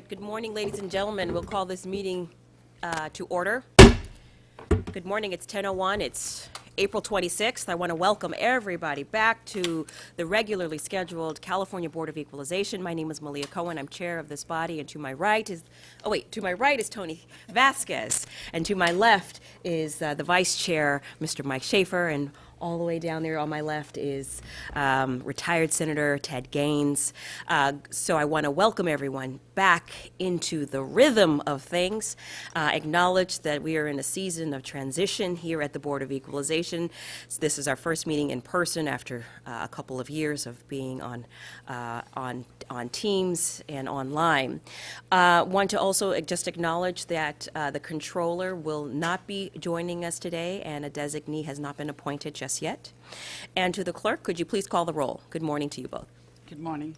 Good morning, ladies and gentlemen. We'll call this meeting to order. Good morning. It's 10:01. It's April 26th. I want to welcome everybody back to the regularly scheduled California Board of Equalization. My name is Malia Cohen. I'm chair of this body, and to my right is Tony Vasquez, and to my left is the vice chair, Mr. Mike Schaefer, and all the way down there on my left is retired Senator Ted Gaines. So I want to welcome everyone back into the rhythm of things, acknowledge that we are in a season of transition here at the Board of Equalization. So this is our first meeting in person after a couple of years of being on Teams and online. Want to also just acknowledge that the controller will not be joining us today, and a designee has not been appointed just yet. And to the clerk, could you please call the roll? Good morning to you both. Good morning.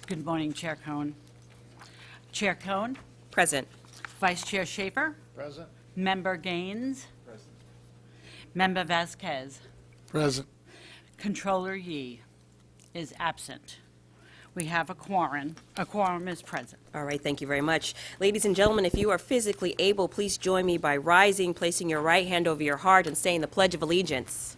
Good morning, Chair Cohen. Chair Cohen? Present. Vice Chair Schaefer? Present. Member Gaines? Present. Member Vasquez? Present. Controller Yee is absent. We have a quorum. A quorum is present. All right, thank you very much. Ladies and gentlemen, if you are physically able, please join me by rising, placing your right hand over your heart, and saying the Pledge of Allegiance.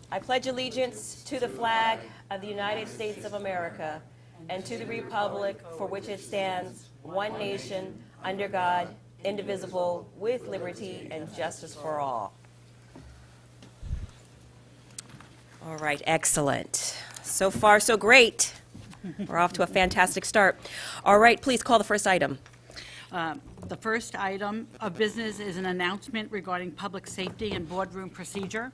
I pledge allegiance to the flag of the United States of America and to the republic for which it stands, one nation, under God, indivisible, with liberty and justice for all. All right, excellent. So far, so great. We're off to a fantastic start. All right, please call the first item. The first item of business is an announcement regarding public safety and boardroom procedure.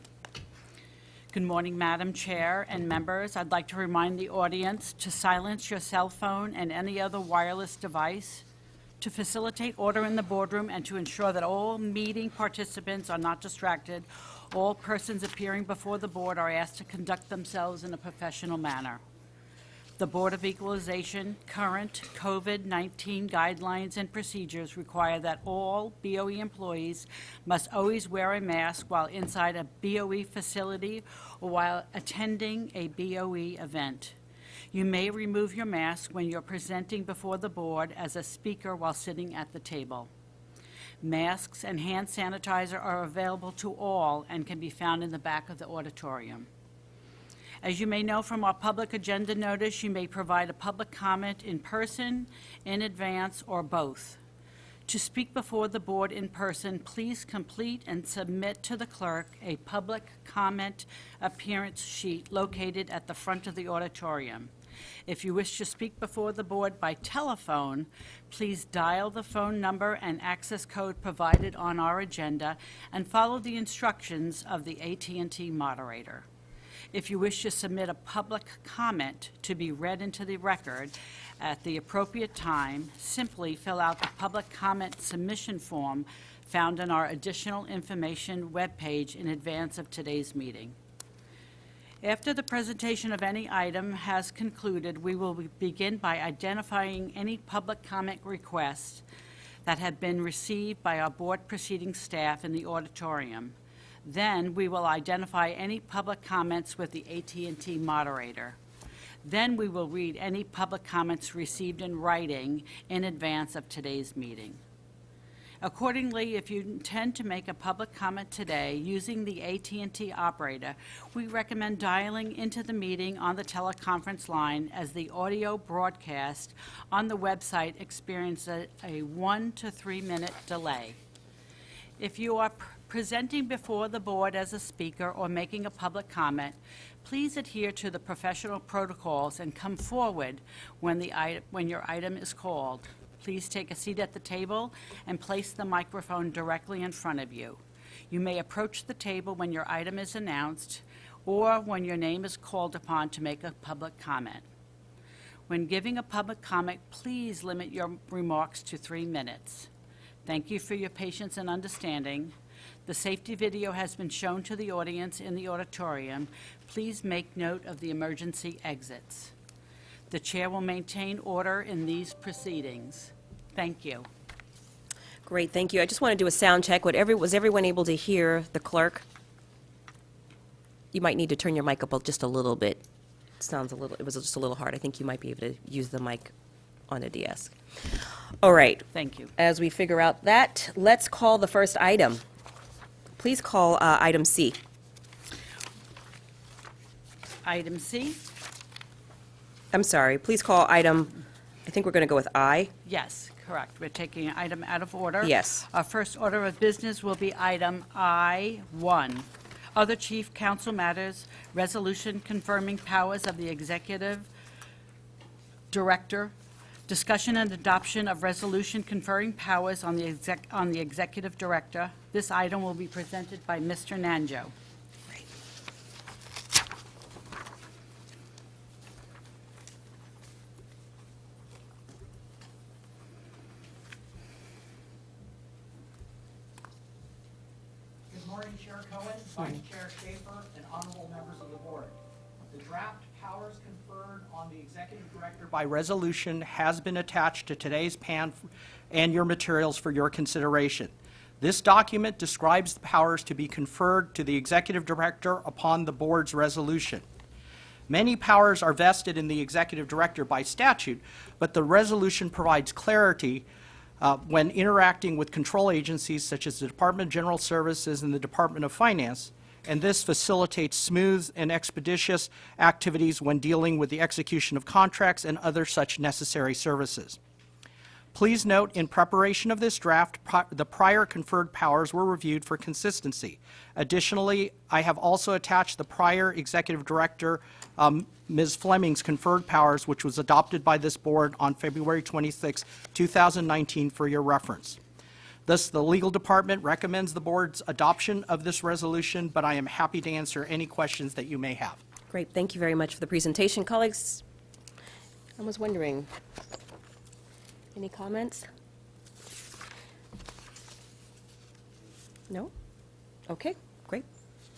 Good morning, Madam Chair and members. I'd like to remind the audience to silence your cell phone and any other wireless device to facilitate order in the boardroom and to ensure that all meeting participants are not distracted. All persons appearing before the board are asked to conduct themselves in a professional manner. The Board of Equalization current COVID-19 guidelines and procedures require that all BOE employees must always wear a mask while inside a BOE facility or while attending a BOE event. You may remove your mask when you're presenting before the board as a speaker while sitting at the table. Masks and hand sanitizer are available to all and can be found in the back of the auditorium. As you may know from our public agenda notice, you may provide a public comment in person, in advance, or both. To speak before the board in person, please complete and submit to the clerk a public comment appearance sheet located at the front of the auditorium. If you wish to speak before the board by telephone, please dial the phone number and access code provided on our agenda and follow the instructions of the AT&T moderator. If you wish to submit a public comment to be read into the record at the appropriate time, simply fill out the public comment submission form found on our additional information webpage in advance of today's meeting. After the presentation of any item has concluded, we will begin by identifying any public comment requests that have been received by our board proceeding staff in the auditorium. Then we will identify any public comments with the AT&T moderator. Then we will read any public comments received in writing in advance of today's meeting. Accordingly, if you intend to make a public comment today using the AT&T operator, we recommend dialing into the meeting on the teleconference line, as the audio broadcast on the website experiences a 1 to 3 minute delay. If you are presenting before the board as a speaker or making a public comment, please adhere to the professional protocols and come forward when your item is called. Please take a seat at the table and place the microphone directly in front of you. You may approach the table when your item is announced or when your name is called upon to make a public comment. When giving a public comment, please limit your remarks to 3 minutes. Thank you for your patience and understanding. The safety video has been shown to the audience in the auditorium. Please make note of the emergency exits. The chair will maintain order in these proceedings. Thank you. Great, thank you. I just want to do a sound check. Was everyone able to hear the clerk? You might need to turn your mic up just a little bit. It was just a little hard. I think you might be able to use the mic on a desk. All right. Thank you. As we figure out that, let's call the first item. Please call item C. Item C? I'm sorry, please call item, I think we're going to go with I. Yes, correct. We're taking an item out of order. Yes. Our first order of business will be item I-1. Other chief council matters, resolution confirming powers of the executive director, discussion and adoption of resolution conferring powers on the executive director. This item will be presented by Mr. Nanjo. Good morning, Chair Cohen, Vice Chair Schaefer, and honorable members of the board. The draft powers conferred on the executive director by resolution has been attached to today's pan and your materials for your consideration. This document describes the powers to be conferred to the executive director upon the board's resolution. Many powers are vested in the executive director by statute, but the resolution provides clarity when interacting with control agencies such as the Department of General Services and the Department of Finance, and this facilitates smooth and expeditious activities when dealing with the execution of contracts and other such necessary services. Please note, in preparation of this draft, the prior conferred powers were reviewed for consistency. Additionally, I have also attached the prior executive director, Ms. Fleming's conferred powers, which was adopted by this board on February 26, 2019, for your reference. Thus, the legal department recommends the board's adoption of this resolution, but I am happy to answer any questions that you may have. Great, thank you very much for the presentation. Colleagues, I was wondering, any comments? No? Okay, great.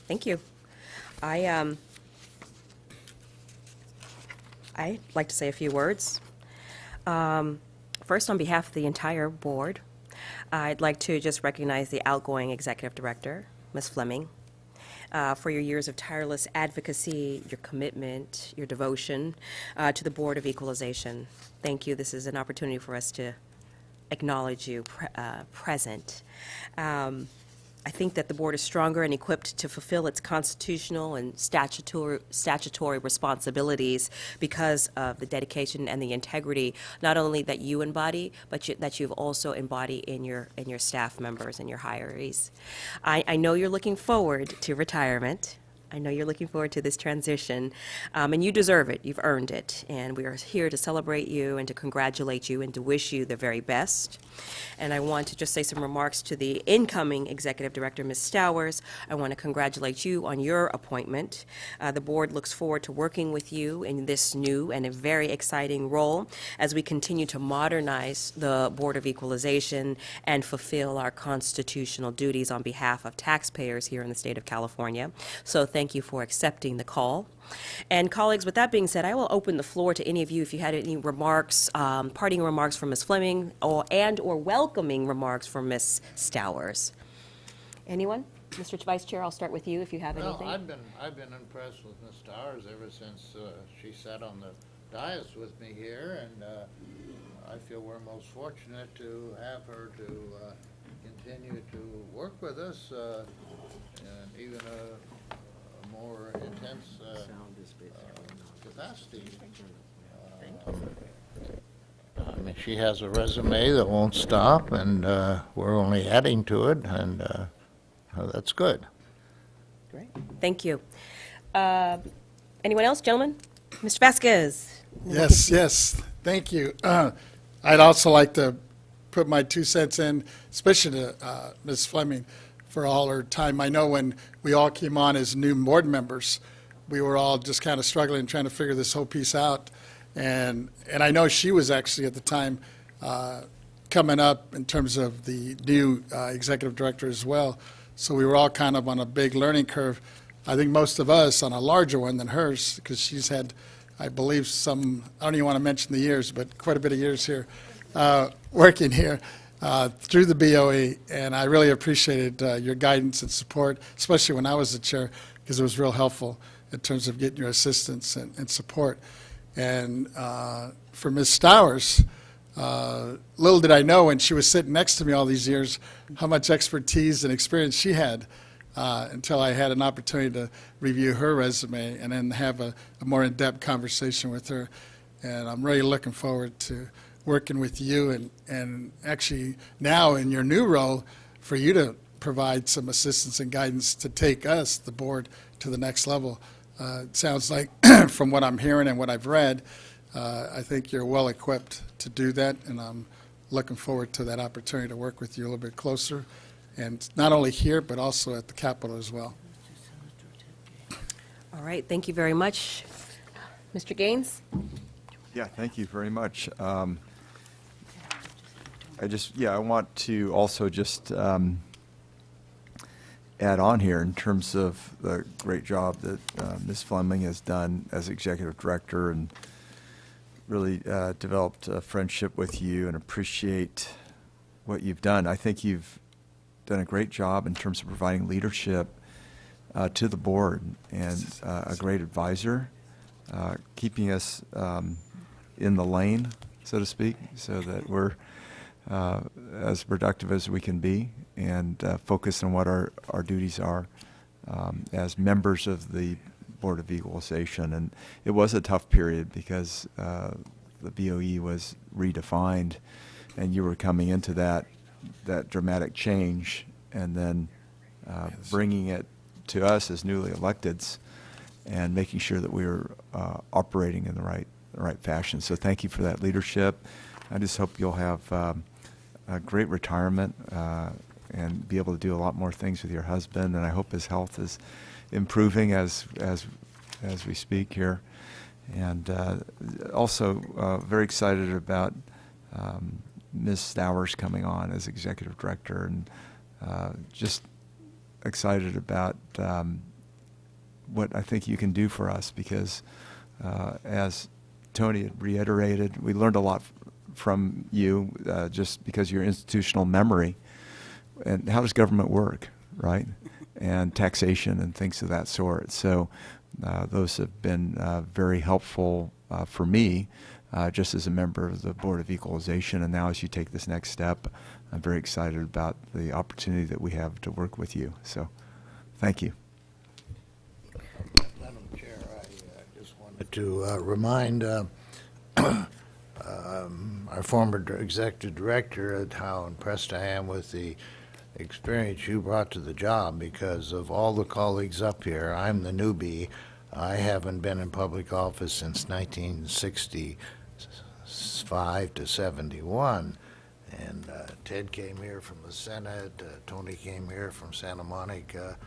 Thank you. I'd like to say a few words. First, on behalf of the entire board, I'd like to just recognize the outgoing executive director, Ms. Fleming, for your years of tireless advocacy, your commitment, your devotion to the Board of Equalization. Thank you. This is an opportunity for us to acknowledge you present. I think that the board is stronger and equipped to fulfill its constitutional and statutory responsibilities because of the dedication and the integrity, not only that you embody, but that you've also embodied in your staff members and your hirees. I know you're looking forward to retirement. I know you're looking forward to this transition, and you deserve it. You've earned it, and we are here to celebrate you and to congratulate you and to wish you the very best. And I want to just say some remarks to the incoming Executive Director, Ms. Stowers. I want to congratulate you on your appointment. The board looks forward to working with you in this new and a very exciting role as we continue to modernize the Board of Equalization and fulfill our constitutional duties on behalf of taxpayers here in the state of California. So thank you for accepting the call. And colleagues, with that being said, I will open the floor to any of you if you had any remarks, parting remarks from Ms. Fleming, or welcoming remarks from Ms. Stowers. Anyone? Mr. Vice Chair, I'll start with you if you have Well, anything. I've been impressed with Ms. Stowers ever since she sat on the dais with me here, and I feel we're most fortunate to have her to continue to work with us, and even a more intense capacity. I mean, she has a resume that won't stop, and we're only adding to it, and that's good. Great. Thank you. Anyone else, gentlemen? Mr. Vasquez? Yes, thank you. I'd also like to put my 2 cents in, especially to Ms. Fleming, for all her time. I know when we all came on as new board members, we were all just kind of struggling, trying to figure this whole piece out. And I know she was actually at the time coming up in terms of the new executive director as well. So we were all kind of on a big learning curve. I think most of us on a larger one than hers, because she's had, I believe, some, I don't even want to mention the years, but quite a bit of years here, working here through the BOE. And I really appreciated your guidance and support, especially when I was the chair, because it was real helpful in terms of getting your assistance and support. And for Ms. Stowers, little did I know when she was sitting next to me all these years how much expertise and experience she had until I had an opportunity to review her resume and then have a more in-depth conversation with her. And I'm really looking forward to working with you and actually now in your new role for you to provide some assistance and guidance to take us, the board, to the next level. It sounds like from what I'm hearing and what I've read, I think you're well equipped to do that, and I'm looking forward to that opportunity to work with you a little bit closer, and not only here, but also at the Capitol as well. All right, thank you very much. Mr. Gaines? Yeah, thank you very much. I want to also just add on here in terms of the great job that Ms. Fleming has done as executive director, and really developed a friendship with you and appreciate what you've done. I think you've done a great job in terms of providing leadership to the board and a great advisor, keeping us in the lane, so to speak, so that we're as productive as we can be and focus on what our duties are as members of the Board of Equalization. And it was a tough period because the BOE was redefined, and you were coming into that dramatic change, and then bringing it to us as newly electeds and making sure that we were operating in the right fashion. So thank you for that leadership. I just hope you'll have a great retirement and be able to do a lot more things with your husband. And I hope his health is improving as we speak here. And also very excited about Ms. Stowers coming on as executive director, and just excited about what I think you can do for us, because as Tony had reiterated, we learned a lot from you just because of your institutional memory and how does government work, right? And taxation and things of that sort. So those have been very helpful for me just as a member of the Board of Equalization. And now as you take this next step, I'm very excited about the opportunity that we have to work with you. So thank you. Madam Chair, I just wanted to remind our former executive director how impressed I am with the experience you brought to the job, because of all the colleagues up here, I'm the newbie. I haven't been in public office since 1965 to 71. And Ted came here from the Senate, Tony came here from Santa Monica,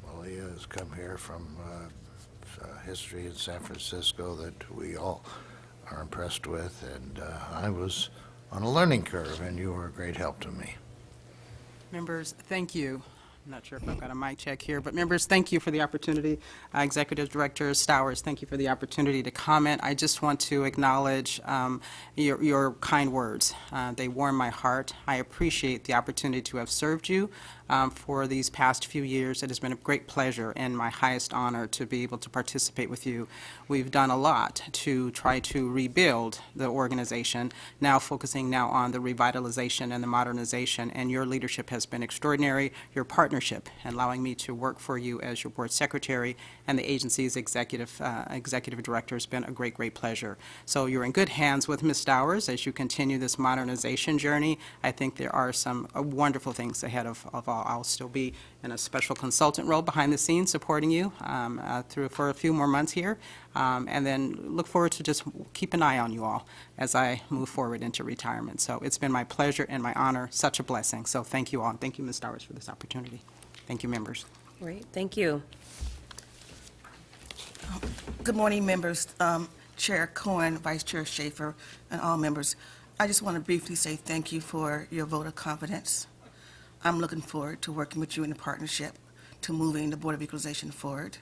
Malia has come here from history in San Francisco that we all are impressed with, and I was on a learning curve, and you were a great help to me. Members, thank you. I'm not sure if I've got a mic check here, but members, thank you for the opportunity. Executive Director Stowers, thank you for the opportunity to comment. I just want to acknowledge your kind words. They warm my heart. I appreciate the opportunity to have served you for these past few years. It has been a great pleasure and my highest honor to be able to participate with you. We've done a lot to try to rebuild the organization, now focusing now on the revitalization and the modernization, and your leadership has been extraordinary. Your partnership, allowing me to work for you as your board secretary and the agency's executive director has been a great, great pleasure. So you're in good hands with Ms. Stowers as you continue this modernization journey. I think there are some wonderful things ahead of all. I'll still be in a special consultant role behind the scenes supporting you for a few more months here, and then look forward to just keep an eye on you all as I move forward into retirement. So it's been my pleasure and my honor, such a blessing. So thank you all, and thank you, Ms. Stowers, for this opportunity. Thank you, members. Great, thank you. Good morning, members, Chair Cohen, Vice Chair Schaefer, and all members. I just want to briefly say thank you for your vote of confidence. I'm looking forward to working with you in a partnership to moving the Board of Equalization forward.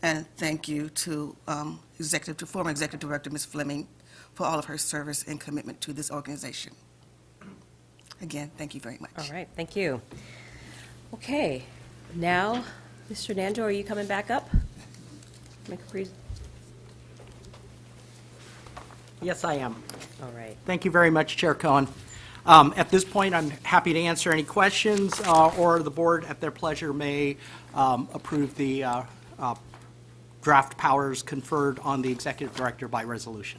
And thank you to former Executive Director, Ms. Fleming, for all of her service and commitment to this organization. Again, thank you very much. All right, thank you. Okay, now, Mr. Nanjo, are you coming back up? Make a Yes, I am. All right. Thank you very much, Chair Cohen. At this point, I'm happy to answer any questions, or the board, at their pleasure, may approve the draft powers conferred on the executive director by resolution.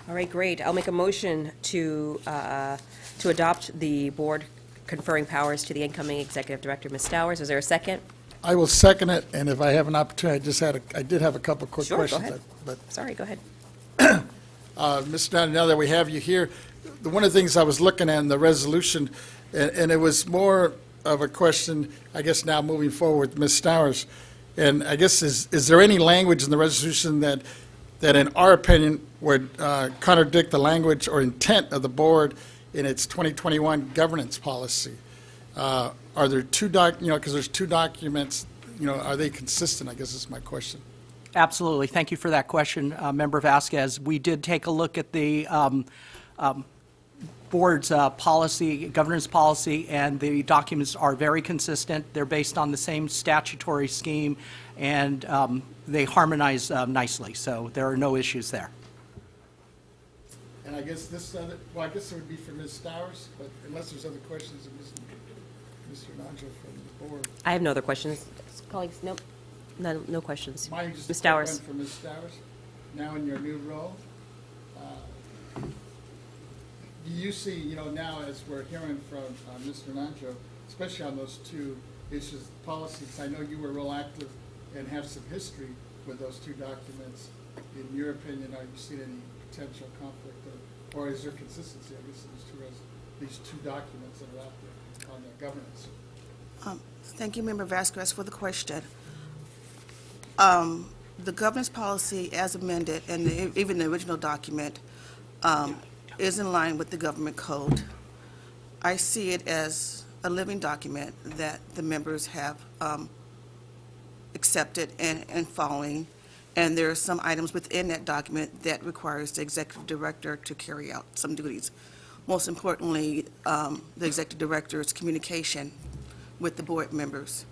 All right, great. I'll make a motion to adopt the board conferring powers to the incoming executive director, Ms. Stowers. Is there a second? I will second it, and if I have an opportunity, I did have a couple quick Sure, go questions. ahead. But Sorry, go ahead. Mr. Downey, now that we have you here, one of the things I was looking at in the resolution, and it was more of a question, I guess now moving forward with Ms. Stowers, and I guess is there any language in the resolution that in our opinion would contradict the language or intent of the board in its 2021 governance policy? Are there because there's two documents, are they consistent, I guess is my question. Absolutely. Thank you for that question, Member Vasquez. We did take a look at the board's policy, governance policy, and the documents are very consistent. They're based on the same statutory scheme, and they harmonize nicely, so there are no issues there. And I guess I guess it would be for Ms. Stowers, but unless there's other questions of Mr. Nanjo from the board. I have no other questions. Colleagues, nope, no questions. Mine just Ms. a quick one Stowers. for Ms. Stowers. Now in your new role, do you see, now as we're hearing from Mr. Nanjo, especially on those two issues, policies, I know you were real active and have some history with those two documents. In your opinion, are you seeing any potential conflict or is there consistency, I guess, in these two documents that are out there on the governance? Thank you, Member Vasquez, for the question. The governance policy as amended, and even the original document, is in line with the government code. I see it as a living document that the members have accepted and following, and there are some items within that document that requires the executive director to carry out some duties. Most importantly, the executive director's communication with the board members.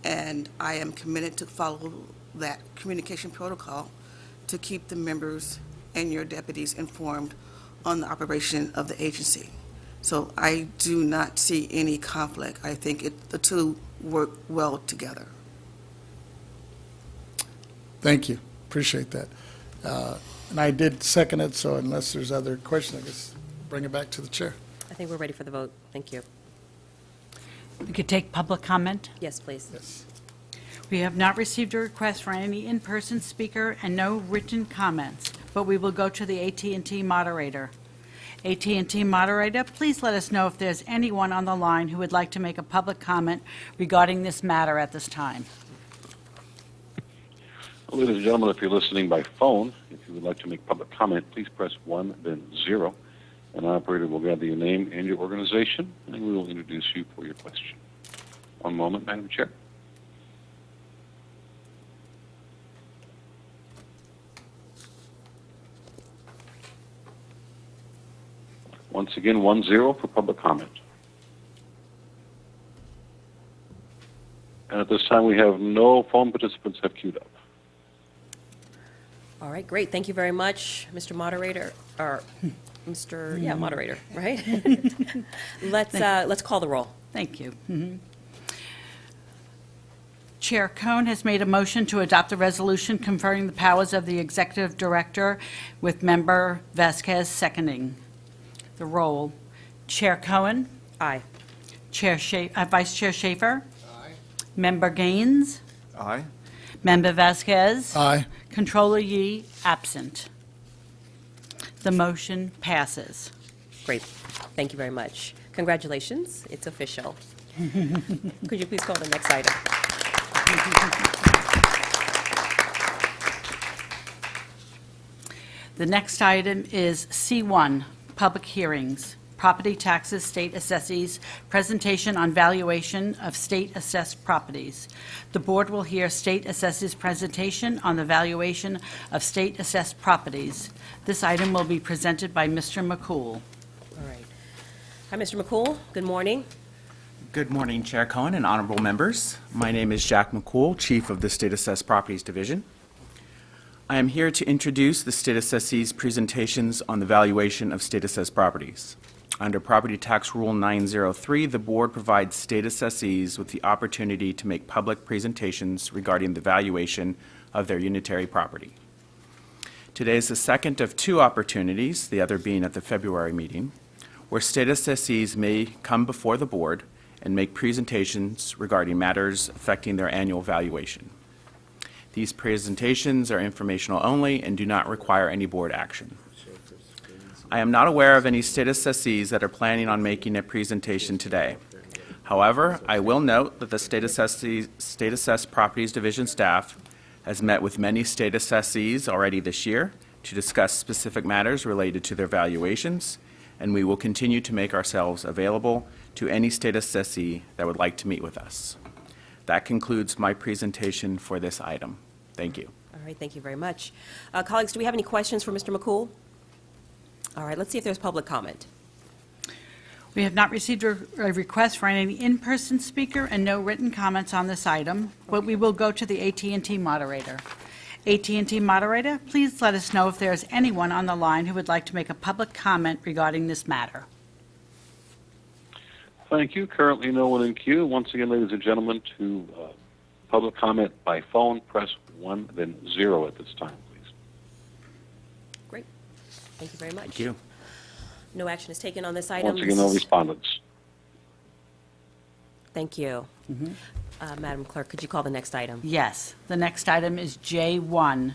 And I am committed to follow that communication protocol to keep the members and your deputies informed on the operation of the agency. So I do not see any conflict. I think the two work well together. Thank you. Appreciate that. And I did second it, so unless there's other questions, I guess bring it back to the chair. I think we're ready for the vote. Thank you. We could take public comment. Yes, please. We have not received a request for any in-person speaker and no written comments, but we will go to the AT&T moderator. AT&T moderator, please let us know if there's anyone on the line who would like to make a public comment regarding this matter at this time. Ladies and gentlemen, if you're listening by phone, if you would like to make public comment, please press 1, then 0. An operator will gather your name and your organization, and we will introduce you for your question. One moment, Madam Chair. Once again, 1-0 for public comment. And at this time, we have no phone participants have queued up. All right, great. Thank you very much, Mr. Moderator, or Mr., yeah, Moderator, right? Let's call the roll. Thank you. Chair Cohn has made a motion to adopt a resolution conferring the powers of the Executive Director with Member Vasquez seconding. The roll. Chair Cohen, Aye. Vice Chair Schaefer, Aye. Member Gaines, Aye. Member Vasquez. Aye. Controller Yi, absent. The motion passes. Great. Thank you very much. Congratulations. It's official. Could you please call the next item? The next item is C1, public hearings, property taxes, state assessees, presentation on valuation of state-assessed properties. The board will hear state assessees' presentation on the valuation of state-assessed properties. This item will be presented by Mr. McCool. All right. Hi, Mr. McCool. Good morning. Good morning, Chair Cohen and honorable members. My name is Jack McCool, Chief of the State Assessed Properties Division. I am here to introduce the state assessees' presentations on the valuation of state assessed properties. Under Property Tax Rule 903, the board provides state assessees with the opportunity to make public presentations regarding the valuation of their unitary property. Today is the second of two opportunities, the other being at the February meeting, where state assessees may come before the board and make presentations regarding matters affecting their annual valuation. These presentations are informational only and do not require any board action. I am not aware of any state assessees that are planning on making a presentation today. However, I will note that the State Assessed Properties Division staff has met with many state assessees already this year to discuss specific matters related to their valuations, and we will continue to make ourselves available to any state assessee that would like to meet with us. That concludes my presentation for this item. Thank you. All right, thank you very much. Colleagues, do we have any questions for Mr. McCool? All right, let's see if there's public comment. We have not received a request for any in-person speaker and no written comments on this item, but we will go to the AT&T moderator. AT&T moderator, please let us know if there is anyone on the line who would like to make a public comment regarding this matter. Thank you. Currently, no one in queue. Once again, ladies and gentlemen, to public comment by phone, press 1, then 0 at this time, please. Great. Thank you very much. Thank you. No action is taken on this item. Once again, no respondents. Thank you. Madam Clerk, could you call the next item? Yes. The next item is J1,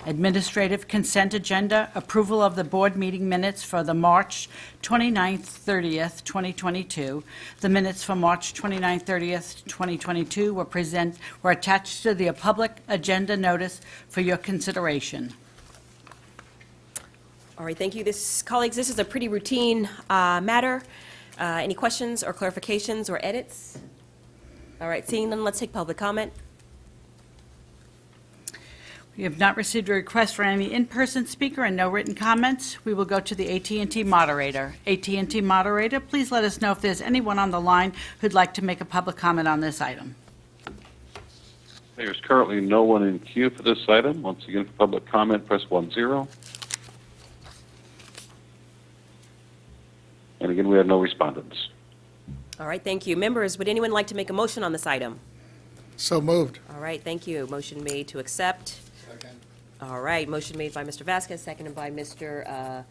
Administrative Consent Agenda, approval of the board meeting minutes for the March 29th, 30th, 2022. The minutes for March 29th, 30th, 2022 were attached to the public agenda notice for your consideration. All right, thank you. Colleagues, this is a pretty routine matter. Any questions or clarifications or edits? All right, seeing none, let's take public comment. We have not received a request for any in-person speaker and no written comments. We will go to the AT&T moderator. AT&T moderator, please let us know if there's anyone on the line who'd like to make a public comment on this item. There's currently no one in queue for this item. Once again, for public comment, press 1-0. And again, we have no respondents. All right, thank you. Members, would anyone like to make a motion on this item? So moved. All right, thank you. Motion made to accept. Second. All right, motion made by Mr. Vasquez, seconded by Mr.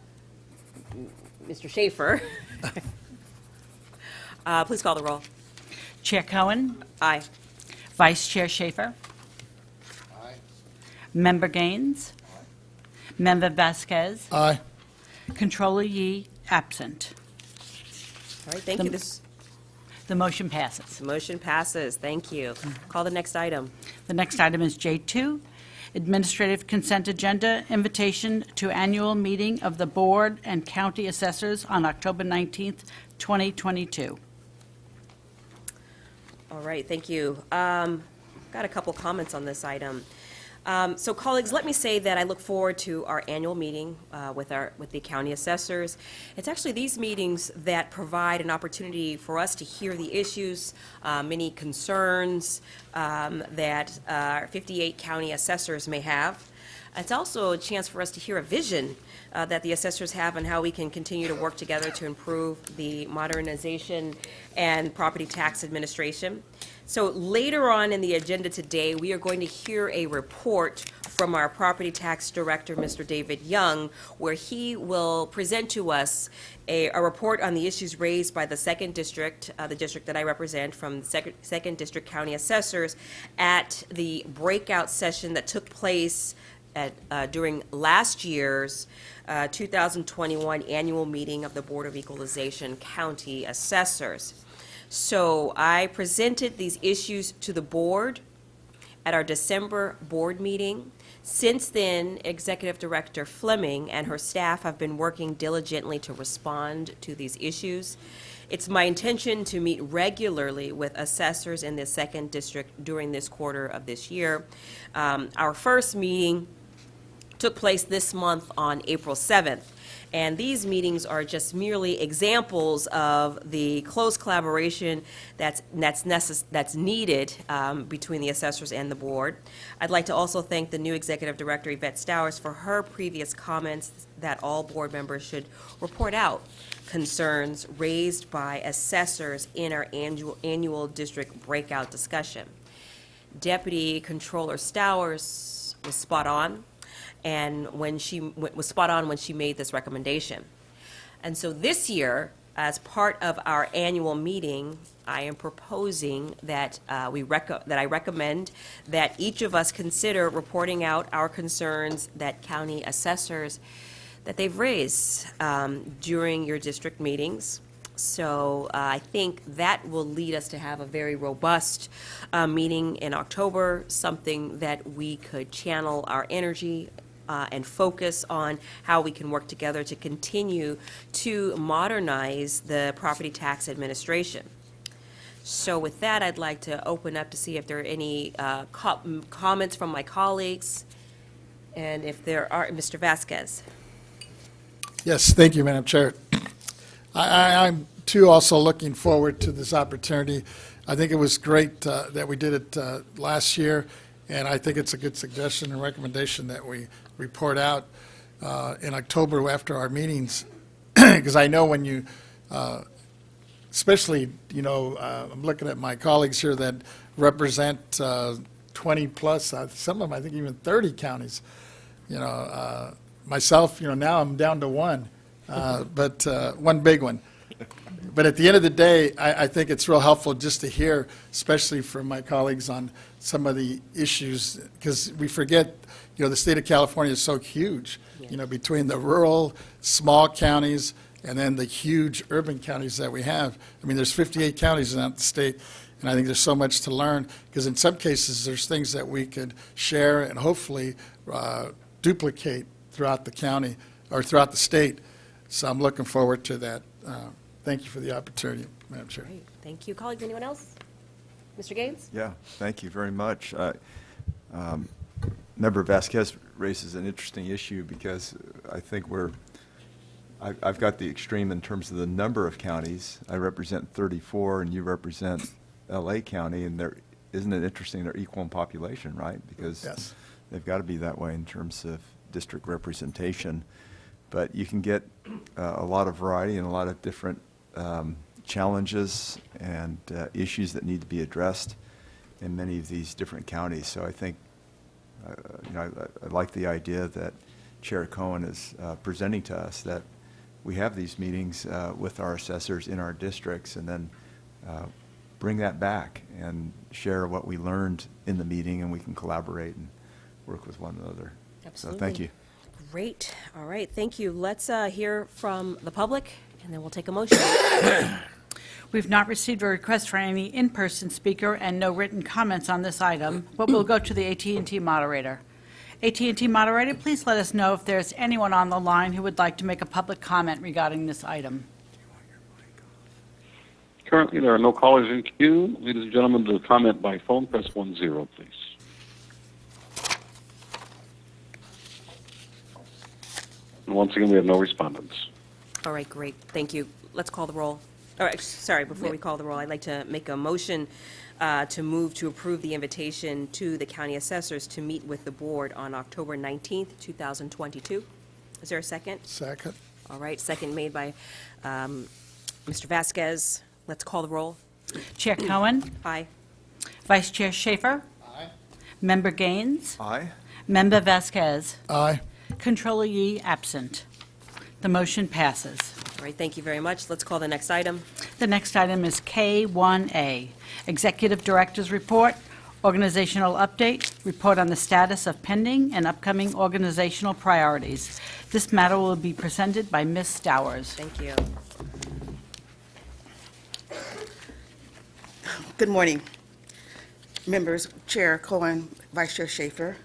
Schaefer. Please call the roll. Chair Cohen, Aye. Vice Chair Schaefer, Aye. Member Gaines, Member Vasquez, Aye. Controller Yi, absent. All right, thank you. This The motion passes. motion passes. Thank you. Call the next item. The next item is J2, Administrative Consent Agenda, invitation to annual meeting of the Board and County Assessors on October 19th, 2022. All right, thank you. Got a couple comments on this item. So colleagues, let me say that I look forward to our annual meeting with the county assessors. It's actually these meetings that provide an opportunity for us to hear the issues, many concerns that our 58 county assessors may have. It's also a chance for us to hear a vision that the assessors have on how we can continue to work together to improve the modernization and property tax administration. So later on in the agenda today, we are going to hear a report from our property tax director, Mr. David Young, where he will present to us a report on the issues raised by the second district, the district that I represent, from the second district county assessors at the breakout session that took place during last year's 2021 annual meeting of the Board of Equalization County Assessors. So I presented these issues to the board at our December board meeting. Since then, Executive Director Fleming and her staff have been working diligently to respond to these issues. It's my intention to meet regularly with assessors in the second district during this quarter of this year. Our first meeting took place this month on April 7th. And these meetings are just merely examples of the close collaboration that's needed between the assessors and the board. I'd like to also thank the new executive director, Yvette Stowers, for her previous comments that all board members should report out concerns raised by assessors in our annual district breakout discussion. Deputy Controller Stowers was spot on. And when she was spot on when she made this recommendation. And so this year, as part of our annual meeting, I am proposing that I recommend that each of us consider reporting out our concerns that county assessors that they've raised during your district meetings. So I think that will lead us to have a very robust meeting in October, something that we could channel our energy and focus on how we can work together to continue to modernize the property tax administration. So with that, I'd like to open up to see if there are any comments from my colleagues, and if there are, Mr. Vasquez. Yes, thank you, Madam Chair. I'm too also looking forward to this opportunity. I think it was great that we did it last year, and I think it's a good suggestion and recommendation that we report out in October after our meetings, because I know when you, especially, I'm looking at my colleagues here that represent 20 plus, some of them I think even 30 counties. Myself, now I'm down to one, but one big one. But at the end of the day, I think it's real helpful just to hear, especially from my colleagues, on some of the issues, because we forget, the state of California is so huge, between the rural, small counties, and then the huge urban counties that we have. I mean, there's 58 counties in the state, and I think there's so much to learn, because in some cases, there's things that we could share and hopefully duplicate throughout the county, or throughout the state. So I'm looking forward to that. Thank you for the opportunity, Madam Chair. Great, thank you. Colleagues, anyone else? Mr. Gaines? Yeah, thank you very much. Member Vasquez raises an interesting issue, because I think I've got the extreme in terms of the number of counties. I represent 34 and you represent LA County, and isn't it interesting they're equal in population, right? Because Yes. they've got to be that way in terms of district representation. But you can get a lot of variety and a lot of different challenges and issues that need to be addressed in many of these different counties. So I think, I like the idea that Chair Cohen is presenting to us, that we have these meetings with our assessors in our districts, and then bring that back and share what we learned in the meeting, and we can collaborate and work with one another. So thank Absolutely. you. Great. All right, thank you. Let's hear from the public, and then we'll take a motion. We've not received a request for any in-person speaker and no written comments on this item, but we'll go to the AT&T moderator. AT&T moderator, please let us know if there's anyone on the line who would like to make a public comment regarding this item. Currently, there are no callers in queue. Ladies and gentlemen, to comment by phone, press 10, please. And once again, we have no respondents. All right, great, thank you. Let's call the roll. All right, sorry, before we call the roll, I'd like to make a motion to move to approve the invitation to the county assessors to meet with the board on October 19th, 2022. Is there a second? Second. All right, second made by Mr. Vasquez. Let's call the roll. Chair Cohen, Aye. Vice Chair Schaefer, Aye. Member Gaines, Aye. Member Vasquez, Aye. Controller Yi absent. The motion passes. All right, thank you very much. Let's call the next item. The next item is K1A, Executive Director's Report, Organizational Update, Report on the Status of Pending and Upcoming Organizational Priorities. This matter will be presented by Ms. Stowers. Thank you. Good morning, members, Chair Cohen, Vice Chair Schaefer.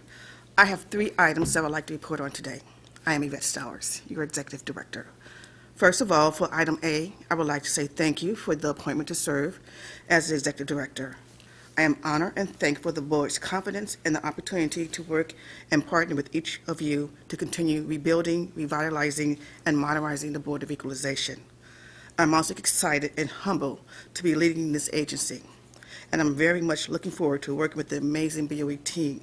I have 3 items that I would like to report on today. I am Yvette Stowers, your Executive Director. First of all, for item A, I would like to say thank you for the appointment to serve as the Executive Director. I am honored and thankful for the board's confidence and the opportunity to work and partner with each of you to continue rebuilding, revitalizing, and modernizing the Board of Equalization. I'm also excited and humbled to be leading this agency, and I'm very much looking forward to working with the amazing BOE team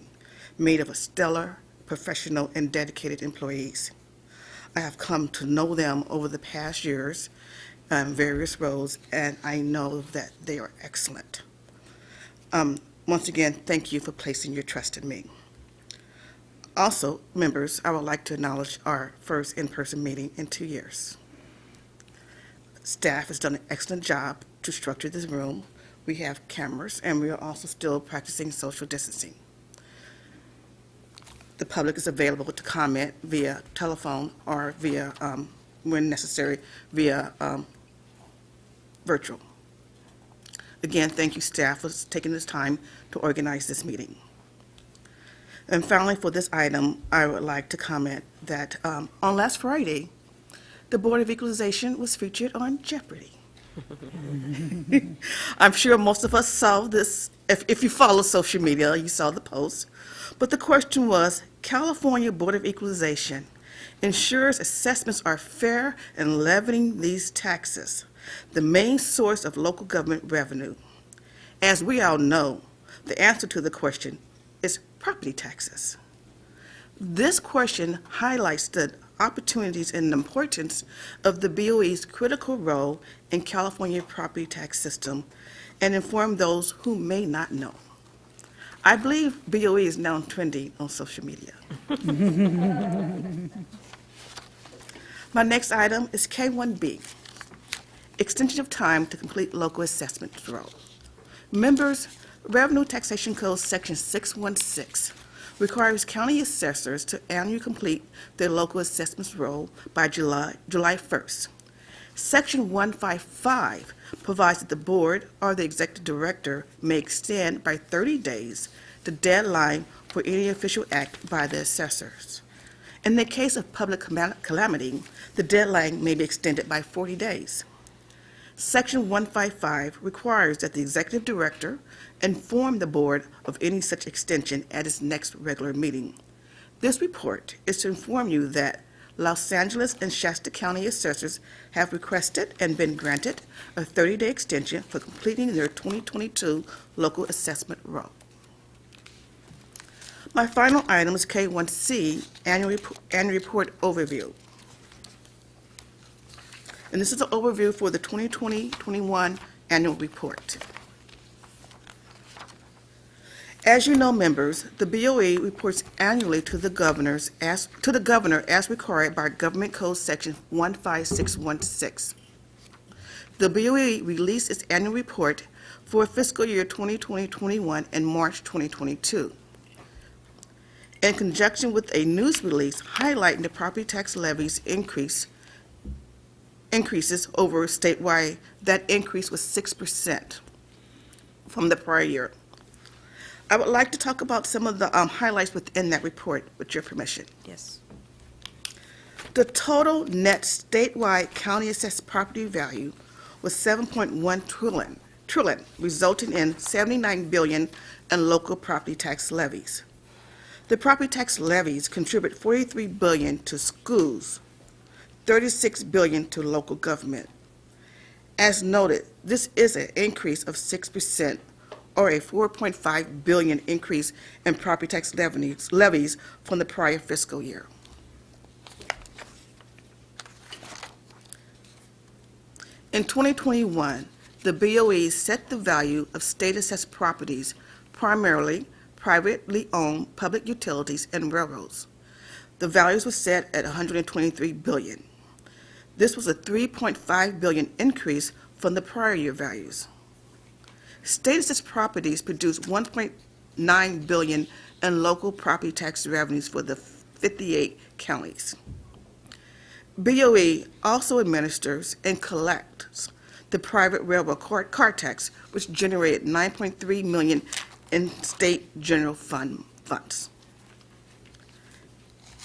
made of stellar, professional, and dedicated employees. I have come to know them over the past years in various roles, and I know that they are excellent. Once again, thank you for placing your trust in me. Also, members, I would like to acknowledge our first in-person meeting in 2 years. Staff has done an excellent job to structure this room. We have cameras, and we are also still practicing social distancing. The public is available to comment via telephone or via, when necessary, via virtual. Again, thank you, staff, for taking this time to organize this meeting. And finally, for this item, I would like to comment that on last Friday, the Board of Equalization was featured on Jeopardy. I'm sure most of us saw this. If you follow social media, you saw the post. But the question was, California Board of Equalization ensures assessments are fair and levying these taxes, the main source of local government revenue. As we all know, the answer to the question is property taxes. This question highlights the opportunities and importance of the BOE's critical role in California property tax system and inform those who may not know. I believe BOE is now trending on social media. My next item is K1B, extension of time to complete local assessment role. Members, Revenue Taxation Code Section 616 requires county assessors to annually complete their local assessments role by July 1st. Section 155 provides that the board or the executive director may extend by 30 days the deadline for any official act by the assessors. In the case of public calamity, the deadline may be extended by 40 days. Section 155 requires that the executive director inform the board of any such extension at its next regular meeting. This report is to inform you that Los Angeles and Shasta County assessors have requested and been granted a 30-day extension for completing their 2022 local assessment role. My final item is K1C, Annual Report Overview. And this is an overview for the 2020-21 Annual Report. As you know, members, the BOE reports annually to the governor as required by Government Code Section 15616. The BOE released its annual report for fiscal year 2020-21 and March 2022. In conjunction with a news release highlighting the property tax levies increases over statewide, that increase was 6% from the prior year. I would like to talk about some of the highlights within that report, with your permission. Yes. The total net statewide county assessed property value was 7.1 trillion, resulting in 79 billion in local property tax levies. The property tax levies contribute 43 billion to schools, 36 billion to local government. As noted, this is an increase of 6%, or a 4.5 billion increase in property tax levies from the prior fiscal year. In 2021, the BOE set the value of state-assessed properties, primarily privately owned public utilities and railroads. The values were set at 123 billion. This was a 3.5 billion increase from the prior year values. State-assessed properties produced 1.9 billion in local property tax revenues for the 58 counties. BOE also administers and collects the private railroad car tax, which generated 9.3 million in state general funds.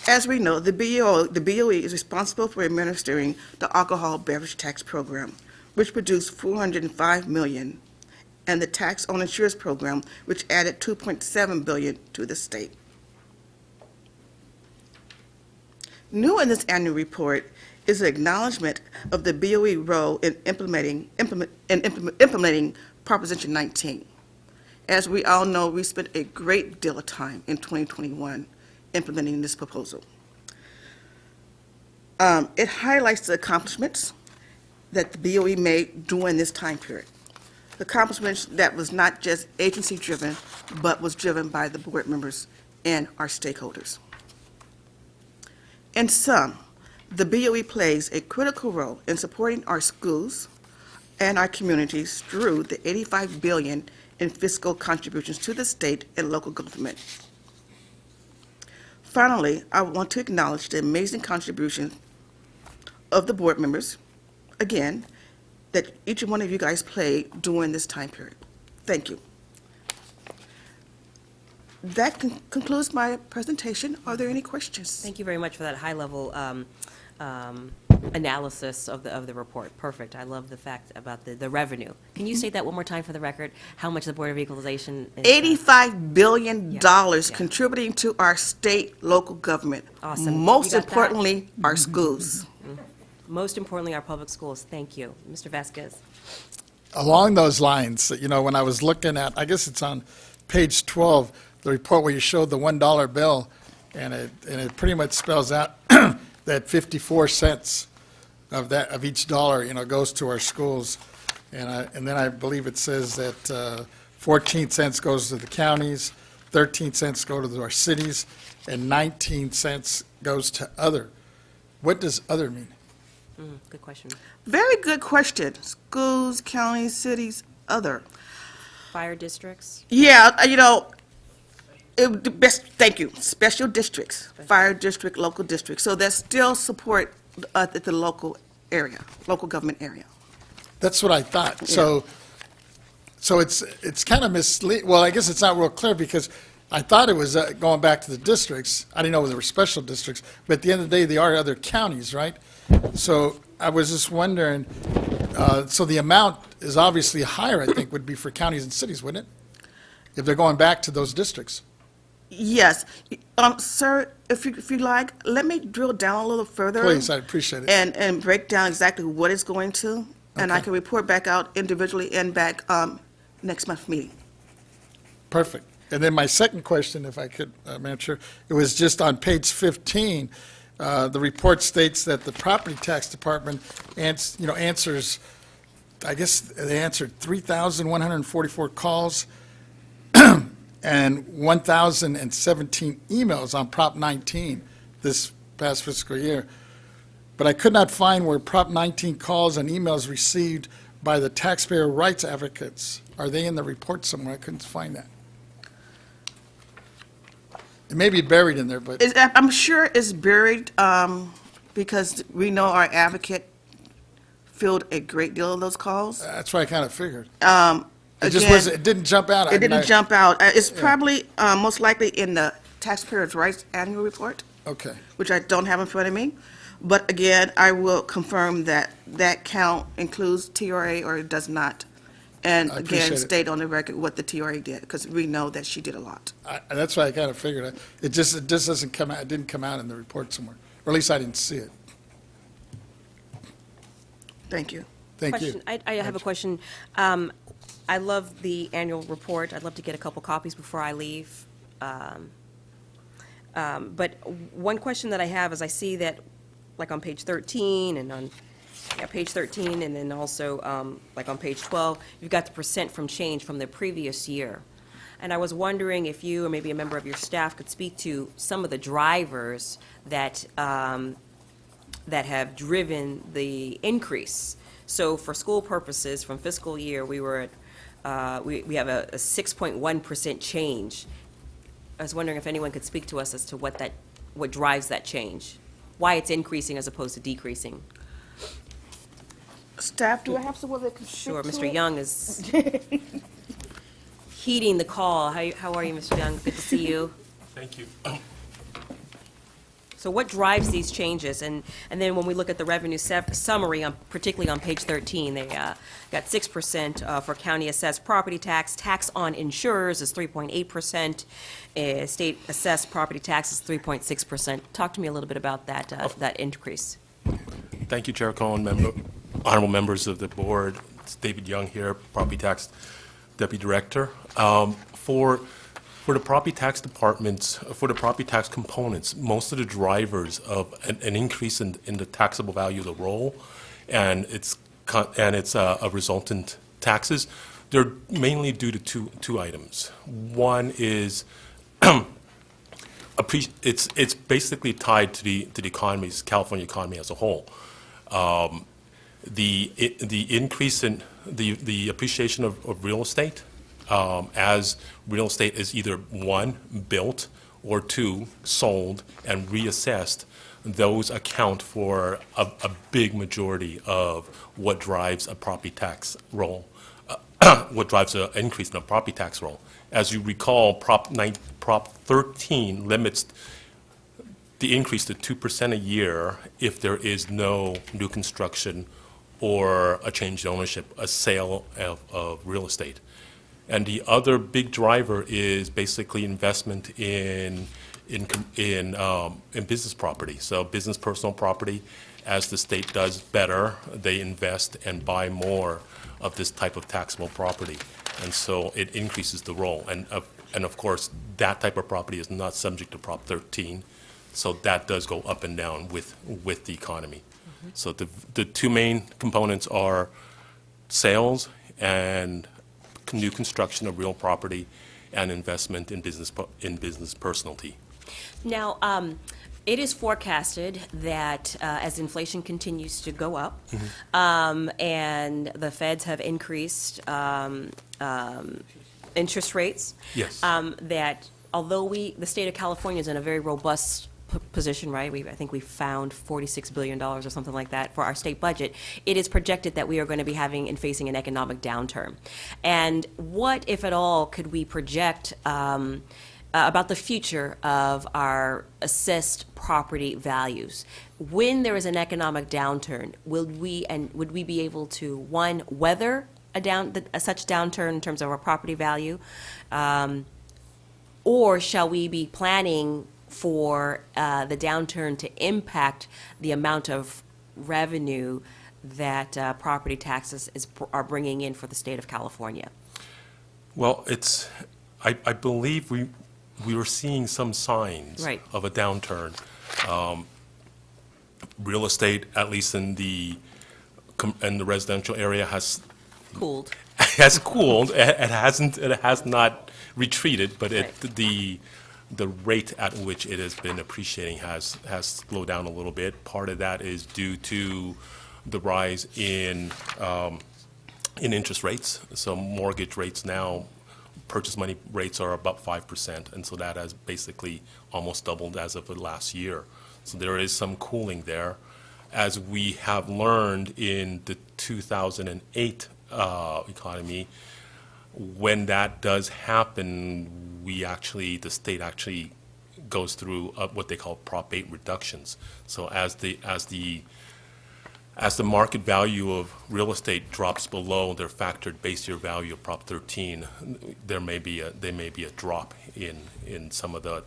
As we know, the BOE is responsible for administering the alcohol beverage tax program, which produced 405 million, and the tax on insurance program, which added 2.7 billion to the state. New in this annual report is an acknowledgement of the BOE role in implementing Proposition 19. As we all know, we spent a great deal of time in 2021 implementing this proposal. It highlights the accomplishments that the BOE made during this time period. Accomplishments that was not just agency-driven, but was driven by the board members and our stakeholders. In sum, the BOE plays a critical role in supporting our schools and our communities through the 85 billion in fiscal contributions to the state and local government. Finally, I want to acknowledge the amazing contribution of the board members, again, that each one of you guys played during this time period. Thank you. That concludes my presentation. Are there any questions? Thank you very much for that high-level analysis of the report. Perfect. I love the fact about the revenue. Can you state that one more time for the record? How much the Board of Equalization is? $85 billion Yeah. contributing to our state, local government. Awesome. Most You got that? importantly, our schools. Most importantly, our public schools. Thank you. Mr. Vasquez. Along those lines, you know, when I was looking at, I guess it's on page 12, the report where you showed the $1 bill, and it pretty much spells out that 54 cents of each dollar, you know, goes to our schools. And then I believe it says that 14 cents goes to the counties, 13 cents go to our cities, and 19 cents goes to other. What does other mean? Good question. Very good question. Schools, counties, cities, other. Fire districts? Yeah, you know, thank you. Special districts, fire district, local district. So there's still support at the local area, local government area. That's what I thought. So it's kind of misleading. Well, I guess it's not real clear because I thought it was going back to the districts. I didn't know there were special districts, but at the end of the day, they are other counties, right? So I was just wondering, so the amount is obviously higher, I think, would be for counties and cities, wouldn't it? If they're going back to those districts. Yes. Sir, if you like, let me drill down a little further. Please, I appreciate it. And break down exactly what it's going to, and I Okay. can report back out individually and back next month's meeting. Perfect. And then my second question, if I could, Madam Chair, it was just on page 15. The report states that the Property Tax Department answers, I guess they answered 3,144 calls and 1,017 emails on Prop 19 this past fiscal year. But I could not find where Prop 19 calls and emails received by the taxpayer rights advocates. Are they in the report somewhere? I couldn't find that. It may be buried in there, but I'm sure it's buried, because we know our advocate filled a great deal of those calls. that's what I kind of figured. It just Again, wasn't, it didn't jump out. It didn't jump out. It's probably, most likely in the Taxpayers' Rights Annual Report, Okay. which I don't have in front of me. But again, I will confirm that that count includes TRA or it does not. And I again, appreciate it. state on the record what the TRA did, because we know that she did a lot. That's why I kind of figured. It just doesn't come out, it didn't come out in the report somewhere, or at least I didn't see it. Thank you. Thank you. Question, I have a question. I love the annual report. I'd love to get a couple copies before I leave. But one question that I have is I see that, like on page 13 and on, page 13, and then also, like on page 12, you've got the percent from change from the previous year. And I was wondering if you or maybe a member of your staff could speak to some of the drivers that, that have driven the increase. So for school purposes, from fiscal year, we were at, we have a 6.1% change. I was wondering if anyone could speak to us as to what drives that change, why it's increasing as opposed to decreasing. Staff, do I have someone that can speak Sure, to Mr. it? Young is heeding the call. How are you, Mr. Young? Good to see you. Thank you. So what drives these changes? And then when we look at the revenue summary, particularly on page 13, they got 6% for county assessed property tax. Tax on insurers is 3.8%. State assessed property tax is 3.6%. Talk to me a little bit about that increase. Thank you, Chair Cohen, honorable members of the board. It's David Young here, Property Tax Deputy Director. For the property tax departments, for the property tax components, most of the drivers of an increase in the taxable value of the roll and its resultant taxes, they're mainly due to two items. One is it's basically tied to the economy's California economy as a whole. The increase in the appreciation of real estate, as real estate is either one, built, or two, sold and reassessed, those account for a big majority of what drives a property tax roll, what drives an increase in a property tax roll. As you recall, Prop 13 limits the increase to 2% a year if there is no new construction or a change in ownership, a sale of real estate. And the other big driver is basically investment in business property. So business personal property, as the state does better, they invest and buy more of this type of taxable property. And so it increases the roll. And of course, that type of property is not subject to Prop 13. So that does go up and down with the economy. Mm-hmm. So the two main components are sales and new construction of real property and investment in business personality. Now, it is forecasted that as inflation continues to go up, and the feds have increased interest rates, Yes. that although the state of California is in a very robust position, right? I think we found $46 billion or something like that for our state budget. It is projected that we are going to be having and facing an economic downturn. And what, if at all, could we project about the future of our assessed property values? When there is an economic downturn, would we be able to, one, weather a such downturn in terms of our property value, or shall we be planning for the downturn to impact the amount of revenue that property taxes are bringing in for the state of California? Well, I believe we were seeing some signs Right. of a downturn. Real estate, at least in the residential area, has Cooled. cooled. It has not retreated, but Right. the rate at which it has been appreciating has slowed down a little bit. Part of that is due to the rise in in interest rates. So mortgage rates now, purchase money rates are about 5%, and so that has basically almost doubled as of the last year. So there is some cooling there. As we have learned in the 2008 economy, when that does happen, the state actually goes through what they call Prop 8 reductions. So as the market value of real estate drops below their factored base year value of Prop 13, there may be a drop in some of that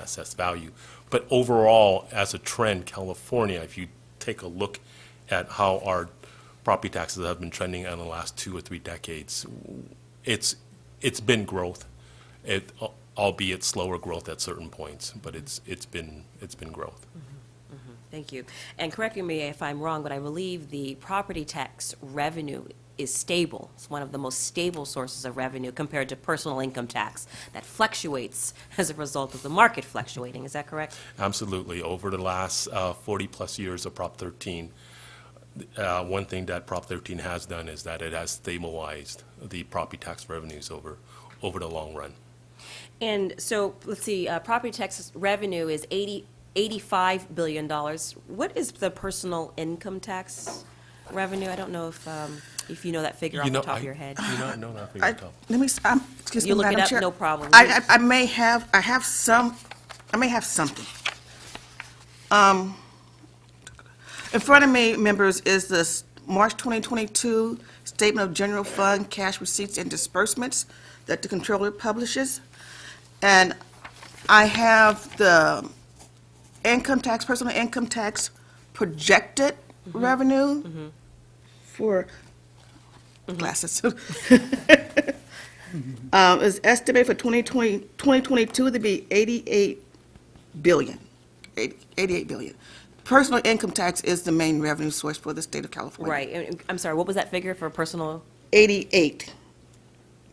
assessed value. But overall, as a trend, California, if you take a look at how our property taxes have been trending in the last 2 or 3 decades, it's been growth, albeit slower growth at certain points, but it's been growth. Thank you. And correct me if I'm wrong, but I believe the property tax revenue is stable. It's one of the most stable sources of revenue compared to personal income tax that fluctuates as a result of the market fluctuating. Is that correct? Absolutely. Over the last 40-plus years of Prop 13, one thing that Prop 13 has done is that it has stabilized the property tax revenues over the long run. And so, let's see, property tax revenue is $85 billion. What is the personal income tax revenue? I don't know if you know that figure off the top of your head. No, not figure it out. Let me, excuse me, You look it Madam up, Chair. no problem. I may have something. In front of me, members, is the March 2022 Statement of General Fund Cash Receipts and Disbursements that the Comptroller publishes. And I have the personal income tax projected revenue for glasses. Is estimated for 2022 to be 88 billion. Personal income tax is the main revenue source for the state of California. Right. And I'm sorry, what was that figure for personal? 88.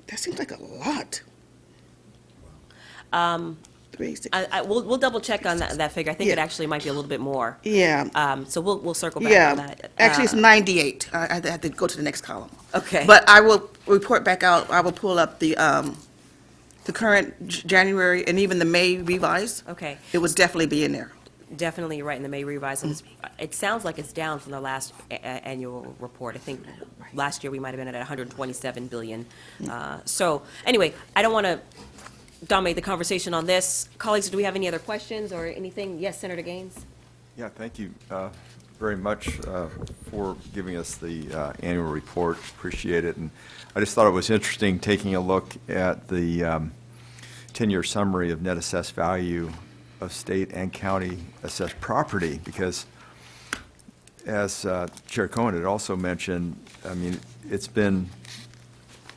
That seems like a lot. 360. We'll double check on that figure. I think it Yeah. actually might be a little bit more. Yeah. So we'll circle back on Yeah, that. actually, it's 98. I have to go to the next column. Okay. But I will report back out, I will pull up the current January and even the May revise. Okay. It would definitely be in there. Definitely right in the May revise. And it sounds like it's down from the last annual report. I think last year we might have been at 127 billion. So anyway, I don't want to dominate the conversation on this. Colleagues, do we have any other questions or anything? Yes, Senator Gaines? Yeah, thank you very much for giving us the annual report. Appreciate it. And I just thought it was interesting taking a look at the 10-year summary of net assessed value of state and county assessed property, because as Chair Cohen had also mentioned, I mean, it's been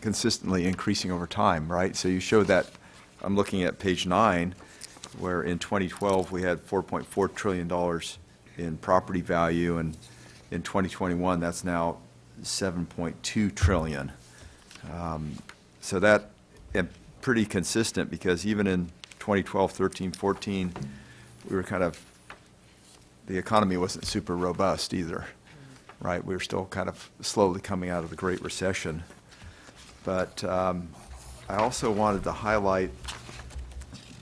consistently increasing over time, right? So you show that, I'm looking at page 9, where in 2012 we had $4.4 trillion in property value, and in 2021 that's now $7.2 trillion. So that, and pretty consistent, because even in 2012, 13, 14, we were kind of, the economy wasn't super robust either, right? We were still kind of slowly coming out of the Great Recession. But I also wanted to highlight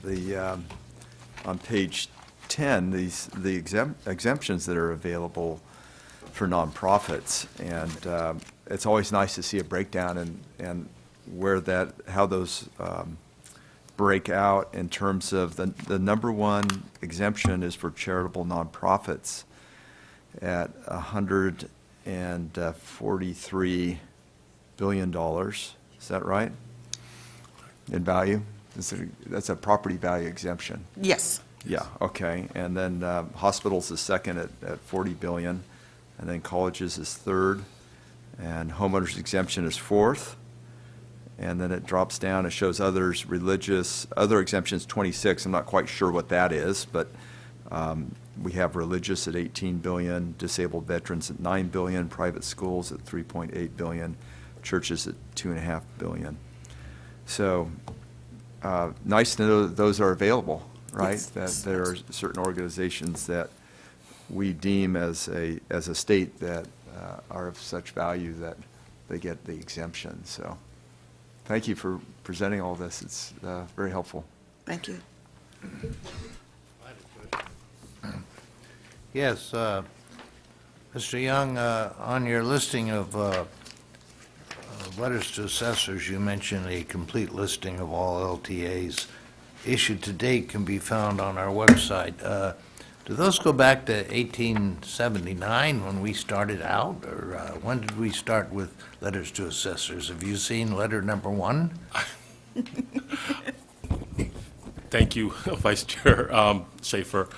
the, on page 10, the exemptions that are available for nonprofits. And it's always nice to see a breakdown and where that, how those break out in terms of the number one exemption is for charitable nonprofits at $143 billion. Is that right? In value? That's a property value exemption. Yes. Yeah, okay. And then hospitals is second at 40 billion, and then colleges is third, and homeowners exemption is fourth. And then it drops down, it shows others, other exemptions 26. I'm not quite sure what that is, but we have religious at 18 billion, disabled veterans at 9 billion, private schools at 3.8 billion, churches at 2.5 billion. So nice to know that those are available, right? Yes. That there are certain organizations that we deem as a state that are of such value that they get the exemption. So thank you for presenting all this. It's very helpful. Thank you. Yes, Mr. Young, on your listing of letters to assessors, you mentioned a complete listing of all LTAs issued to date can be found on our website. Do those go back to 1879 when we started out, or when did we start with letters to assessors? Have you seen letter number 1? Thank you, Vice Chair Schaefer.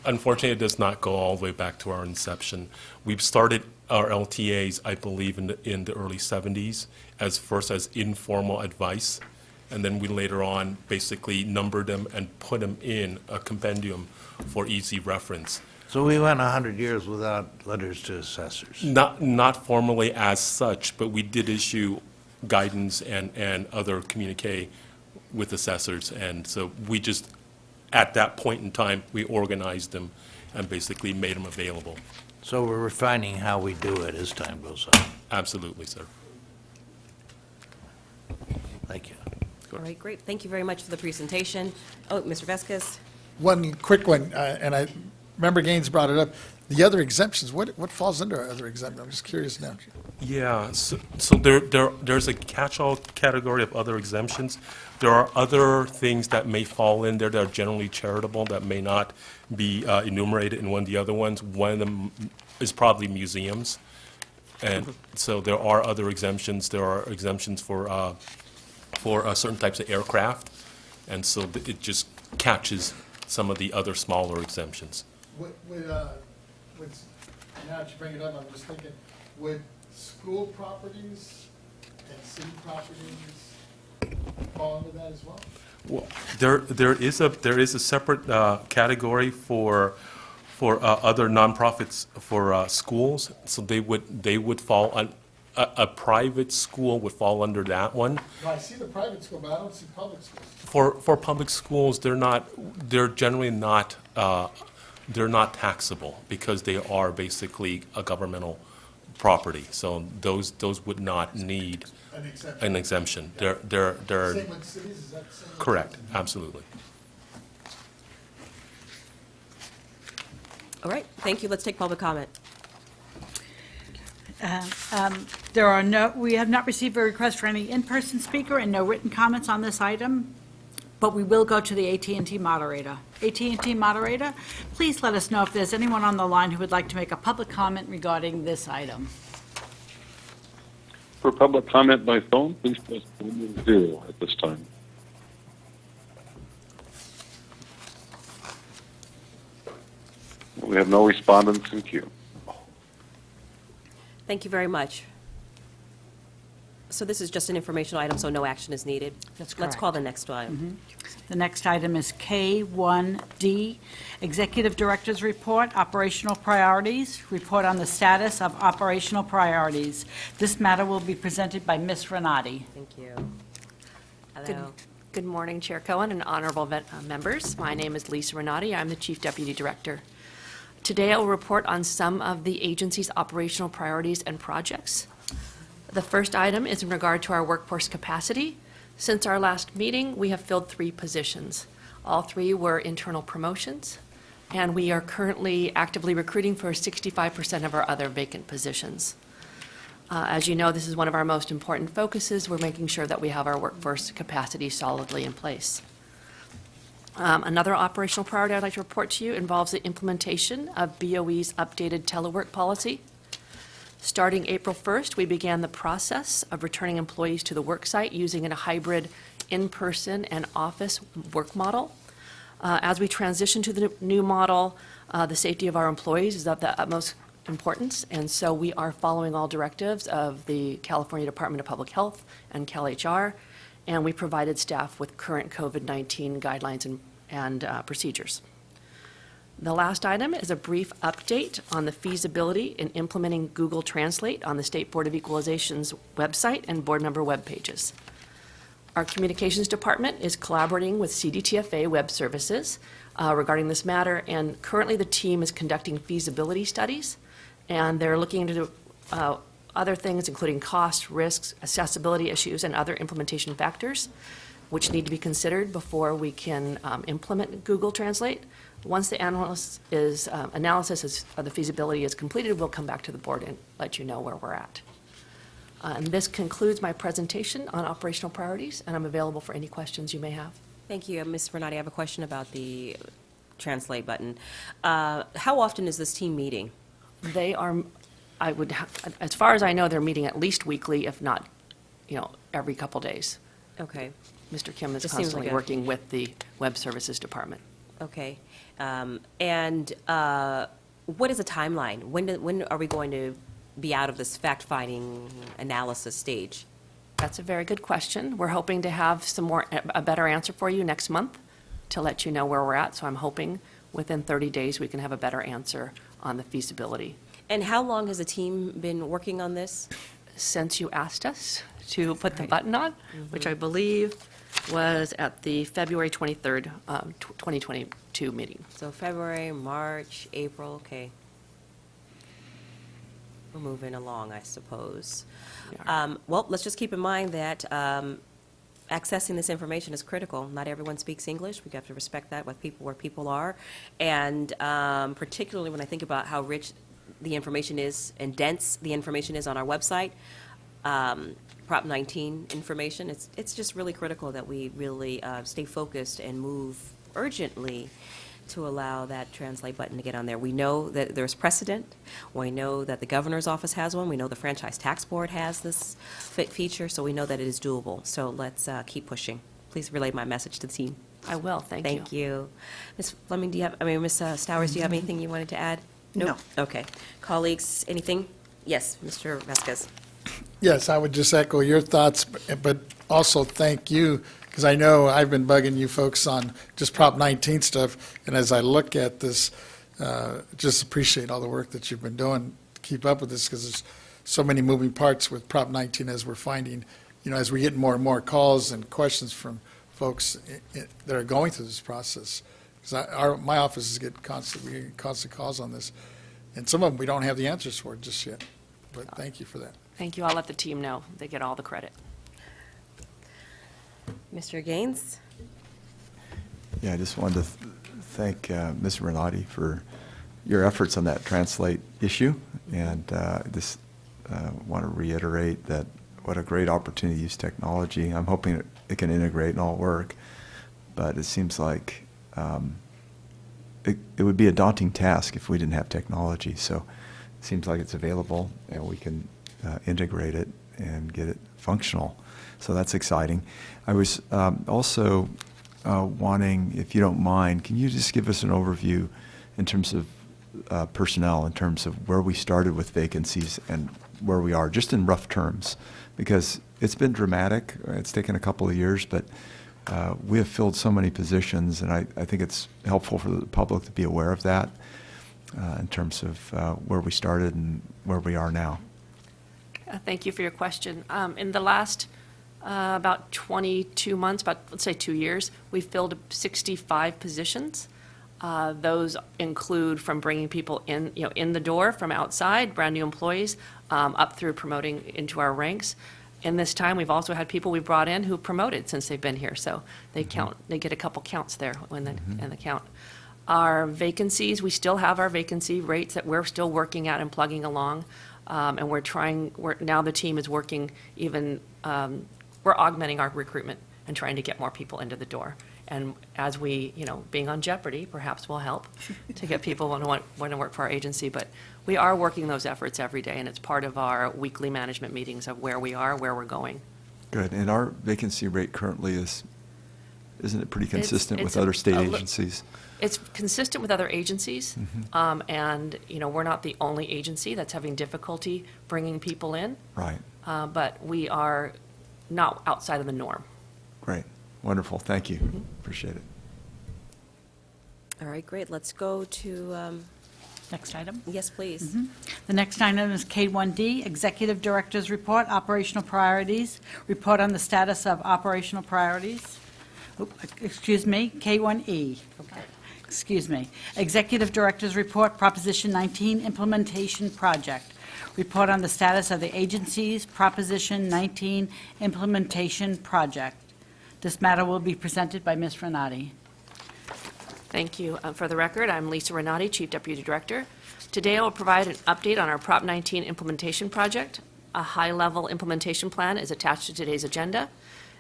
Unfortunately, it does not go all the way back to our inception. We've started our LTAs, I believe, in the early 70s, first as informal advice, and then we later on basically numbered them and put them in a compendium for easy reference. So we went 100 years without letters to assessors. Not formally as such, but we did issue guidance and other communique with assessors, and so we just, at that point in time, we organized them and basically made them available. So we're refining how we do it as time goes on. Absolutely, sir. Thank you. All right, great. Thank you very much for the presentation. Oh, Mr. Vesquez? One quick one, and Member Gaines brought it up. The other exemptions, what falls under our other exemption? I'm just curious now. Yeah, so there's a catch-all category of other exemptions. There are other things that may fall in there that are generally charitable that may not be enumerated in one of the other ones. One of them is probably museums. And so there are other exemptions. There are exemptions for certain types of aircraft. And so it just catches some of the other smaller exemptions. Now that you bring it up, I'm just thinking, would school properties and city properties fall under that as well? Well, there is a separate category for other nonprofits for schools. So they would fall on a private school would fall under that one. No, I see the private school, but I don't see public schools. For public schools, they're generally not they're not taxable because they are basically a governmental property. So those would not need an exemption. They're Same with cities, is that the same? correct, absolutely. All right, thank you. Let's take public comment. We have not received a request for any in-person speaker and no written comments on this item, but we will go to the AT&T moderator. AT&T moderator, please let us know if there's anyone on the line who would like to make a public comment regarding this item. For public comment by phone, please press 0 at this time. We have no respondents in queue. Thank you very much. So this is just an informational item, so no action is needed? That's Let's call correct. the next item. The next item is K1D, Executive Director's Report, Operational Priorities, Report on the Status of Operational Priorities. This matter will be presented by Ms. Renati. Thank you. Good- Hello. Good morning, Chair Cohen and honorable members. My name is Lisa Renati. I'm the Chief Deputy Director. Today, I will report on some of the agency's operational priorities and projects. The first item is in regard to our workforce capacity. Since our last meeting, we have filled 3 positions. All 3 were internal promotions, and we are currently actively recruiting for 65% of our other vacant positions. As you know, this is one of our most important focuses. We're making sure that we have our workforce capacity solidly in place. Another operational priority I'd like to report to you involves the implementation of BOE's updated telework policy. Starting April 1st, we began the process of returning employees to the work site using a hybrid in-person and office work model. As we transition to the new model, the safety of our employees is of the utmost importance, and so we are following all directives of the California Department of Public Health and CalHR, and we provided staff with current COVID-19 guidelines and procedures. The last item is a brief update on the feasibility in implementing Google Translate on the State Board of Equalization's website and board member web pages. Our communications department is collaborating with CDTFA Web Services regarding this matter, and currently the team is conducting feasibility studies, and they're looking into other things, including cost, risks, accessibility issues, and other implementation factors, which need to be considered before we can implement Google Translate. Once the analysis of the feasibility is completed, we'll come back to the board and let you know where we're at. And this concludes my presentation on operational priorities, and I'm available for any questions you may have. Thank you. Ms. Renati, I have a question about the translate button. How often is this team meeting? They are, as far as I know, they're meeting at least weekly, if not, every couple days. Okay, Mr. Kim is Just seems constantly like a- working with the Web Services Department. okay. And what is the timeline? When are we going to be out of this fact-finding analysis stage? That's a very good question. We're hoping to have a better answer for you next month to let you know where we're at. So I'm hoping within 30 days we can have a better answer on the feasibility. And how long has the team been working on this? Since you asked us to put the button on, which I believe was at the February 23rd, 2022 meeting. So February, March, April, okay. We're moving along, I suppose. We are. Well, let's just keep in mind that accessing this information is critical. Not everyone speaks English. We have to respect that where people are. And particularly when I think about how rich the information is and dense the information is on our website, Prop 19 information, it's just really critical that we really stay focused and move urgently to allow that translate button to get on there. We know that there's precedent. We know that the governor's office has one. We know the franchise tax board has this feature, so we know that it is doable. So let's keep pushing. Please relay my message to the team. I will, thank you. Thank you. Ms. Fleming, Ms. Stowers, do you have anything you wanted to add? No. Okay. Colleagues, anything? Yes, Mr. Vasquez. Yes, I would just echo your thoughts, but also thank you, because I know I've been bugging you folks on just Prop 19 stuff, and as I look at this, just appreciate all the work that you've been doing to keep up with this, because there's so many moving parts with Prop 19 as we're finding, as we get more and more calls and questions from folks that are going through this process. Because my offices we get constant calls on this, and some of them we don't have the answers for just yet, but thank you for that. Thank you. I'll let the team know. They get all the credit. Mr. Gaines? Yeah, I just wanted to thank Ms. Renati for your efforts on that translate issue, and just want to reiterate that what a great opportunity to use technology. I'm hoping it can integrate and all work, but it seems like it would be a daunting task if we didn't have technology. So it seems like it's available, and we can integrate it and get it functional. So that's exciting. I was also wanting, if you don't mind, can you just give us an overview in terms of personnel, in terms of where we started with vacancies and where we are, just in rough terms? Because it's been dramatic. It's taken a couple of years, but we have filled so many positions, and I think it's helpful for the public to be aware of that in terms of where we started and where we are now. Thank you for your question. In the last about 22 months, let's say 2 years, we've filled 65 positions. Those include from bringing people in the door from outside, brand new employees, up through promoting into our ranks. In this time, we've also had people we brought in who promoted since they've been here, so they get a couple counts there in the count. Our vacancies, we still have our vacancy rates that we're still working at and plugging along. And now the team is working we're augmenting our recruitment and trying to get more people into the door. And as we, being on Jeopardy, perhaps will help to get people want to work for our agency. But we are working those efforts every day, and it's part of our weekly management meetings of where we are, where we're going. Good. And our vacancy rate currently isn't it pretty consistent with it's other state a agencies? It's consistent with other agencies, and, we're not the only agency that's having difficulty bringing people in. Right. But we are not outside of the norm. Great. Wonderful. Thank you. Appreciate it. All right, great. Let's go to, Next item. yes, please. The next item is K1D, Executive Director's Report, Operational Priorities. Report on the status of operational priorities. Excuse me, K1E. Okay. Excuse me. Executive Director's Report, Proposition 19, Implementation Project. report on the status of the agency's Proposition 19 implementation project. This matter will be presented by Ms. Renati. Thank you. For the record, I'm Lisa Renati, Chief Deputy Director. Today, I will provide an update on our Prop 19 implementation project. A high-level implementation plan is attached to today's agenda,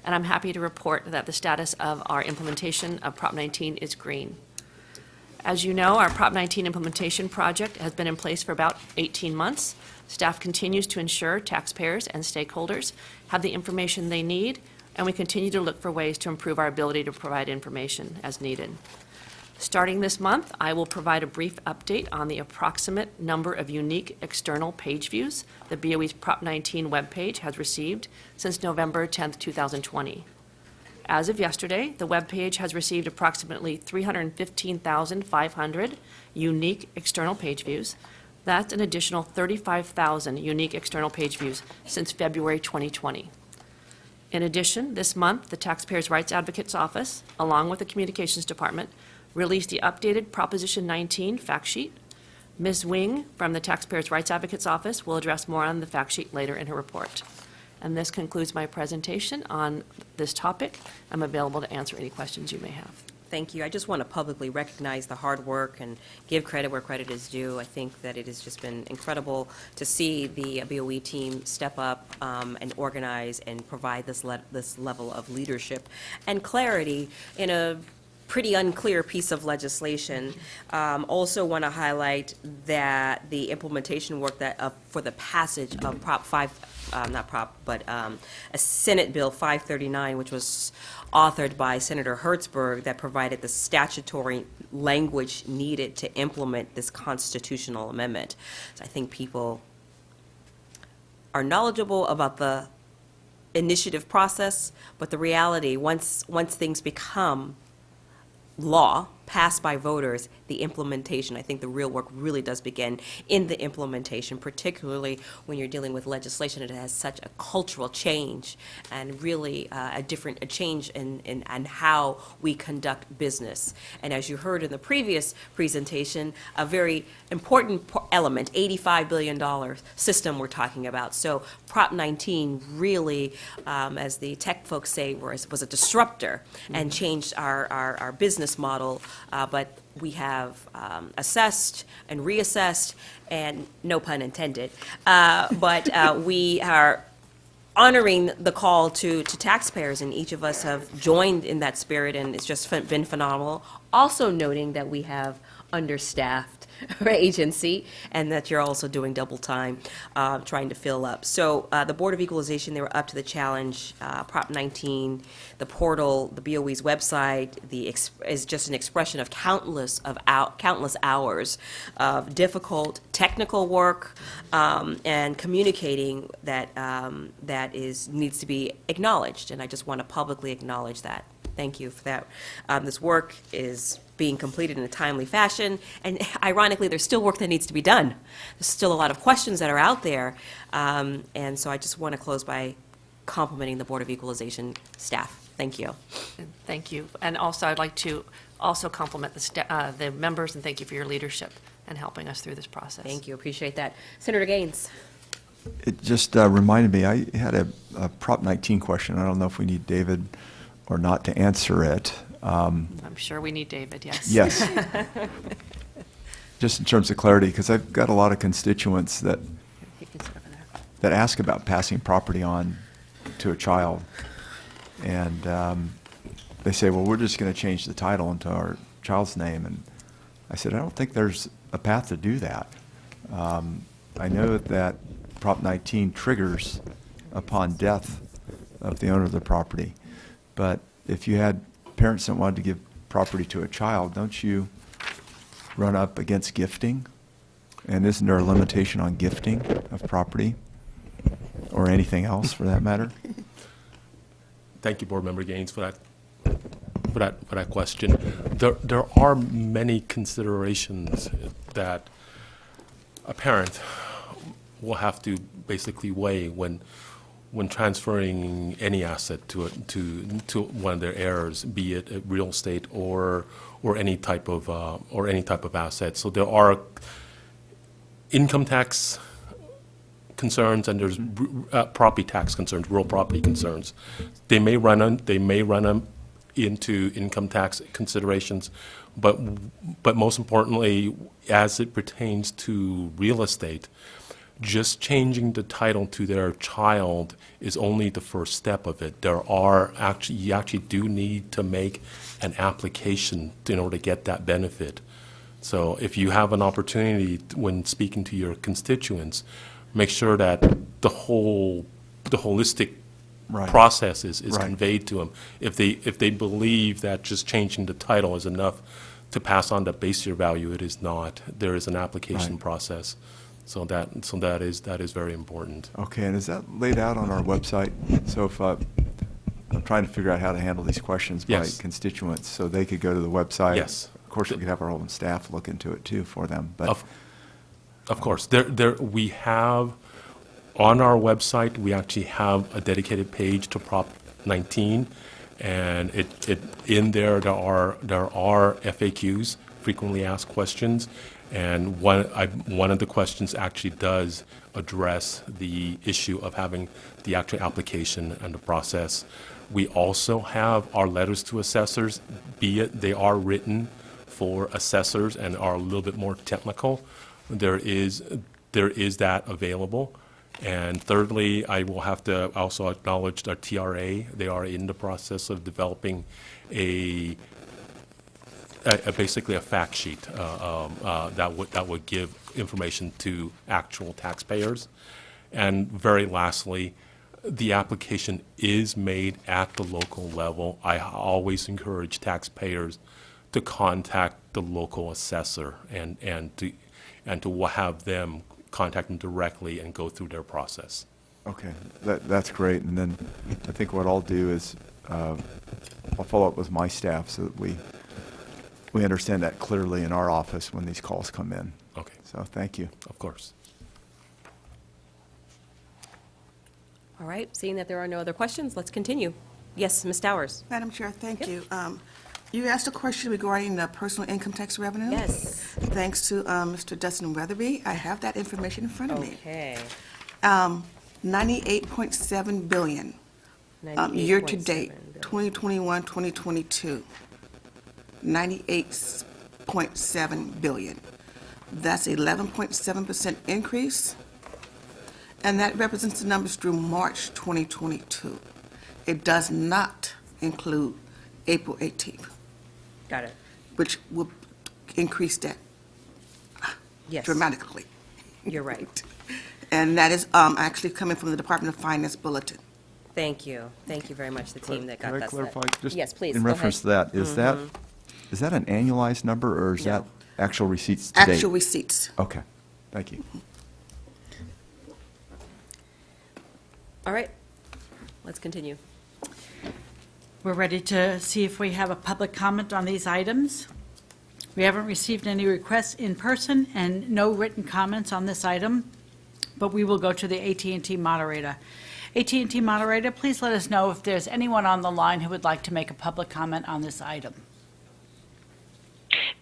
and I'm happy to report that the status of our implementation of Prop 19 is green. As you know, our Prop 19 implementation project has been in place for about 18 months. Staff continues to ensure taxpayers and stakeholders have the information they need, and we continue to look for ways to improve our ability to provide information as needed. Starting this month, I will provide a brief update on the approximate number of unique external page views the BOE's Prop 19 webpage has received since November 10th, 2020. As of yesterday, the webpage has received approximately 315,500 unique external page views. That's an additional 35,000 unique external page views since February 2020. In addition, this month, the Taxpayers' Rights Advocate's Office, along with the Communications Department, released the updated Proposition 19 fact sheet. Ms. Wing from the Taxpayers' Rights Advocate's Office will address more on the fact sheet later in her report. And this concludes my presentation on this topic. I'm available to answer any questions you may have. Thank you. I just want to publicly recognize the hard work and give credit where credit is due. I think that it has just been incredible to see the BOE team step up and organize and provide this level of leadership and clarity in a pretty unclear piece of legislation. Also want to highlight that the implementation work that for the passage of a Senate Bill 539, which was authored by Senator Hertzberg, that provided the statutory language needed to implement this constitutional amendment. So I think people are knowledgeable about the initiative process, but the reality, once things become law passed by voters, the implementation, I think the real work really does begin in the implementation, particularly when you're dealing with legislation that has such a cultural change and really a change in how we conduct business. And as you heard in the previous presentation, a very important element, $85 billion system we're talking about. So Prop 19 really, as the tech folks say, was a disruptor and changed our business model, but we have assessed and reassessed, and no pun intended, but we are honoring the call to taxpayers, and each of us have joined in that spirit, and it's just been phenomenal. Also noting that we have understaffed agency, and that you're also doing double time trying to fill up. So the Board of Equalization, they were up to the challenge. Prop 19, the portal, the BOE's website, is just an expression of countless hours of difficult technical work and communicating that needs to be acknowledged, and I just want to publicly acknowledge that. Thank you for that. This work is being completed in a timely fashion, and ironically, there's still work that needs to be done. There's still a lot of questions that are out there, and so I just want to close by complimenting the Board of Equalization staff. Thank you. Thank you. And also, I'd like to also compliment the members and thank you for your leadership and helping us through this process. Thank you. Appreciate that. Senator Gaines. It just reminded me, I had a Prop 19 question. I don't know if we need David or not to answer it. I'm sure we need David, yes. Yes. Just in terms of clarity, because I've got a lot of constituents that ask about passing property on to a child. And they say, well, we're just going to change the title into our child's name. And I said, I don't think there's a path to do that. I know that Prop 19 triggers upon death of the owner of the property. But if you had parents that wanted to give property to a child, don't you run up against gifting? And isn't there a limitation on gifting of property or anything else for that matter? Thank you, Board Member Gaines, for that question. There are many considerations that a parent will have to basically weigh when transferring any asset to one of their heirs, be it a real estate or any type of asset. So there are income tax concerns and there's property tax concerns, real property concerns. They may run them into income tax considerations, but most importantly, as it pertains to real estate, just changing the title to their child is only the first step of it. You actually do need to make an application in order to get that benefit. So if you have an opportunity when speaking to your constituents, make sure that the holistic Right. process is Right. conveyed to them. If they believe that just changing the title is enough to pass on the base year value, it is not. There is an application Right. process. So that is very important. Okay, and is that laid out on our website? So if I'm trying to figure out how to handle these questions by Yes. constituents, so they could go to the website? Yes. Of course, we could have our own staff look into it too for them, but. Of course, we have, on our website, we actually have a dedicated page to Prop 19, and in there are FAQs, frequently asked questions, and one of the questions actually does address the issue of having the actual application and the process. We also have our letters to assessors, be it they are written for assessors and are a little bit more technical. There is that available. And thirdly, I will have to also acknowledge our TRA. They are in the process of developing basically a fact sheet that would give information to actual taxpayers. And very lastly, the application is made at the local level. I always encourage taxpayers to contact the local assessor and to have them contact them directly and go through their process. Okay, that's great. And then I think what I'll do is I'll follow up with my staff so that we understand that clearly in our office when these calls come in. Okay, So thank you. of course. All right, seeing that there are no other questions, let's continue. Yes, Ms. Towers? Madam Chair, thank you. You asked a question regarding the personal income tax revenue? Yes. Thanks to Mr. Dustin Weatherby. I have that information in front of me. Okay. 98.7 billion, year-to-date, 98.7 billion. 2021, 2022. 98.7 billion. That's 11.7% increase, and that represents the numbers through March 2022. It does not include April 18th, Got it. which will increase that Yes. dramatically. You're right. And that is actually coming from the Department of Finance Bulletin. Thank you. Thank you very much, the team that got Can I that. clarify? Just Yes, please. in go reference ahead. to that, is that an annualized number or is that No. actual receipts to date? Actual receipts. Okay, thank you. All right, let's continue. We're ready to see if we have a public comment on these items. We haven't received any requests in person and no written comments on this item, but we will go to the AT&T moderator. AT&T moderator, please let us know if there's anyone on the line who would like to make a public comment on this item.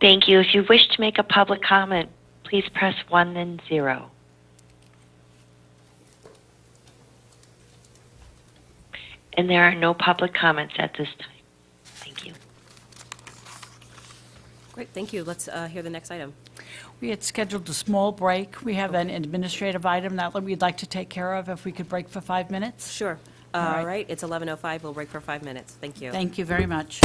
Thank you. If you wish to make a public comment, please press 1 then 0. And there are no public comments at this time. Thank you. Great, thank you. Let's hear the next item. We had scheduled a small break. We have an administrative item that we'd like to take care of, if we could break for 5 minutes. Sure. All All right. right, it's 11:05. We'll break for 5 minutes. Thank you. Thank you very much.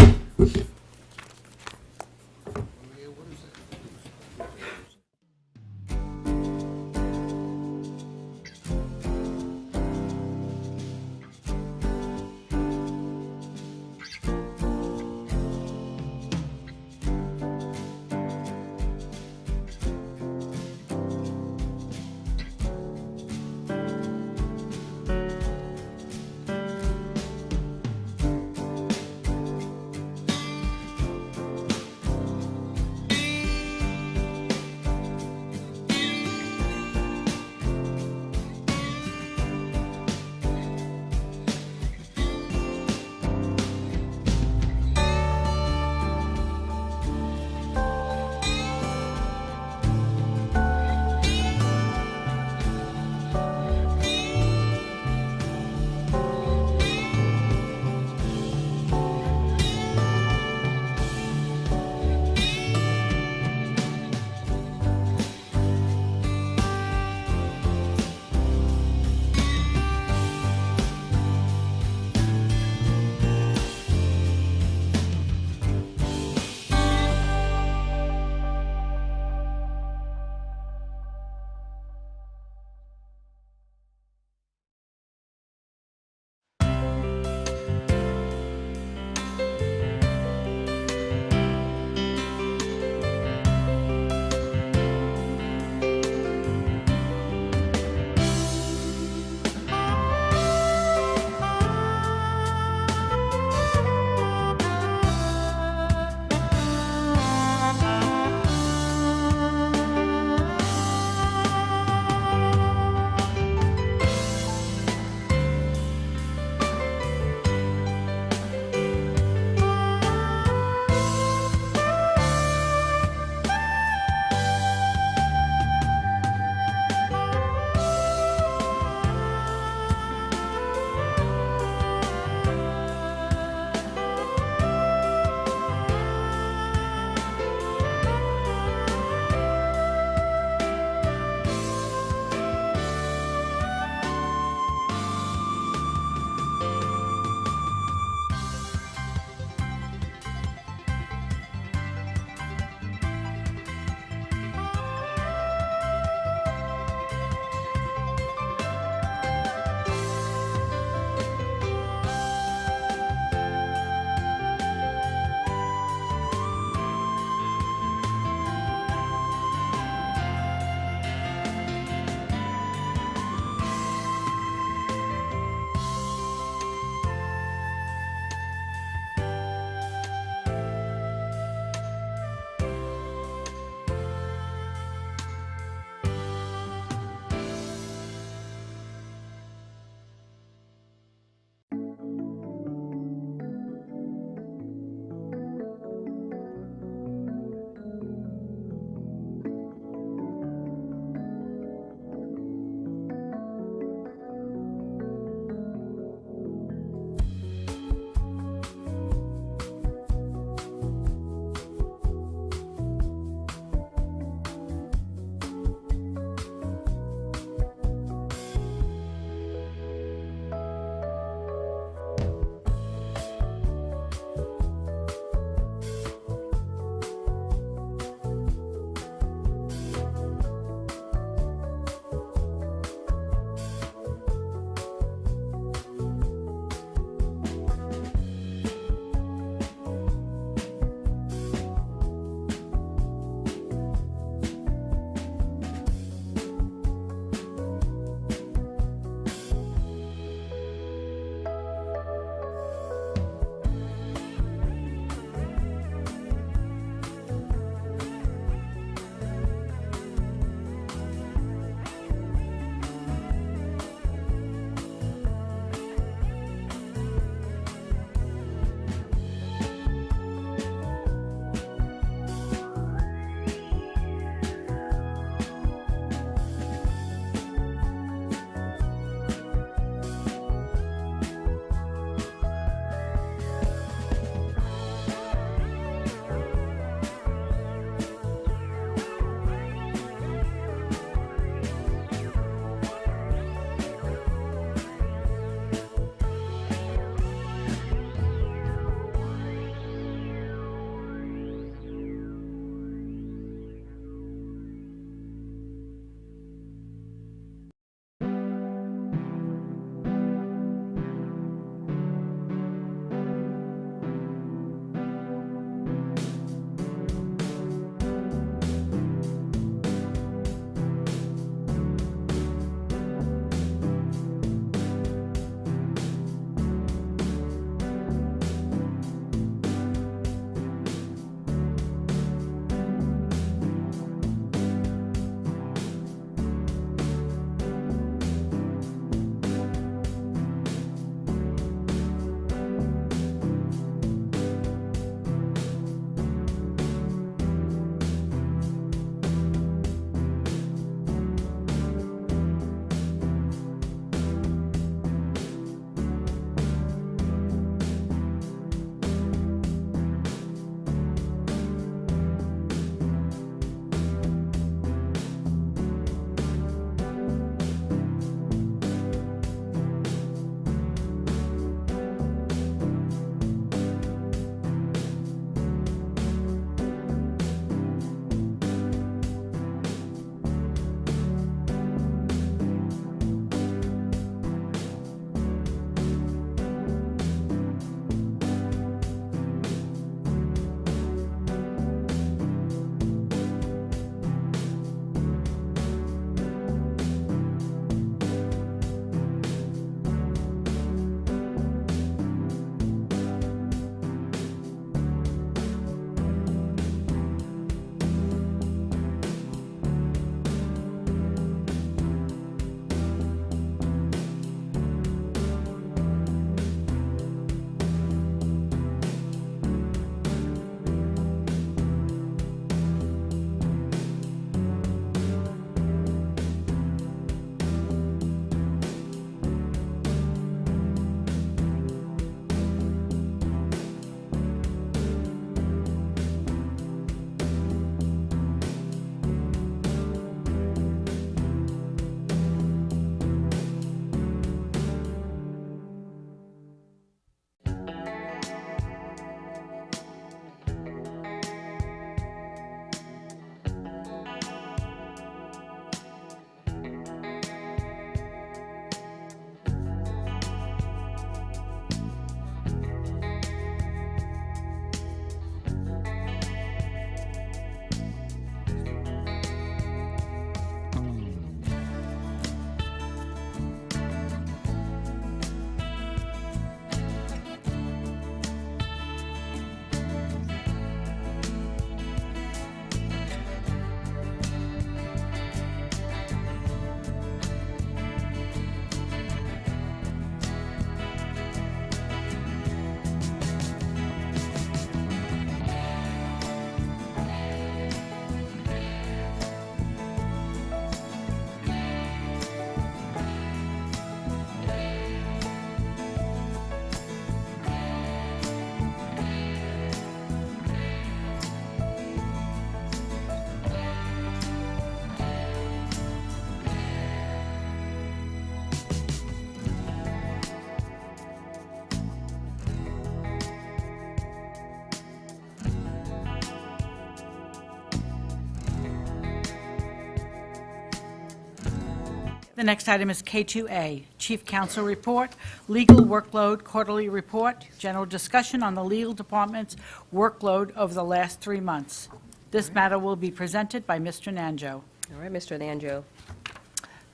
The next item is K2A, Chief Counsel Report, Legal Workload Quarterly Report, General Discussion on the Legal Department's workload over the last 3 months. This matter will be presented by Mr. Nanjo. All right, Mr. Nanjo.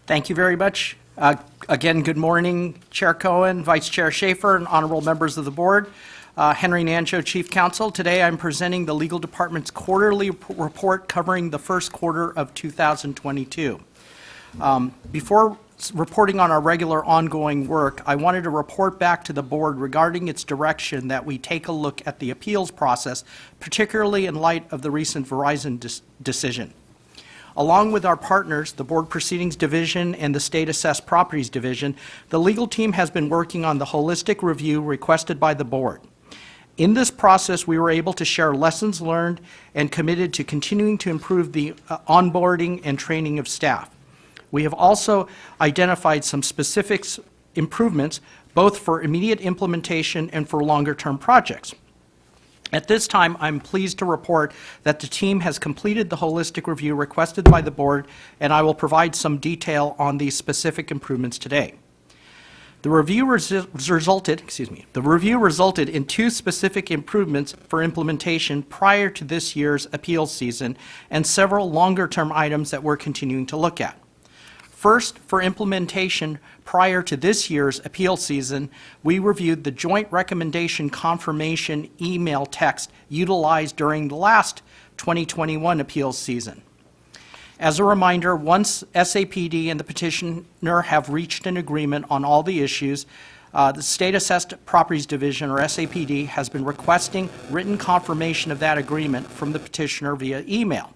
Thank you very much. Again, good morning, Chair Cohen, Vice Chair Schaefer, and honorable members of the board. Henry Nancho, Chief Counsel. Today I'm presenting the Legal Department's quarterly report covering the first quarter of 2022. Before reporting on our regular ongoing work, I wanted to report back to the board regarding its direction that we take a look at the appeals process, particularly in light of the recent Verizon decision. Along with our partners, the Board Proceedings Division and the State Assessed Properties Division, the legal team has been working on the holistic review requested by the board. In this process, we were able to share lessons learned and committed to continuing to improve the onboarding and training of staff. We have also identified some specific improvements, both for immediate implementation and for longer-term projects. At this time, I'm pleased to report that the team has completed the holistic review requested by the board, and I will provide some detail on these specific improvements today. The review resulted in 2 specific improvements for implementation prior to this year's appeals season and several longer-term items that we're continuing to look at. First, for implementation prior to this year's appeal season, we reviewed the joint recommendation confirmation email text utilized during the last 2021 appeals season. As a reminder, once SAPD and the petitioner have reached an agreement on all the issues, the State Assessed Properties Division, or SAPD, has been requesting written confirmation of that agreement from the petitioner via email.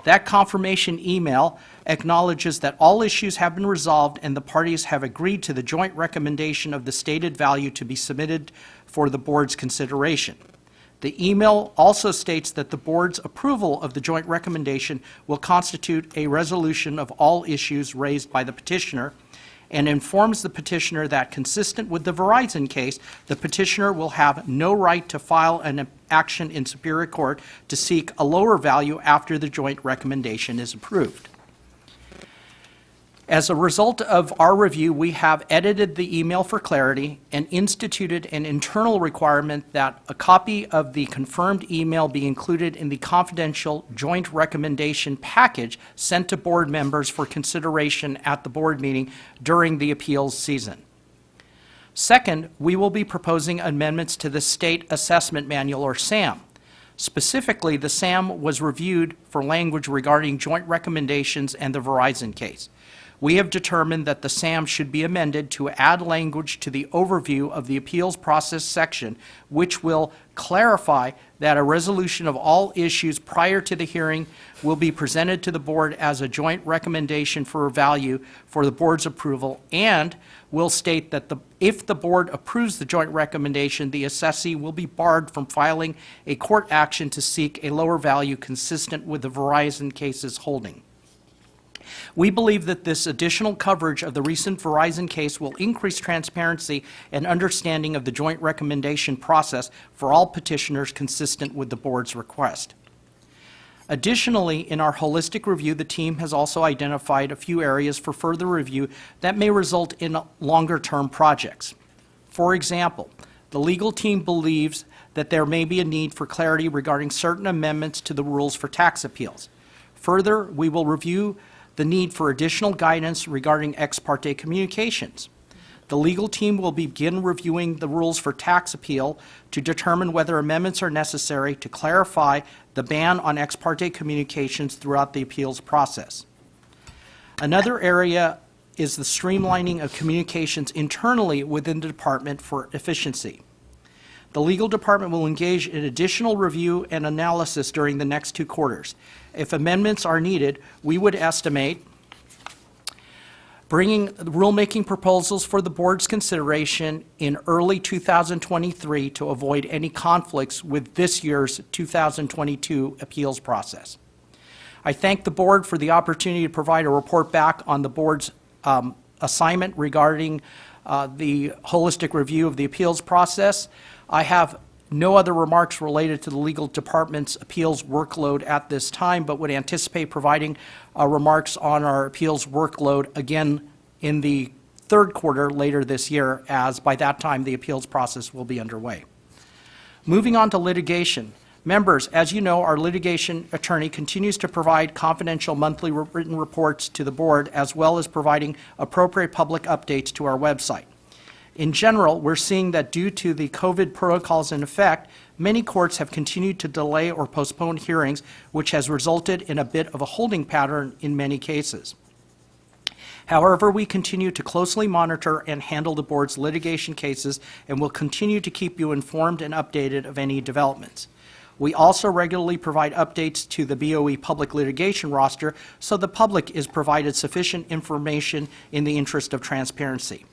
That confirmation email acknowledges that all issues have been resolved and the parties have agreed to the joint recommendation of the stated value to be submitted for the board's consideration. The email also states that the board's approval of the joint recommendation will constitute a resolution of all issues raised by the petitioner, and informs the petitioner that, consistent with the Verizon case, the petitioner will have no right to file an action in Superior Court to seek a lower value after the joint recommendation is approved. As a result of our review, we have edited the email for clarity and instituted an internal requirement that a copy of the confirmed email be included in the confidential joint recommendation package sent to board members for consideration at the board meeting during the appeals season. Second, we will be proposing amendments to the State Assessment Manual, or SAM. Specifically, the SAM was reviewed for language regarding joint recommendations and the Verizon case. We have determined that the SAM should be amended to add language to the overview of the appeals process section, which will clarify that a resolution of all issues prior to the hearing will be presented to the board as a joint recommendation for a value for the board's approval, and will state that if the board approves the joint recommendation, the assessee will be barred from filing a court action to seek a lower value consistent with the Verizon case's holding. We believe that this additional coverage of the recent Verizon case will increase transparency and understanding of the joint recommendation process for all petitioners, consistent with the board's request. Additionally, in our holistic review, the team has also identified a few areas for further review that may result in longer-term projects. For example, the legal team believes that there may be a need for clarity regarding certain amendments to the rules for tax appeals. Further, we will review the need for additional guidance regarding ex parte communications. The legal team will begin reviewing the rules for tax appeal to determine whether amendments are necessary to clarify the ban on ex parte communications throughout the appeals process. Another area is the streamlining of communications internally within the department for efficiency. The legal department will engage in additional review and analysis during the next 2 quarters. If amendments are needed, we would estimate bringing rulemaking proposals for the board's consideration in early 2023 to avoid any conflicts with this year's 2022 appeals process. I thank the board for the opportunity to provide a report back on the board's assignment regarding the holistic review of the appeals process. I have no other remarks related to the legal department's appeals workload at this time, but would anticipate providing remarks on our appeals workload again in the third quarter later this year, as by that time the appeals process will be underway. Moving on to litigation. Members, as you know, our litigation attorney continues to provide confidential monthly written reports to the board, as well as providing appropriate public updates to our website. In general, we're seeing that due to the COVID protocols in effect, many courts have continued to delay or postpone hearings, which has resulted in a bit of a holding pattern in many cases. However, we continue to closely monitor and handle the board's litigation cases and will continue to keep you informed and updated of any developments. We also regularly provide updates to the BOE public litigation roster so the public is provided sufficient information in the interest of transparency.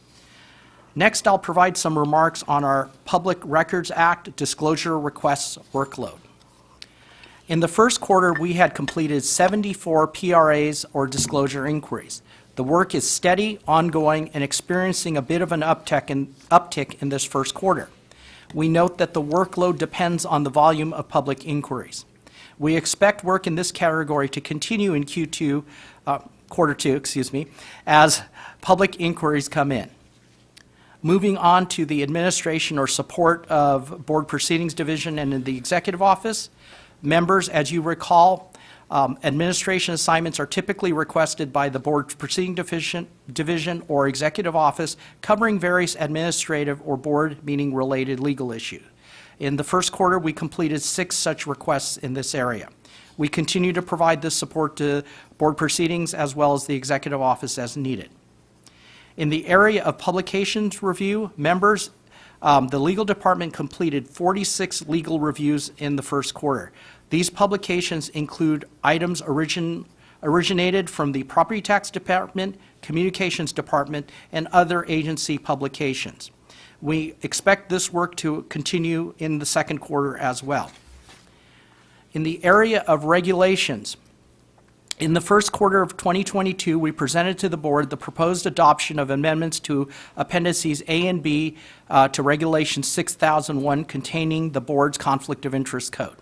Next, I'll provide some remarks on our Public Records Act disclosure requests workload. In the first quarter, we had completed 74 PRAs or disclosure inquiries. The work is steady, ongoing, and experiencing a bit of an uptick in this first quarter. We note that the workload depends on the volume of public inquiries. We expect work in this category to continue in quarter two, as public inquiries come in. Moving on to the administration or support of Board Proceedings Division and in the Executive Office. Members, as you recall, administration assignments are typically requested by the Board Proceeding Division or Executive Office, covering various administrative or board meeting-related legal issues. In the first quarter, we completed 6 such requests in this area. We continue to provide this support to Board Proceedings as well as the Executive Office as needed. In the area of publications review, members, the legal department completed 46 legal reviews in the first quarter. These publications include items originated from the Property Tax Department, Communications Department, and other agency publications. We expect this work to continue in the second quarter as well. In the area of regulations, in the first quarter of 2022, we presented to the board the proposed adoption of amendments to Appendices A and B to Regulation 6001 containing the board's Conflict of Interest Code.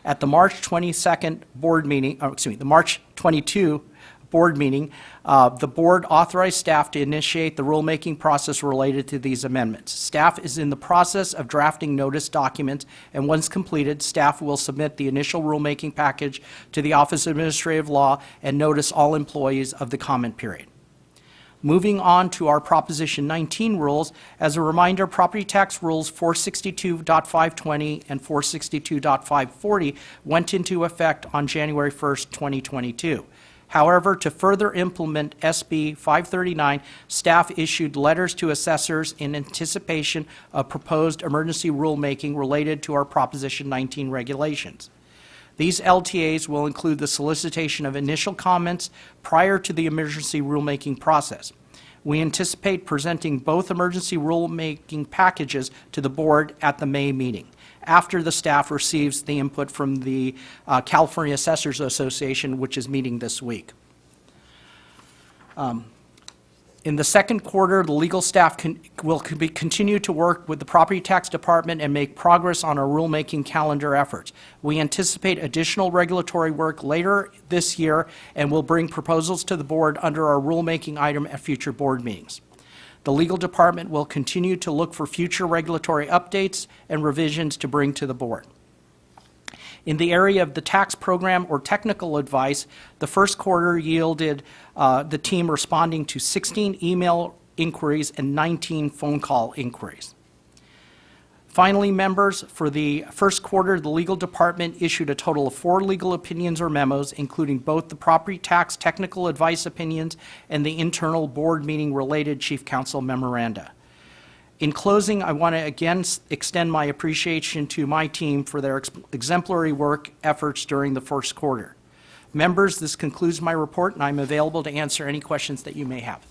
At the March 22nd board meeting, the March 22 board meeting, the board authorized staff to initiate the rulemaking process related to these amendments. Staff is in the process of drafting notice documents, and once completed, staff will submit the initial rulemaking package to the Office of Administrative Law and notice all employees of the comment period. Moving on to our Proposition 19 rules, as a reminder, property tax rules 462.520 and 462.540 went into effect on January 1st, 2022. However, to further implement SB 539, staff issued letters to assessors in anticipation of proposed emergency rulemaking related to our Proposition 19 regulations. These LTAs will include the solicitation of initial comments prior to the emergency rulemaking process. We anticipate presenting both emergency rulemaking packages to the board at the May meeting, after the staff receives the input from the California Assessors Association, which is meeting this week. In the second quarter, the legal staff will continue to work with the Property Tax Department and make progress on our rulemaking calendar efforts. We anticipate additional regulatory work later this year and will bring proposals to the board under our rulemaking item at future board meetings. The legal department will continue to look for future regulatory updates and revisions to bring to the board. In the area of the tax program or technical advice, the first quarter yielded the team responding to 16 email inquiries and 19 phone call inquiries. Finally, members, for the first quarter, the legal department issued a total of 4 legal opinions or memos, including both the property tax technical advice opinions and the internal board meeting related chief counsel memoranda. In closing, I want to again extend my appreciation to my team for their exemplary work efforts during the first quarter. Members, this concludes my report, and I'm available to answer any questions that you may have.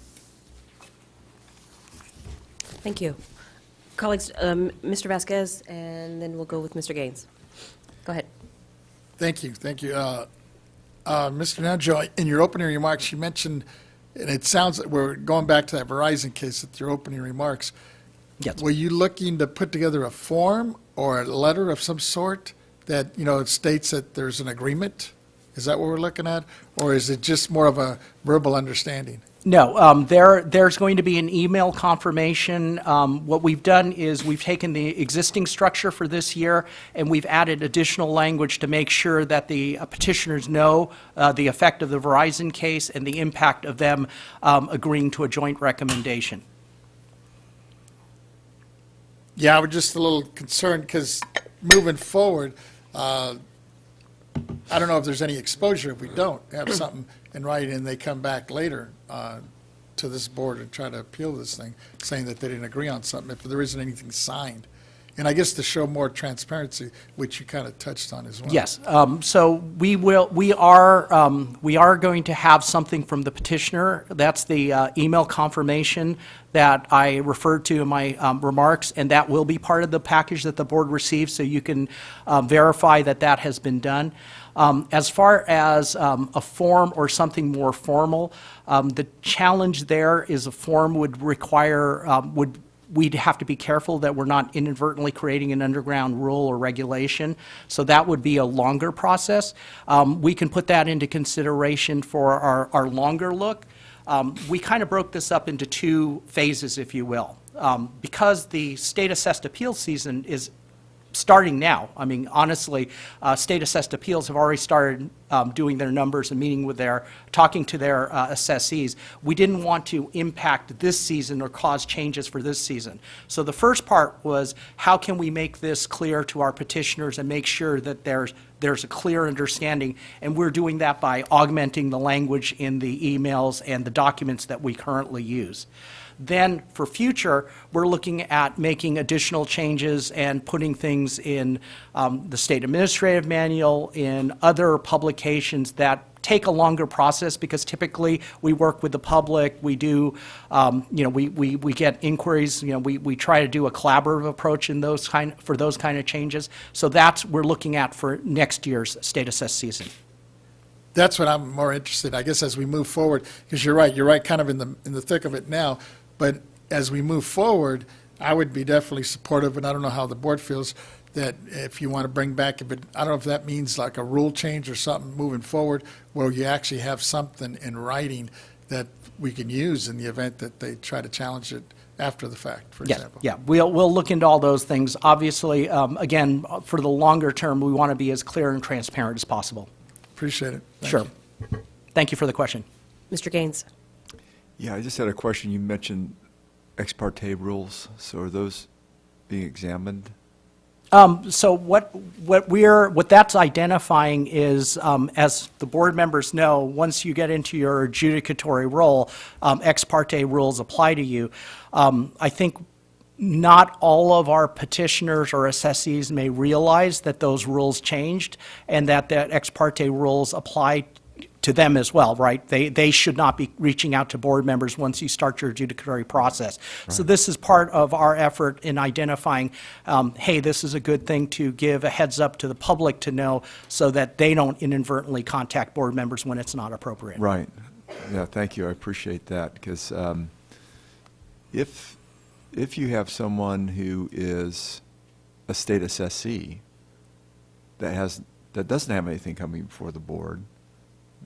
Thank you. Colleagues, Mr. Vasquez, and then we'll go with Mr. Gaines. Go ahead. Thank you. Mr. Najo, in your opening remarks, you mentioned, and it sounds like we're going back to that Verizon case at your opening remarks, Yes. Were you looking to put together a form or a letter of some sort that, it states that there's an agreement? Is that what we're looking at? Or is it just more of a verbal understanding? No, there's going to be an email confirmation. What we've done is we've taken the existing structure for this year, and we've added additional language to make sure that the petitioners know the effect of the Verizon case and the impact of them agreeing to a joint recommendation. Yeah, I was just a little concerned because moving forward, I don't know if there's any exposure if we don't have something in writing and they come back later to this board and try to appeal this thing, saying that they didn't agree on something, if there isn't anything signed. And I guess to show more transparency, which you kind of touched on as well. Yes, so we are going to have something from the petitioner. That's the email confirmation that I referred to in my remarks, and that will be part of the package that the board receives, so you can verify that that has been done. As far as a form or something more formal, the challenge there is a form would require, we'd have to be careful that we're not inadvertently creating an underground rule or regulation, so that would be a longer process. We can put that into consideration for our longer look. We kind of broke this up into two phases, if you will. Because the state assessed appeal season is starting now. I mean, honestly, state assessed appeals have already started doing their numbers and talking to their assessees. We didn't want to impact this season or cause changes for this season. So the first part was, how can we make this clear to our petitioners and make sure that there's a clear understanding? And we're doing that by augmenting the language in the emails and the documents that we currently use. Then, for future, we're looking at making additional changes and putting things in the State Administrative Manual, in other publications that take a longer process, because typically we work with the public, we do, we get inquiries, we try to do a collaborative approach in for those kind of changes. So that's we're looking at for next year's state assessed season. That's what I'm more interested in, I guess, as we move forward, because you're right, kind of in the thick of it now. But as we move forward, I would be definitely supportive, and I don't know how the board feels, that if you want to bring back, I don't know if that means like a rule change or something moving forward, where you actually have something in writing that we can use in the event that they try to challenge it after the fact, for example. Yeah, we'll look into all those things. Obviously, again, for the longer term, we want to be as clear and transparent as possible. Appreciate it. Thank Sure. you. Thank you for the question. Mr. Gaines? Yeah, I just had a question. You mentioned ex parte rules, so are those being examined? So what that's identifying is, as the board members know, once you get into your adjudicatory role, ex parte rules apply to you. I think not all of our petitioners or assessees may realize that those rules changed and that ex parte rules apply to them as well, right? They should not be reaching out to board members once you start your adjudicatory process. Right. So this is part of our effort in identifying, hey, this is a good thing to give a heads up to the public to know, so that they don't inadvertently contact board members when it's not appropriate. Right. Yeah, thank you. I appreciate that, because if you have someone who is a state assessee that doesn't have anything coming before the board,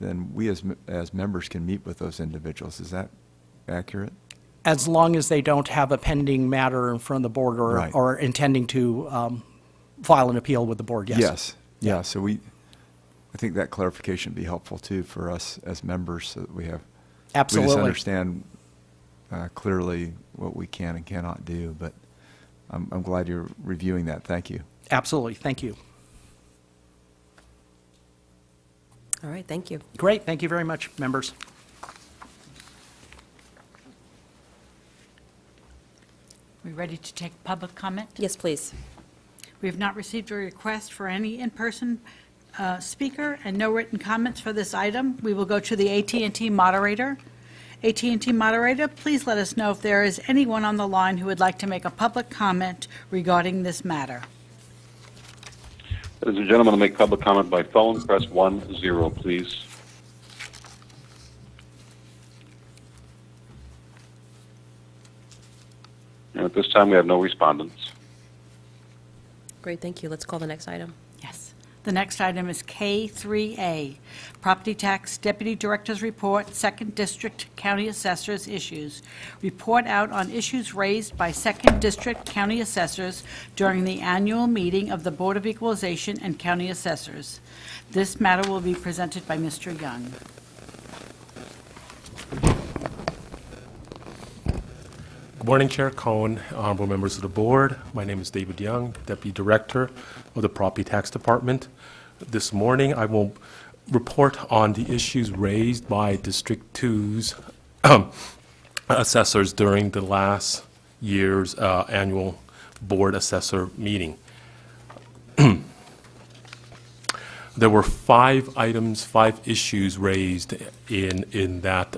then we as members can meet with those individuals. Is that accurate? As long as they don't have a pending matter in front of the board or, Right. or intending to file an appeal with the board, yes. Yes. Yeah, so I think that clarification would be helpful too for us as members, so that we Absolutely. just understand clearly what we can and cannot do. But I'm glad you're reviewing that. Thank you. Absolutely. Thank you. All right, thank you. Great. Thank you very much, members. We ready to take public comment? Yes, please. We have not received a request for any in-person speaker and no written comments for this item. We will go to the AT&T moderator. AT&T moderator, please let us know if there is anyone on the line who would like to make a public comment regarding this matter. Ladies and gentlemen, to make public comment by phone, press 1-0, please. And at this time, we have no respondents. Great, thank you. Let's call the next item. Yes. The next item is K3A, Property Tax Deputy Director's Report, Second District County Assessors Issues. Report out on issues raised by Second District County Assessors during the annual meeting of the Board of Equalization and County Assessors. This matter will be presented by Mr. Young. Good morning, Chair Cohen, honorable members of the board. My name is David Young, Deputy Director of the Property Tax Department. This morning, I will report on the issues raised by District 2's assessors during the last year's annual board assessor meeting. There were 5 items, 5 issues raised in that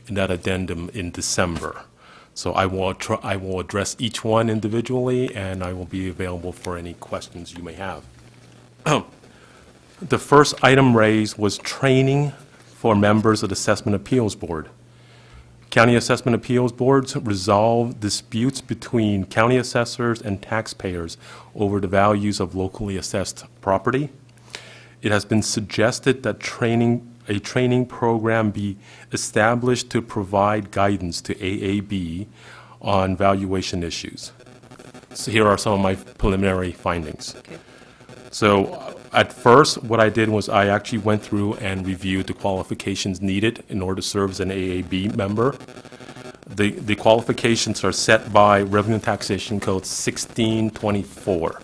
addendum in December. So I will address each one individually, and I will be available for any questions you may have. The first item raised was training for members of the Assessment Appeals Board. County Assessment Appeals Boards resolve disputes between county assessors and taxpayers over the values of locally assessed property. It has been suggested that a training program be established to provide guidance to AAB on valuation issues. So here are some of my preliminary findings. Okay. So at first, what I did was I actually went through and reviewed the qualifications needed in order to serve as an AAB member. The qualifications are set by Revenue and Taxation Code 1624.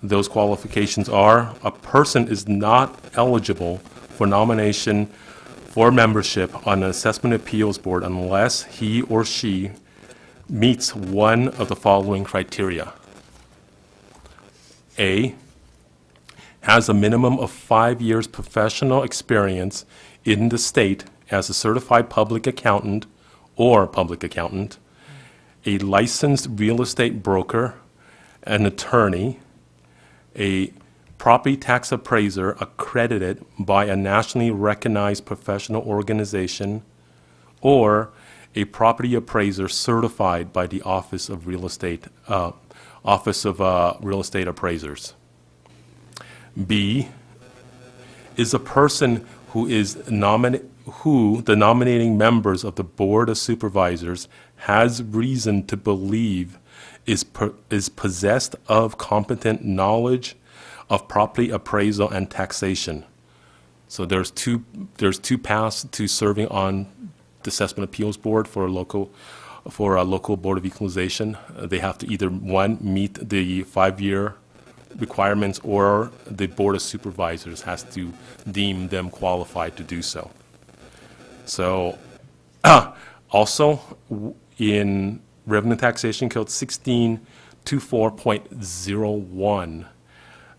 Those qualifications are: a person is not eligible for nomination for membership on an assessment appeals board unless he or she meets one of the following criteria. A, has a minimum of 5 years professional experience in the state as a certified public accountant or public accountant, a licensed real estate broker, an attorney, a property tax appraiser accredited by a nationally recognized professional organization, or a property appraiser certified by the Office of Real Estate Appraisers. B, is a person who the nominating members of the Board of Supervisors has reason to believe is possessed of competent knowledge of property appraisal and taxation. So there's two paths to serving on the Assessment Appeals Board for a local Board of Equalization. They have to either, one, meet the 5-year requirements, or the Board of Supervisors has to deem them qualified to do so. So also in Revenue Taxation Code 1624.01,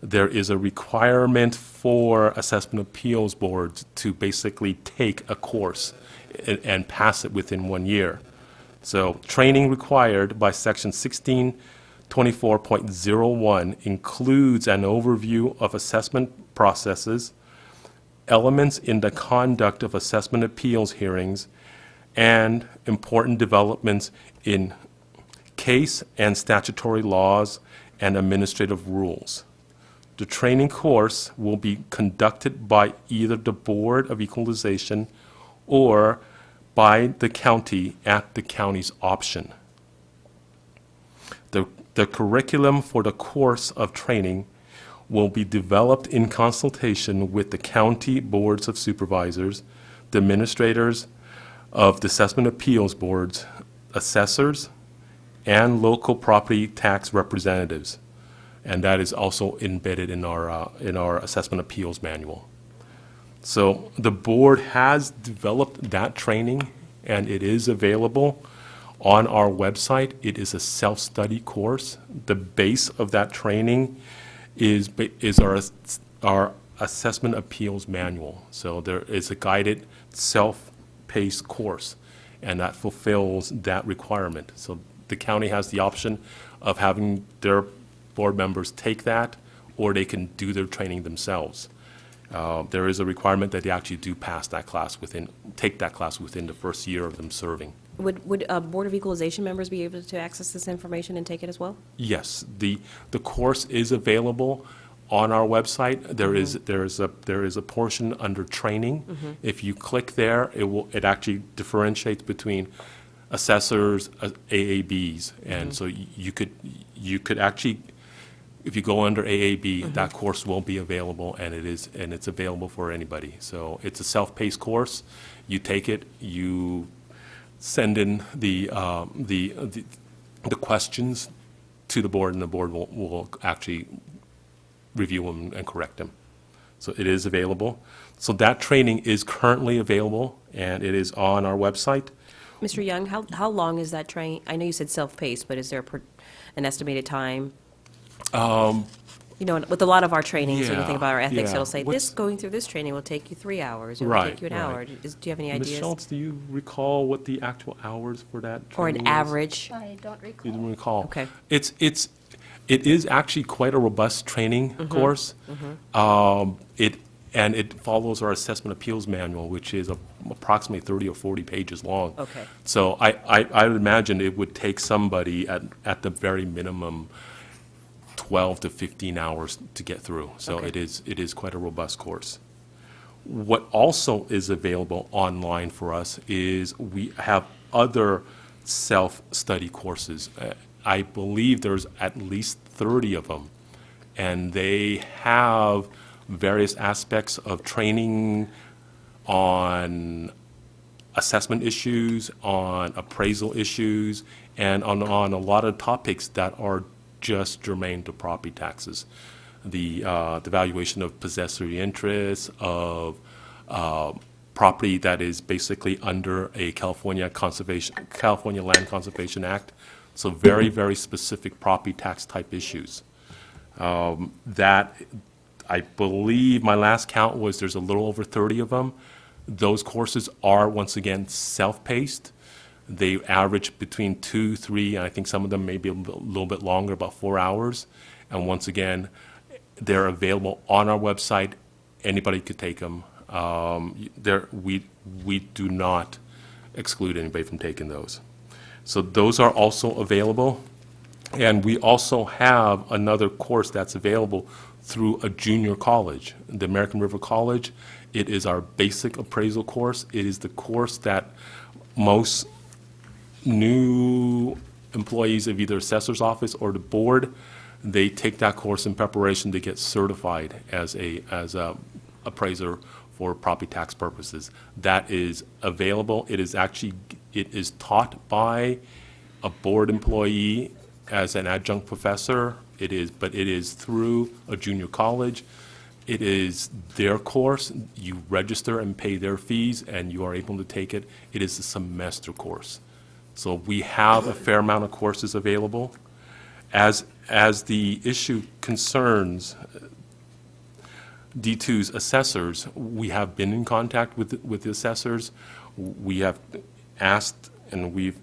there is a requirement for assessment appeals boards to basically take a course and pass it within 1 year. So training required by Section 1624.01 includes an overview of assessment processes, elements in the conduct of assessment appeals hearings, and important developments in case and statutory laws and administrative rules. The training course will be conducted by either the Board of Equalization or by the county at the county's option. The curriculum for the course of training will be developed in consultation with the county boards of supervisors, the administrators of the assessment appeals boards, assessors, and local property tax representatives. And that is also embedded in our assessment appeals manual. So the board has developed that training, and it is available on our website. It is a self-study course. The base of that training is our assessment appeals manual. So there is a guided self-paced course, and that fulfills that requirement. So the county has the option of having their board members take that, or they can do their training themselves. There is a requirement that they actually do pass that class take that class within the first year of them serving. Would Board of Equalization members be able to access this information and take it as well? Yes, the course is available on our website. There is a portion under training. If you click there, it actually differentiates between assessors, AABs, and so you could actually, if you go under AAB, that course will be available, and it's available for anybody. So it's a self-paced course. You take it, you send in the questions to the board, and the board will actually review them and correct them. So it is available. So that training is currently available, and it is on our website. Mr. Young, how long is that train? I know you said self-paced, but is there an estimated time? You know, with a lot of our trainings, when you think about our ethics, yeah. it'll say, going through this training will take you 3 hours, or will Right, take you an right. hour. Do you have any Ms. ideas? Schultz, do you recall what the actual hours for that Or training an is? average? I don't recall. You didn't recall? Okay. It is actually quite a robust training course. It follows our assessment appeals manual, which is approximately 30 or 40 pages long. Okay. So I would imagine it would take somebody at the very minimum 12 to 15 hours to get through. So Okay. it is quite a robust course. What also is available online for us is we have other self-study courses. I believe there's at least 30 of them, and they have various aspects of training on assessment issues, on appraisal issues, and on a lot of topics that are just germane to property taxes. The valuation of possessory interests, of property that is basically under a California Land Conservation Act. So very, very specific property tax type issues. That, I believe, my last count was there's a little over 30 of them. Those courses are, once again, self-paced. They average between 2, 3, and I think some of them may be a little bit longer, about 4 hours. And once again, they're available on our website. Anybody could take them. We do not exclude anybody from taking those. So those are also available. And we also have another course that's available through a junior college, the American River College. It is our basic appraisal course. It is the course that most new employees of either assessor's office or the board, they take that course in preparation to get certified as a appraiser for property tax purposes. That is available. It is taught by a board employee as an adjunct professor. But it is through a junior college. It is their course. You register and pay their fees, and you are able to take it. It is a semester course. So we have a fair amount of courses available. As the issue concerns D2's assessors, we have been in contact with the assessors. We have asked, and we've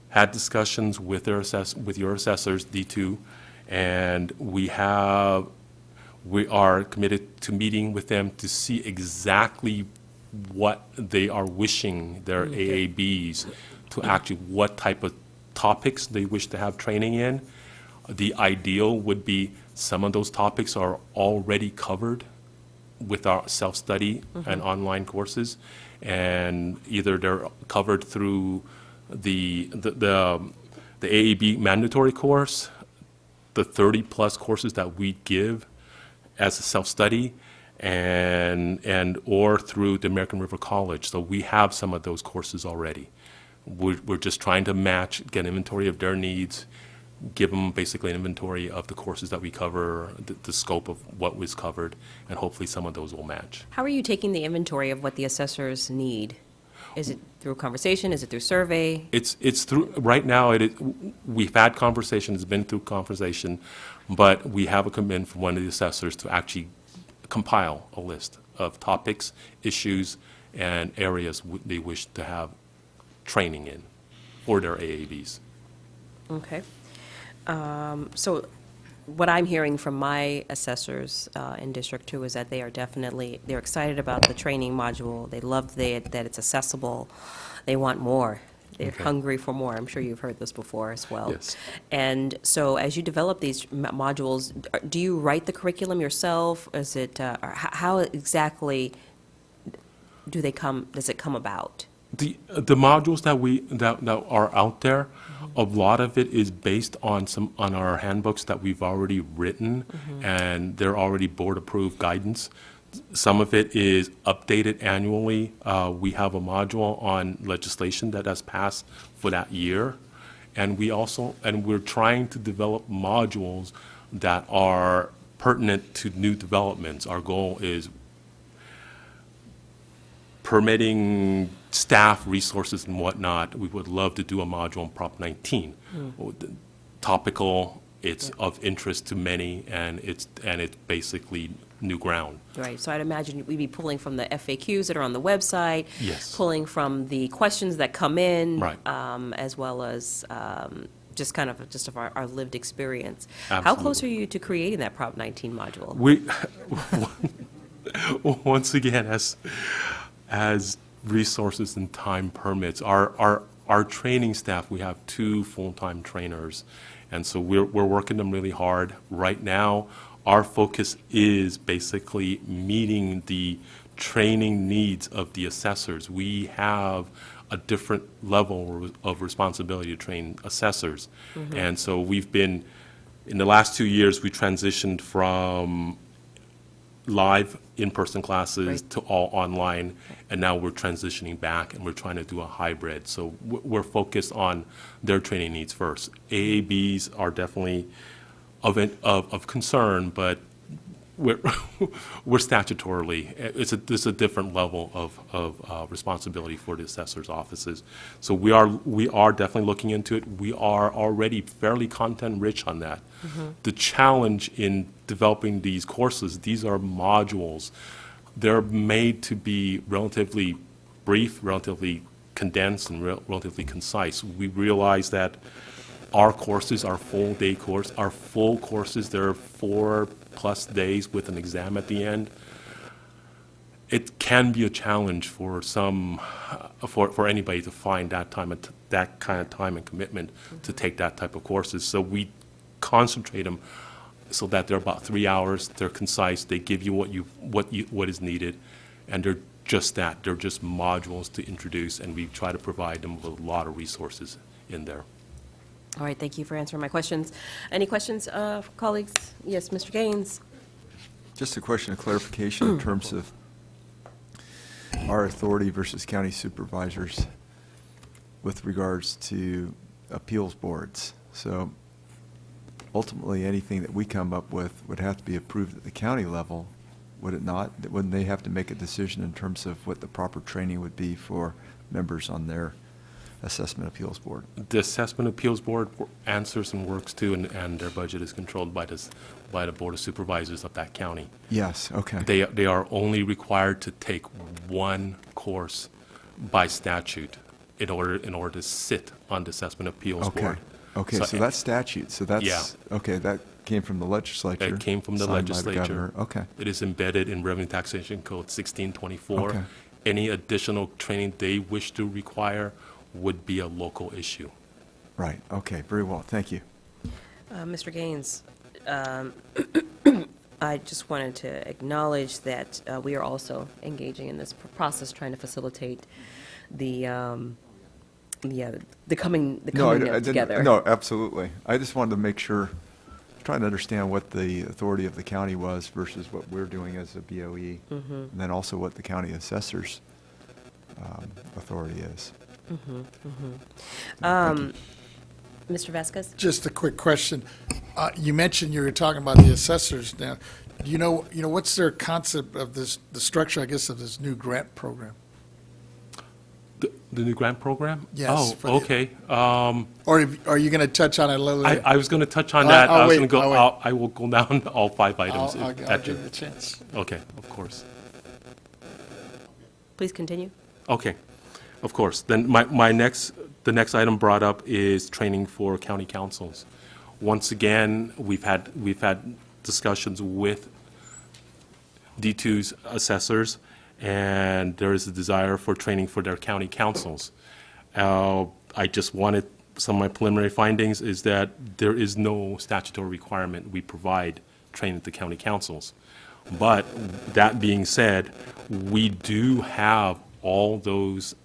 had discussions with your assessors, D2, and we are committed to meeting with them to see exactly what they are wishing their AABs to actually, what type of topics they wish to have training in. The ideal would be some of those topics are already covered with our self-study and online courses, and either they're covered through the AAB mandatory course, the 30-plus courses that we give as a self-study, or through the American River College. So we have some of those courses already. We're just trying to get inventory of their needs, give them basically an inventory of the courses that we cover, the scope of what was covered, and hopefully some of those will match. How are you taking the inventory of what the assessors need? Is it through conversation? Is it through survey? It's through, right now, we've had conversation, it's been through conversation, but we have a commitment from one of the assessors to actually compile a list of topics, issues, and areas they wish to have training in for their AABs. Okay. So what I'm hearing from my assessors in District 2 is that they're excited about the training module. They love that it's accessible. They want more. They're Okay. hungry for more. I'm sure you've heard this before as well. Yes. And so as you develop these modules, do you write the curriculum yourself? Is it, or how exactly does it come about? The modules that are out there, a lot of it is based on our handbooks that we've already written, and they're already board-approved guidance. Some of it is updated annually. We have a module on legislation that has passed for that year. And we're trying to develop modules that are pertinent to new developments. Our goal is permitting staff resources and whatnot. We would love to do a module on Prop 19. Topical, it's of interest to many, and it's basically new ground. Right, so I'd imagine we'd be pulling from the FAQs that are on the website. Yes. Pulling from the questions that come in. Right. As well as just of our lived experience. How Absolutely. close are you to creating that Prop 19 module? We, once again, as resources and time permits, our training staff, we have 2 full-time trainers, and so we're working them really hard. Right now, our focus is basically meeting the training needs of the assessors. We have a different level of responsibility to train assessors. And so in the last 2 years, we transitioned from live in-person classes Right. to all online, and now we're transitioning back, and we're trying to do a hybrid. So we're focused on their training needs first. AABs are definitely of concern, but we're statutorily, it's a different level of responsibility for the assessor's offices. So we are definitely looking into it. We are already fairly content-rich on that. The challenge in developing these courses, these are modules. They're made to be relatively brief, relatively condensed, and relatively concise. We realize that our courses, our full-day course, our full courses, they're 4+ days with an exam at the end. It can be a challenge for for anybody to find that kind of time and commitment to take that type of courses. So we concentrate them so that they're about 3 hours. They're concise. They give you what is needed, and they're just that. They're just modules to introduce, and we try to provide them with a lot of resources in there. All right, thank you for answering my questions. Any questions, colleagues? Yes, Mr. Gaines? Just a question of clarification in terms of our authority versus county supervisors with regards to appeals boards. So ultimately, anything that we come up with would have to be approved at the county level, would it not? Wouldn't they have to make a decision in terms of what the proper training would be for members on their assessment appeals board? The Assessment Appeals Board answers and works too, and their budget is controlled by the Board of Supervisors of that county. Yes, okay. They are only required to take one course by statute in order to sit on the Assessment Appeals Okay, Board. okay, so that's statute, so that's, Yeah. okay, that came from the legislature. That came from the signed by the legislature. governor. Okay, It is embedded in Revenue Taxation Code 1624. Okay. Any additional training they wish to require would be a local issue. right, okay, very well, thank you. Mr. Gaines, I just wanted to acknowledge that we are also engaging in this process, trying to facilitate the coming together. No, absolutely. I just wanted to make sure, trying to understand what the authority of the county was versus what we're doing as a BOE, and then also what the county assessor's authority is. Mr. Vasquez? Just a quick question. You mentioned you were talking about the assessors now. Do you know, what's their concept of this, the structure, I guess, of this new grant program? The new grant program? Yes, for Oh, the- okay. Or are you going to touch on it a little later? I was going to touch on that. I'll I was wait, going to I'll go, wait. I will go down all 5 items. I'll at give your- you a chance. Okay, of course. Please continue. Okay, of course. Then the next item brought up is training for county councils. Once again, we've had discussions with D2's assessors, and there is a desire for training for their county councils. I just wanted, some of my preliminary findings is that there is no statutory requirement we provide training to county councils. But that being said, we do have all those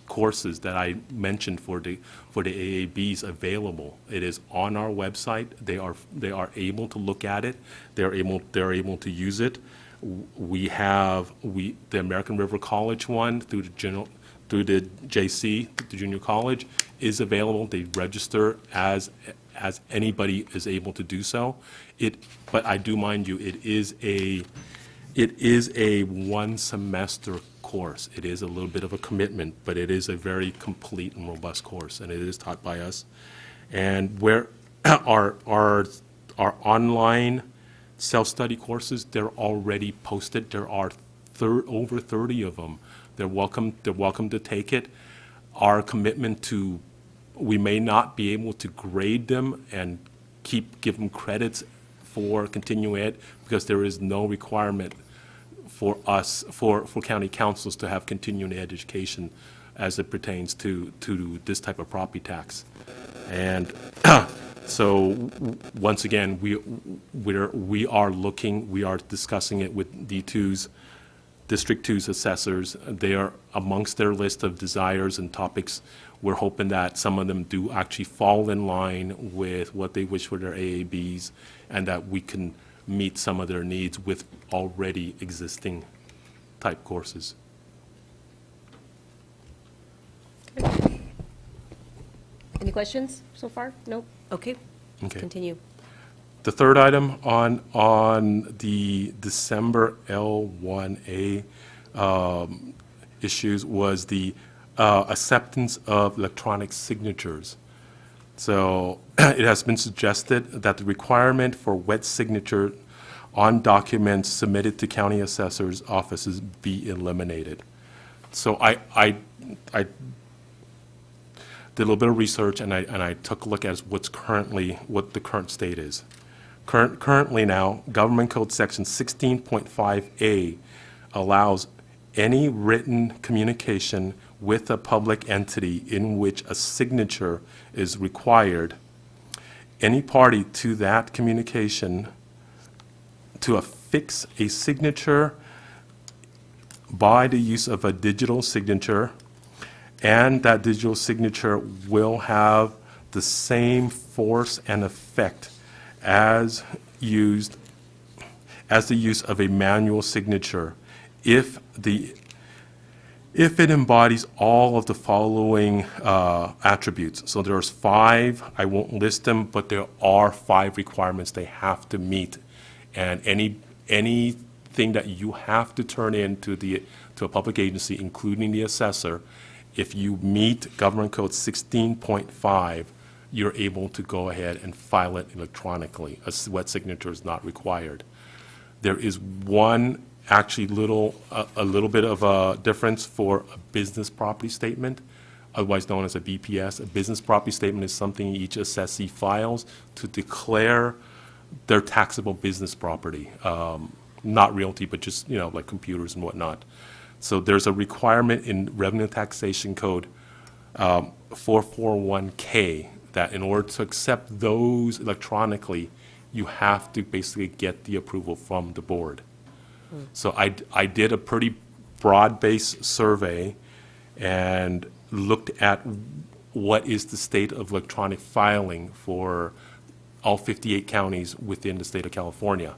courses that I mentioned for the AABs available. It is on our website. They are able to look at it. They're able to use it. We have the American River College one through the JC, the junior college, is available. They register as anybody is able to do so. But I do mind you, it is a one semester course. It is a little bit of a commitment, but it is a very complete and robust course, and it is taught by us. And where our online self-study courses, they're already posted. There are over 30 of them. They're welcome to take it. Our commitment to, we may not be able to grade them and give them credits for continuing ed, because there is no requirement for us, for county councils to have continuing ed education as it pertains to this type of property tax. And so, once again, we are discussing it with D2's, District 2's assessors. They are amongst their list of desires and topics. We're hoping that some of them do actually fall in line with what they wish for their AABs, and that we can meet some of their needs with already existing type courses. Any questions so far? Nope. Okay. Okay. Continue. The third item on the December L1A issues was the acceptance of electronic signatures. So it has been suggested that the requirement for wet signature on documents submitted to county assessors' offices be eliminated. So I did a little bit of research, and I took a look at what the current state is. Currently now, Government Code Section 16.5A allows any written communication with a public entity in which a signature is required. Any party to that communication to affix a signature by the use of a digital signature, and that digital signature will have the same force and effect as the use of a manual signature if it embodies all of the following attributes. So there's 5, I won't list them, but there are 5 requirements they have to meet. And anything that you have to turn in to a public agency, including the assessor, if you meet Government Code 16.5, you're able to go ahead and file it electronically. A wet signature is not required. There is one actually a little bit of a difference for a business property statement, otherwise known as a BPS. A business property statement is something each assessee files to declare their taxable business property, not realty, but just, like computers and whatnot. So there's a requirement in Revenue Taxation Code 441K that in order to accept those electronically, you have to basically get the approval from the board. So I did a pretty broad-based survey and looked at what is the state of electronic filing for all 58 counties within the state of California.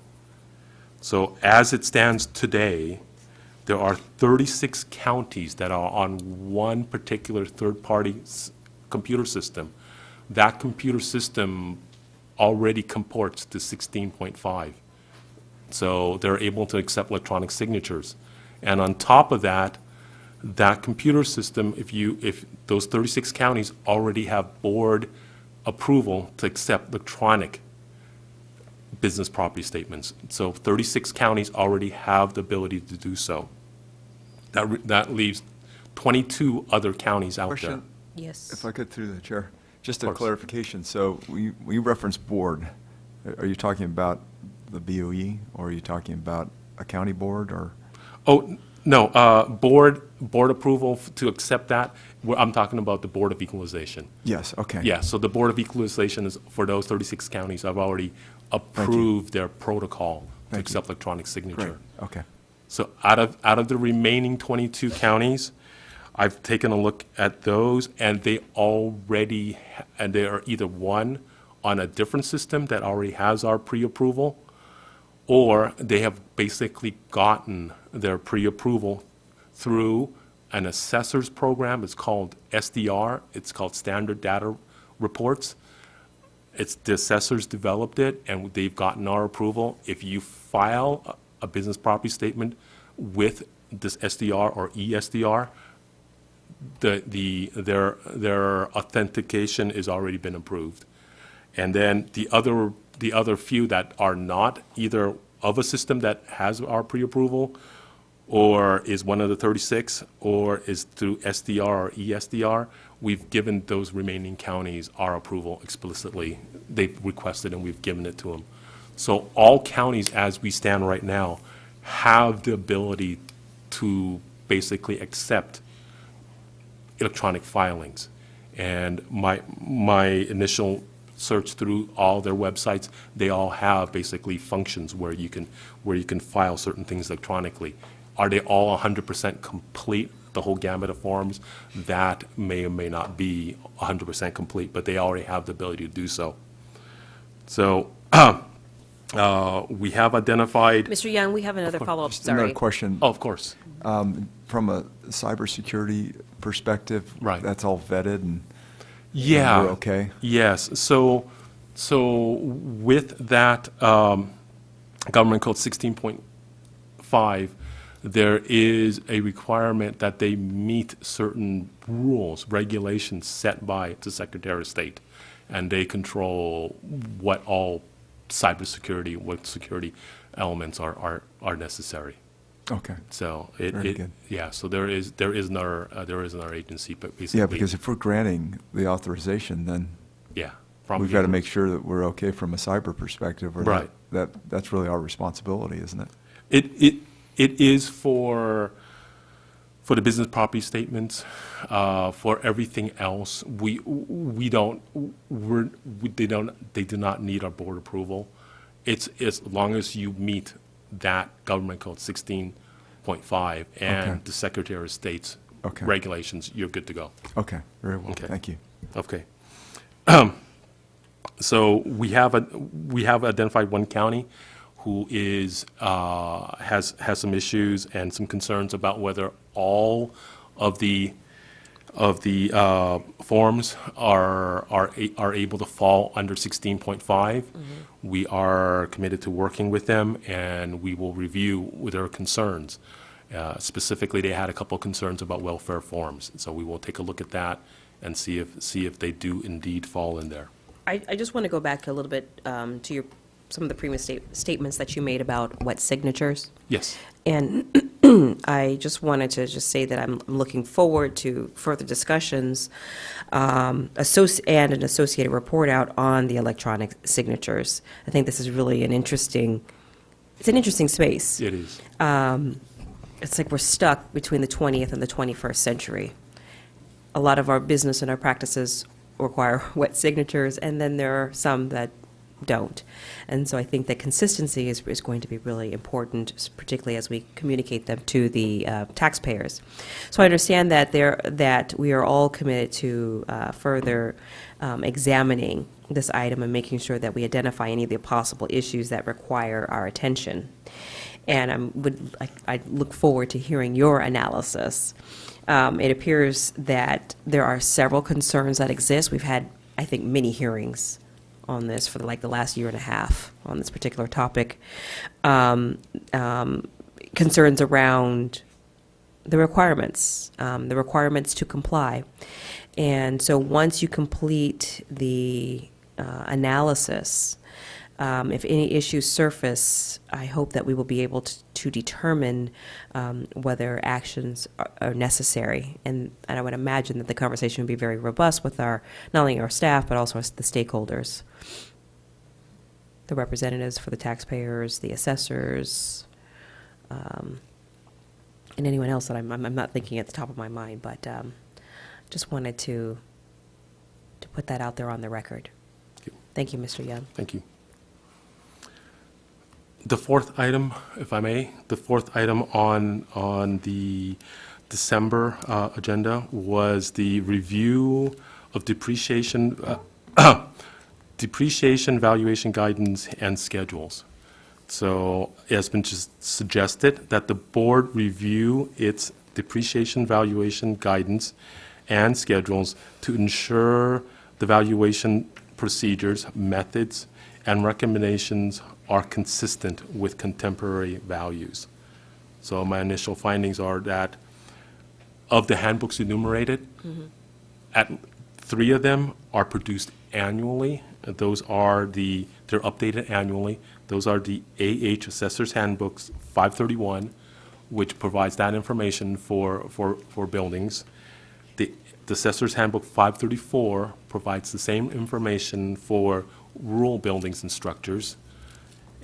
So as it stands today, there are 36 counties that are on one particular third-party computer system. That computer system already comports to 16.5. So they're able to accept electronic signatures. And on top of that, that computer system, if those 36 counties already have board approval to accept electronic business property statements. So 36 counties already have the ability to do so. That leaves 22 other counties out there. Question, Yes. if I could through the chair. Just a course. clarification, so we reference board. Are you talking about the BOE, or are you talking about a county board, or? Oh, no, board approval to accept that, I'm talking about the Board of Equalization. Yes, okay. Yeah, so the Board of Equalization is, for those 36 counties, I've already approved their protocol to Thank you. accept electronic Great, signature. okay. So out of the remaining 22 counties, I've taken a look at those, and they already, and they are either one, on a different system that already has our pre-approval, or they have basically gotten their pre-approval through an assessor's program. It's called SDR. It's called Standard Data Reports. It's, the assessors developed it, and they've gotten our approval. If you file a business property statement with this SDR or ESDR, their authentication has already been approved. And then the other few that are not either of a system that has our pre-approval, or is one of the 36, or is through SDR or ESDR, we've given those remaining counties our approval explicitly. They've requested, and we've given it to them. So all counties, as we stand right now, have the ability to basically accept electronic filings. And my initial search through all their websites, they all have basically functions where you can file certain things electronically. Are they all 100% complete, the whole gamut of forms? That may or may not be 100% complete, but they already have the ability to do so. So we have identified. Mr. Young, we have another follow-up, Just sorry. another question. Oh, of course. From a cybersecurity perspective, Right. that's all vetted and Yeah. we're okay? Yes. So with that Government Code 16.5, there is a requirement that they meet certain rules, regulations set by the Secretary of State, and they control what all cybersecurity, what security elements are necessary. Okay. So Very good. yeah. So there is another agency, but basically Yeah, because if we're granting the authorization, then yeah, we've got to make sure that we're okay from a cyber perspective, or Right. that's really our responsibility, isn't it? It is for the business property statements. For everything else, they do not need our board approval. It's as long as you meet that Government Code 16.5 and Okay. the Secretary of State's Okay. regulations, you're good to go. Okay, very well, Okay. thank you. Okay. So we have identified one county who has some issues and some concerns about whether all of the forms are able to fall under 16.5. We are committed to working with them, and we will review with their concerns. Specifically, they had a couple of concerns about welfare forms, so we will take a look at that and see if they do indeed fall in there. I just want to go back a little bit to some of the previous statements that you made about wet signatures. Yes. And I just wanted to just say that I'm looking forward to further discussions and an associated report out on the electronic signatures. I think this is really an interesting space. It is. It's like we're stuck between the 20th and the 21st century. A lot of our business and our practices require wet signatures, and then there are some that don't. And so I think that consistency is going to be really important, particularly as we communicate them to the taxpayers. So I understand that we are all committed to further examining this item and making sure that we identify any of the possible issues that require our attention. And I look forward to hearing your analysis. It appears that there are several concerns that exist. We've had, I think, many hearings on this for the last year and a half on this particular topic. Concerns around the requirements to comply. And so once you complete the analysis, if any issues surface, I hope that we will be able to determine whether actions are necessary. And I would imagine that the conversation would be very robust with not only our staff, but also the stakeholders, the representatives for the taxpayers, the assessors, and anyone else that I'm not thinking at the top of my mind, but just wanted to put that out there on the record. Thank you, Mr. Young. Thank you. The fourth item, if I may, the fourth item on the December agenda was the review of depreciation, depreciation, valuation guidance, and schedules. So it has been just suggested that the board review its depreciation, valuation guidance, and schedules to ensure the valuation procedures, methods, and recommendations are consistent with contemporary values. So my initial findings are that of the handbooks enumerated, at 3 of them are produced annually. Those are they're updated annually. Those are the AH Assessor's Handbooks 531, which provides that information for buildings. The Assessor's Handbook 534 provides the same information for rural buildings and structures,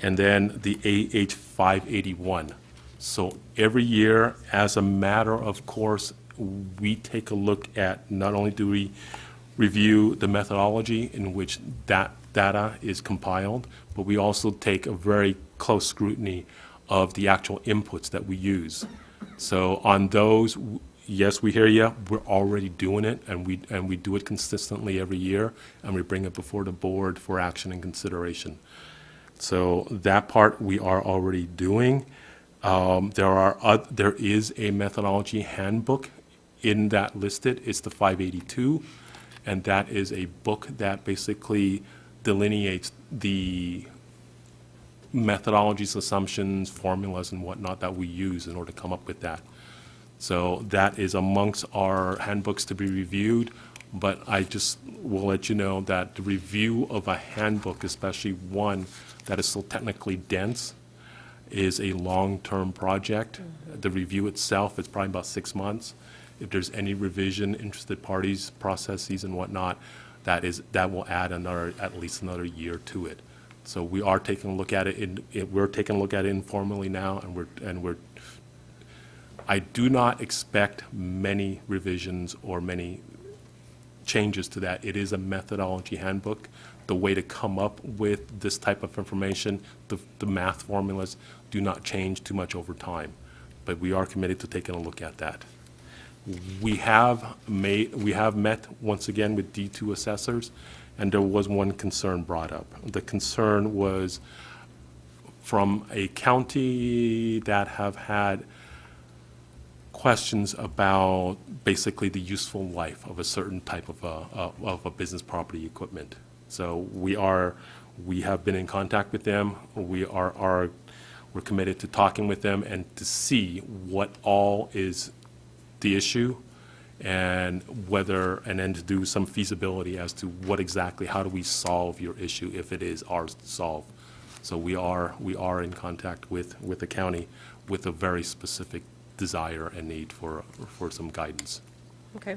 and then the AH 581. So every year, as a matter of course, we take a look at, not only do we review the methodology in which that data is compiled, but we also take a very close scrutiny of the actual inputs that we use. So on those, yes, we hear you. We're already doing it, and we do it consistently every year, and we bring it before the board for action and consideration. So that part we are already doing. There is a methodology handbook in that listed. It's the 582, and that is a book that basically delineates the methodologies, assumptions, formulas, and whatnot that we use in order to come up with that. So that is amongst our handbooks to be reviewed, but I just will let you know that the review of a handbook, especially one that is so technically dense, is a long-term project. The review itself is probably about 6 months. If there's any revision, interested parties, processes, and whatnot, that will add at least another year to it. So we are taking a look at it. We're taking a look at it informally now, and we're. I do not expect many revisions or many changes to that. It is a methodology handbook. The way to come up with this type of information, the math formulas do not change too much over time, but we are committed to taking a look at that. We have met once again with D2 assessors, and there was one concern brought up. The concern was from a county that have had questions about basically the useful life of a certain type of a business property equipment. So we have been in contact with them. We're committed to talking with them and to see what all is the issue, and then to do some feasibility as to what exactly, how do we solve your issue if it is ours to solve. So we are in contact with the county with a very specific desire and need for some guidance. Okay.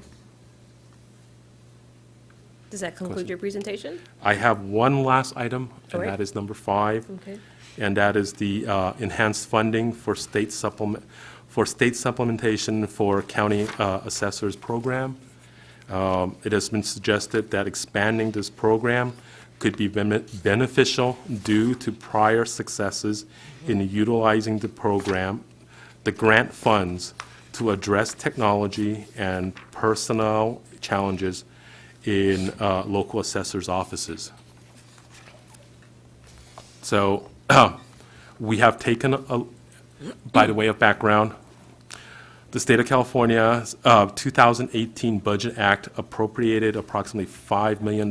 Does that conclude your presentation? I have one last item, and All right. that is number 5. Okay. And that is the enhanced funding for state supplementation for county assessors program. It has been suggested that expanding this program could be beneficial due to prior successes in utilizing the program, the grant funds, to address technology and personnel challenges in local assessors' offices. So we have taken, by the way of background, the State of California's 2018 Budget Act appropriated approximately $5 million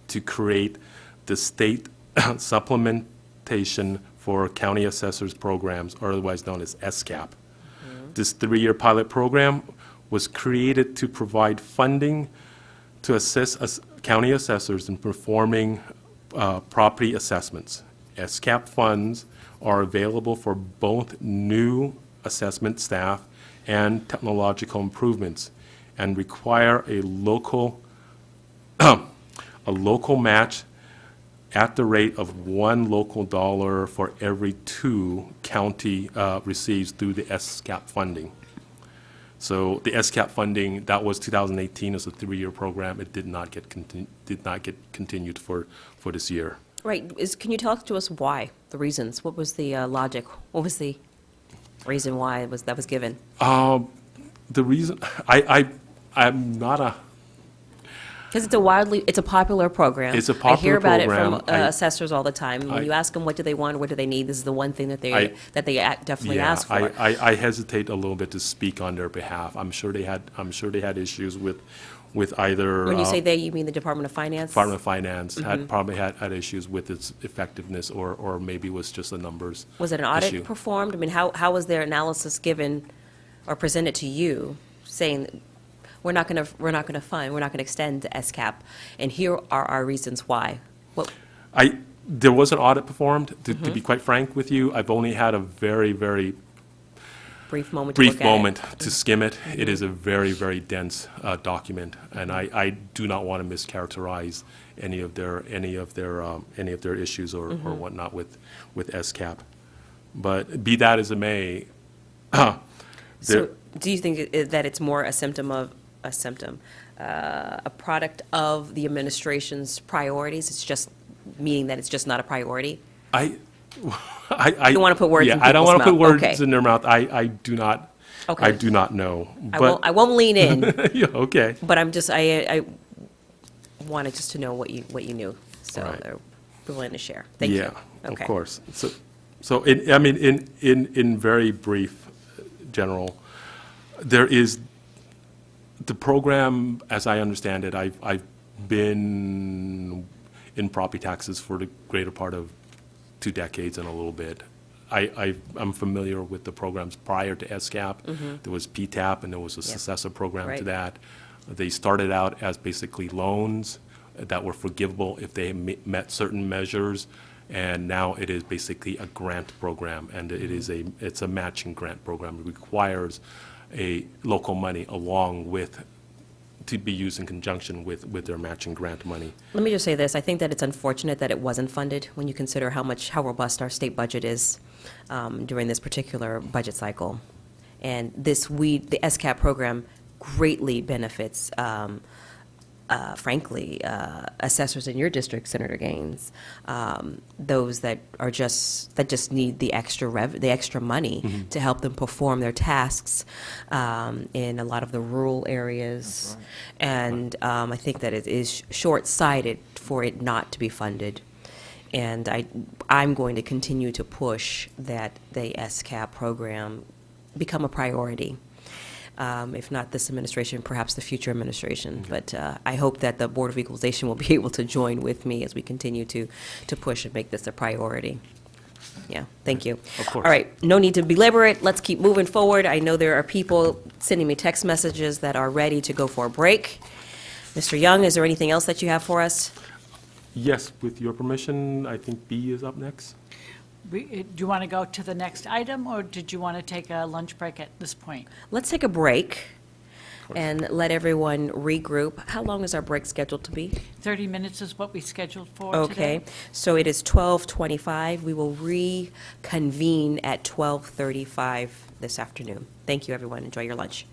to create the state supplementation for county assessors programs, or otherwise known as SCAP. This 3-year pilot program was created to provide funding to assist county assessors in performing property assessments SCAP funds are available for both new assessment staff and technological improvements, and require a local match at the rate of one local dollar for every 2 county receives through the SCAP funding. So the SCAP funding, that was 2018, it's a 3-year program. It did not get continued for this year. Right, can you talk to us why, the reasons? What was the logic? What was the reason why that was given? The reason, I'm not a, Because it's a popular program. It's a I hear popular about it program. from assessors all the time. When you ask them, what do they want, what do they need, this is the one thing that they definitely ask for. I hesitate a little bit to speak on their behalf. I'm sure they had issues with either. When you say they, you mean the Department of Finance? Department of Finance probably had issues with its effectiveness, or maybe it was just a numbers Was it an audit issue. performed? I mean, how was their analysis given or presented to you, saying, we're not going to extend the SCAP, and here are our reasons why? What, There was an audit performed, to be quite frank with you. I've only had a very, very brief moment to look brief at it? moment to skim it. It is a very, very dense document, and I do not want to mischaracterize any of their issues or whatnot with SCAP. But be that as it may, So, do you think that it's more a product of the administration's priorities? It's just, meaning that it's just not a priority? I don't wanna put words in I don't people's want to put mouth. words Okay. in their mouth. I do not. Okay. I do not know. I won't lean in, Yeah, okay. but I wanted just to know what you knew, so Right. they're willing to share. Thank you. Yeah, of Okay. course. So in very brief, general, there is the program, as I understand it. I've been in property taxes for the greater part of 2 decades and a little bit. I'm familiar with the programs prior to SCAP. There was PTAP, and there was a successor program to Right. that. They started out as basically loans that were forgivable if they met certain measures, and now it is basically a grant program, and it's a matching grant program. It requires a local money along with, to be used in conjunction with their matching grant money. Let me just say this, I think that it's unfortunate that it wasn't funded when you consider how robust our state budget is during this particular budget cycle. And the SCAP program greatly benefits, frankly, assessors in your district, Senator Gaines, those that just need the extra money to help them perform their tasks in a lot of the rural areas. And I think that it is short-sighted for it not to be funded. And I'm going to continue to push that the SCAP program become a priority. If not this administration, perhaps the future administration. But I hope that the Board of Equalization will be able to join with me as we continue to push and make this a priority. Yeah, thank you. Of course. All right, no need to belabor it. Let's keep moving forward. I know there are people sending me text messages that are ready to go for a break. Mr. Young, is there anything else that you have for us? Yes, with your permission, I think B is up next. Do you want to go to the next item, or did you want to take a lunch break at this point? Let's take a break and let everyone regroup. How long is our break scheduled to be? 30 minutes is what we scheduled for Okay, today. so it is 12:25. We will reconvene at 12:35 this afternoon. Thank you, everyone. Enjoy your lunch.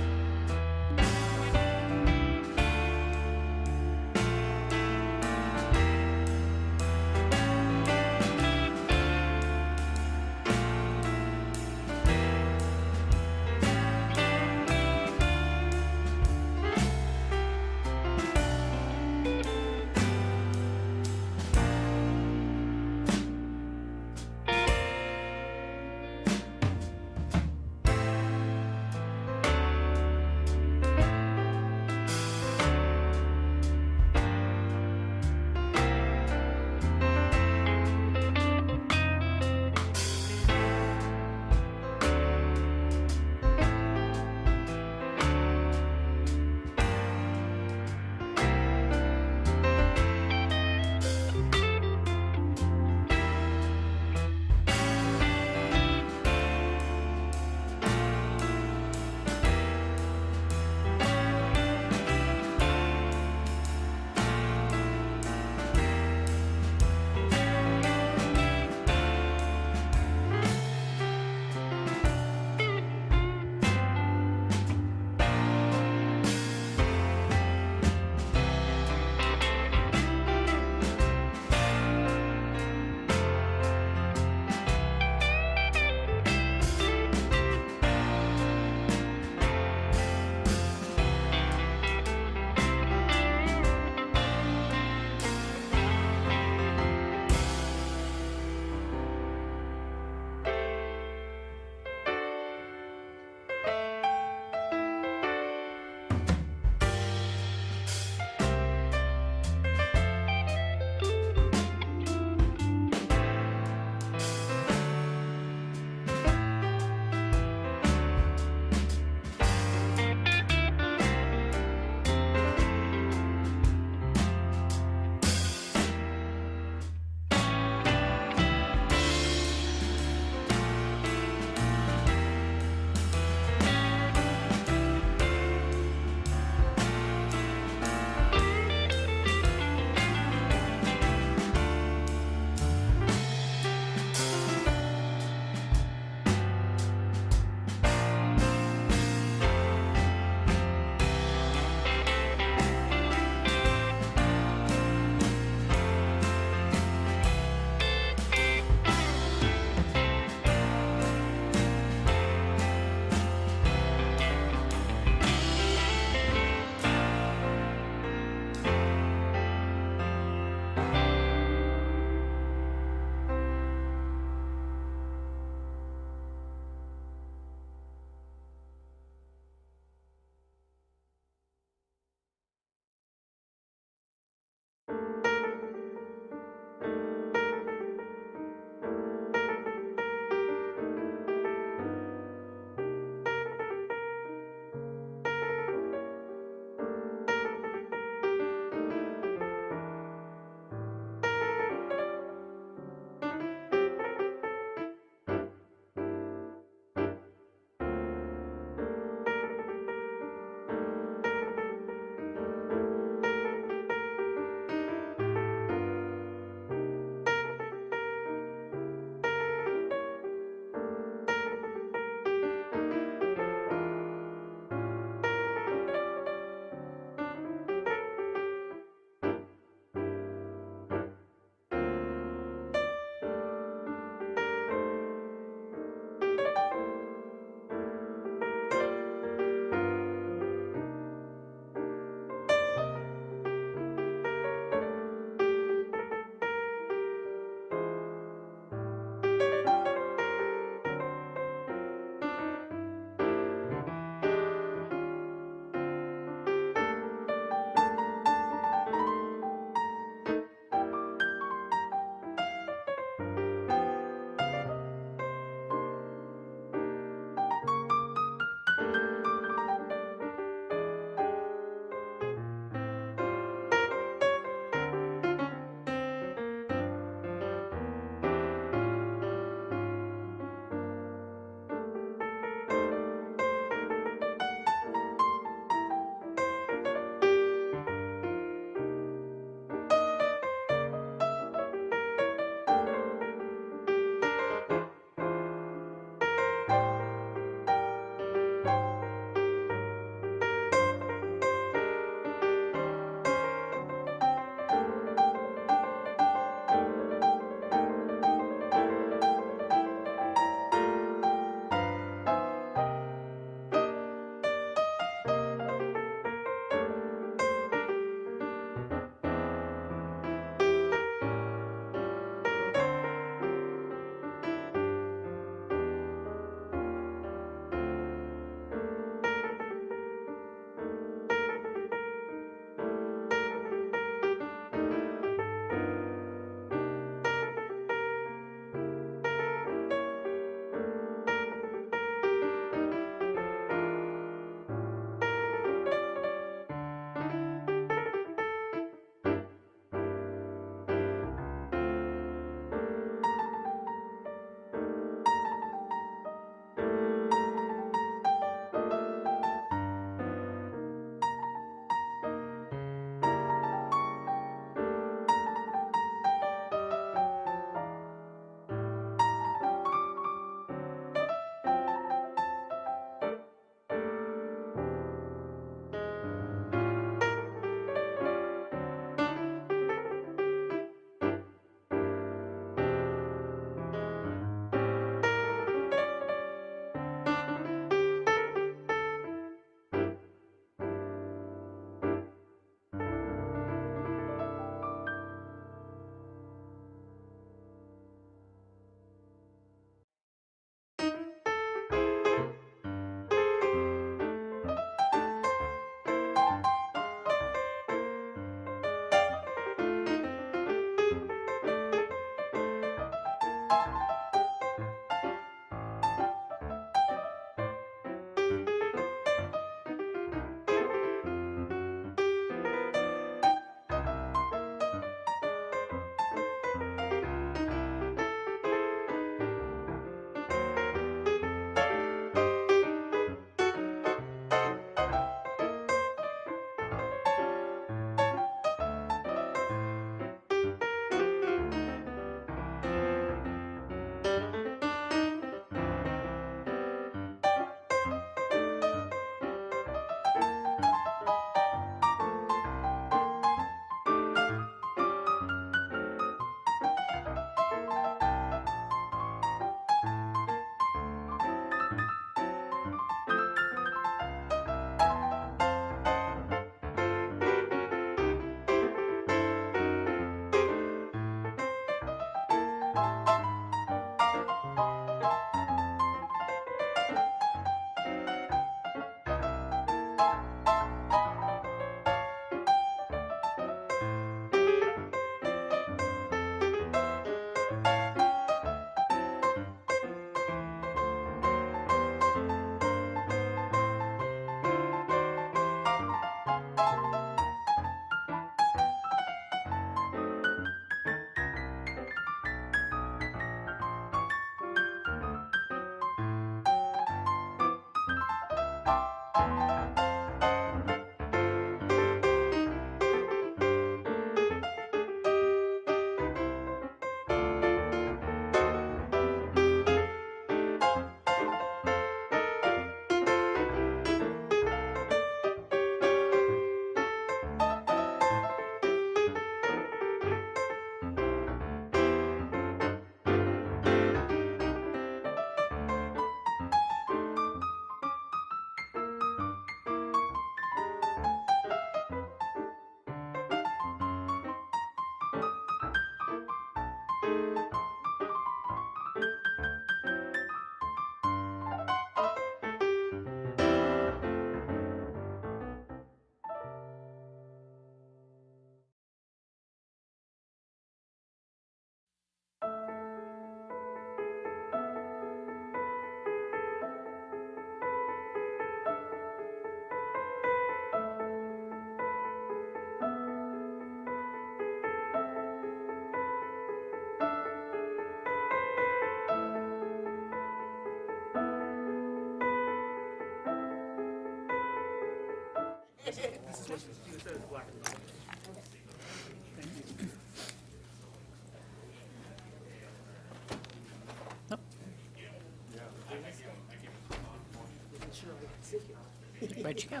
Where'd you go?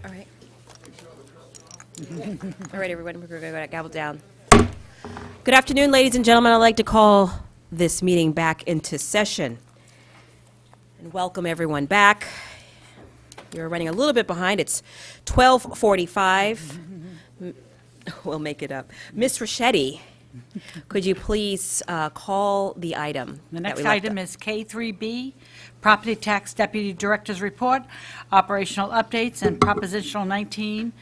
All right. All right, everyone, we're going to gavel down. Good afternoon, ladies and gentlemen. I'd like to call this meeting back into session and welcome everyone back. You're running a little bit behind. It's 12:45. We'll make it up. Ms. Rochetti, could you please call the item? The that next we left item up? is K3B, Property Tax Deputy Director's Report, Operational Updates, and Propositional 19,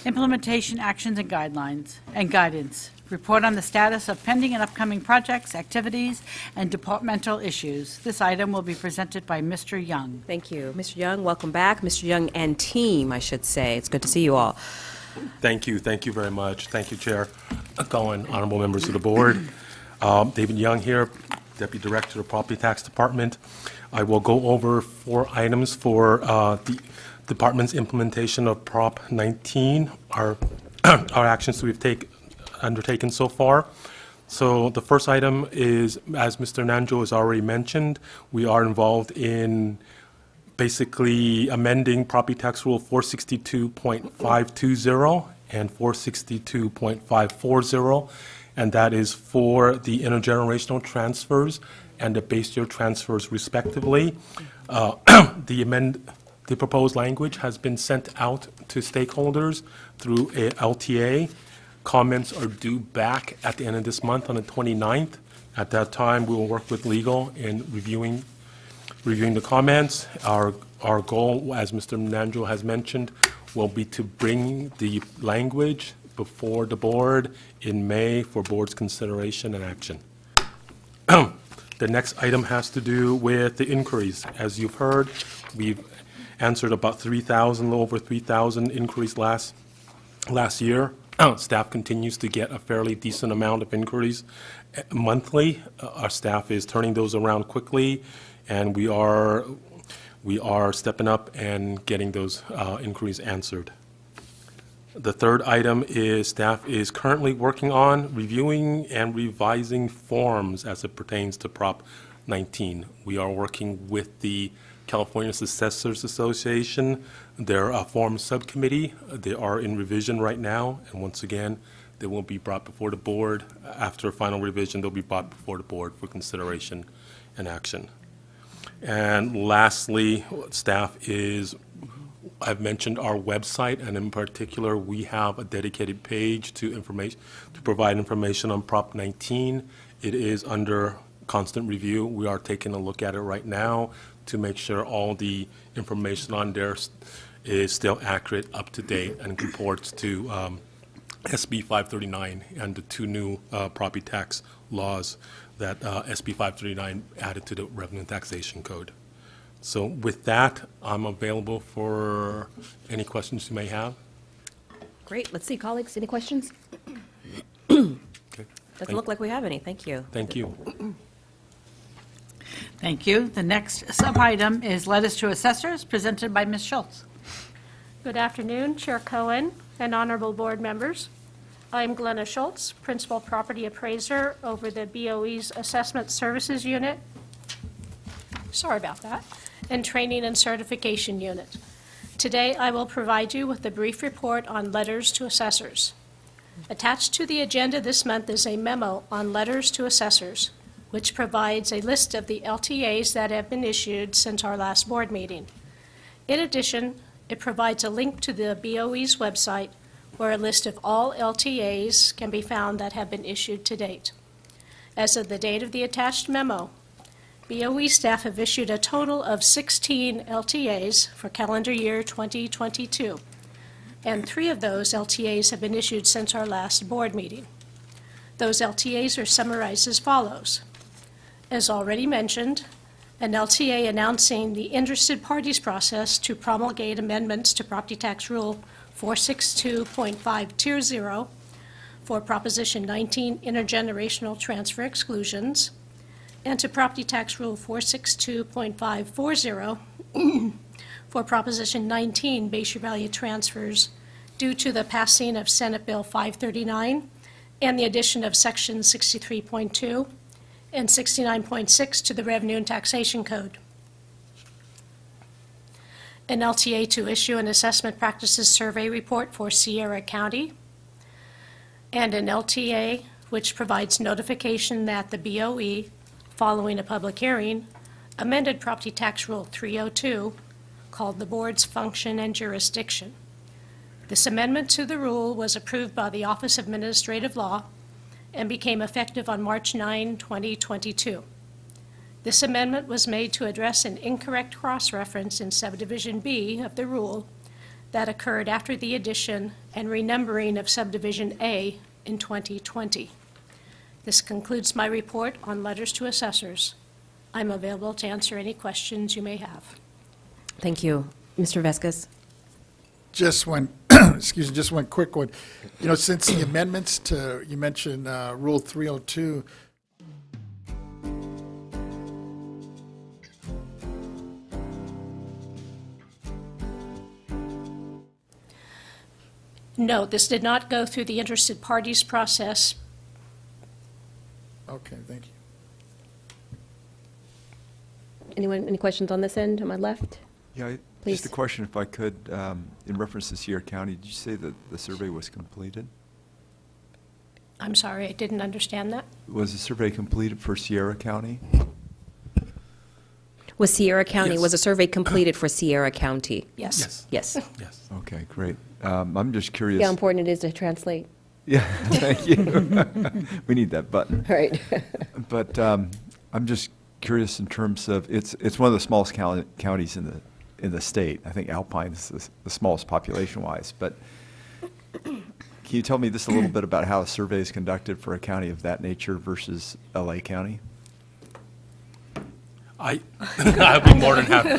Implementation Actions and Guidelines and Guidance. Report on the status of pending and upcoming projects, activities, and departmental issues. This item will be presented by Mr. Young. Thank you. Mr. Young, welcome back. Mr. Young and team, I should say. It's good to see you all. Thank you very much. Thank you, Chair Cohen, honorable members of the board. David Young here, Deputy Director of Property Tax Department. I will go over 4 items for the department's implementation of Prop 19, our actions that we've undertaken so far. So the first item is, as Mr. Nanjo has already mentioned, we are involved in basically amending Property Tax Rule 462.520 and 462.540, and that is for the intergenerational transfers and the base year transfers respectively. The proposed language has been sent out to stakeholders through a LTA. Comments are due back at the end of this month on the 29th. At that time, we will work with legal in reviewing the comments. Our goal, as Mr. Nanjo has mentioned, will be to bring the language before the board in May for board's consideration and action. The next item has to do with the inquiries. As you've heard, we've answered about 3,000, a little over 3,000 inquiries last year. Staff continues to get a fairly decent amount of inquiries monthly. Our staff is turning those around quickly, and we are stepping up and getting those inquiries answered. The third item is staff is currently working on reviewing and revising forms as it pertains to Prop 19. We are working with the California Assessors Association. They're a form subcommittee. They are in revision right now, and once again, they will be brought before the board. After final revision, they'll be brought before the board for consideration and action. And lastly, I've mentioned our website, and in particular, we have a dedicated page to provide information on Prop 19. It is under constant review. We are taking a look at it right now to make sure all the information on there is still accurate, up to date, and comports to SB 539 and the 2 new property tax laws that SB 539 added to the Revenue and Taxation Code. So with that, I'm available for any questions you may have. Great. Let's see, colleagues, any questions? Okay. Doesn't look like we have any. Thank you. Thank you. Thank you. The next sub-item is letters to assessors, presented by Ms. Schultz. Good afternoon, Chair Cohen and honorable board members. I'm Glenna Schultz, Principal Property Appraiser over the BOE's Assessment Services Unit. Sorry about that. And Training and Certification Unit. Today, I will provide you with a brief report on letters to assessors. Attached to the agenda this month is a memo on letters to assessors, which provides a list of the LTAs that have been issued since our last board meeting. In addition, it provides a link to the BOE's website where a list of all LTAs can be found that have been issued to date. As of the date of the attached memo, BOE staff have issued a total of 16 LTAs for calendar year 2022, and 3 of those LTAs have been issued since our last board meeting. Those LTAs are summarized as follows. As already mentioned, an LTA announcing the interested parties process to promulgate amendments to Property Tax Rule 462.520 for Proposition 19 intergenerational transfer exclusions, and to Property Tax Rule 462.540 for Proposition 19 base year value transfers due to the passing of Senate Bill 539 and the addition of Section 63.2 and 69.6 to the Revenue and Taxation Code. An LTA to issue an assessment practices survey report for Sierra County, and an LTA which provides notification that the BOE, following a public hearing, amended Property Tax Rule 302, called the Board's Function and Jurisdiction. This amendment to the rule was approved by the Office of Administrative Law and became effective on March 9, 2022. This amendment was made to address an incorrect cross-reference in Subdivision B of the rule that occurred after the addition and renumbering of Subdivision A in 2020. This concludes my report on letters to assessors. I'm available to answer any questions you may have. Thank you. Mr. Veskus? Just one, excuse me, just one quick one. You know, since the amendments to, you mentioned Rule 302, No, this did not go through the interested parties process. okay, thank you. Anyone, any questions on this end, on my left? Yeah, Please. just a question, if I could, in reference to Sierra County, did you say that the survey was completed? I'm sorry, I didn't understand that. Was the survey completed for Sierra County? Was Sierra County, Yes. was a survey completed for Sierra County? Yes. Yes. Yes. Okay, great. I'm just curious. See how important it is to translate? Yeah, thank you. We need that button. All right. But I'm just curious in terms of, it's one of the smallest counties in the state. I think Alpine is the smallest population-wise. But can you tell me just a little bit about how a survey is conducted for a county of that nature versus LA County? I'd be more than happy,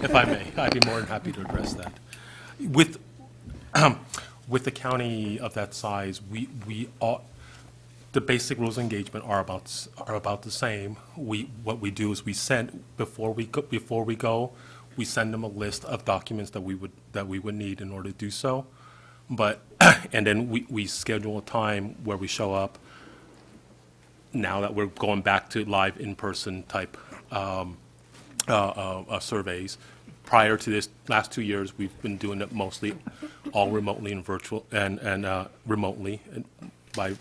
if I may, I'd be more than happy to address that. With the county of that size, we all, the basic rules of engagement are about the same. What we do is we send, before we go, we send them a list of documents that we would need in order to do so. But, and then we schedule a time where we show up, now that we're going back to live in-person type surveys. Prior to this, last 2 years, we've been doing it mostly all remotely and virtual, and remotely by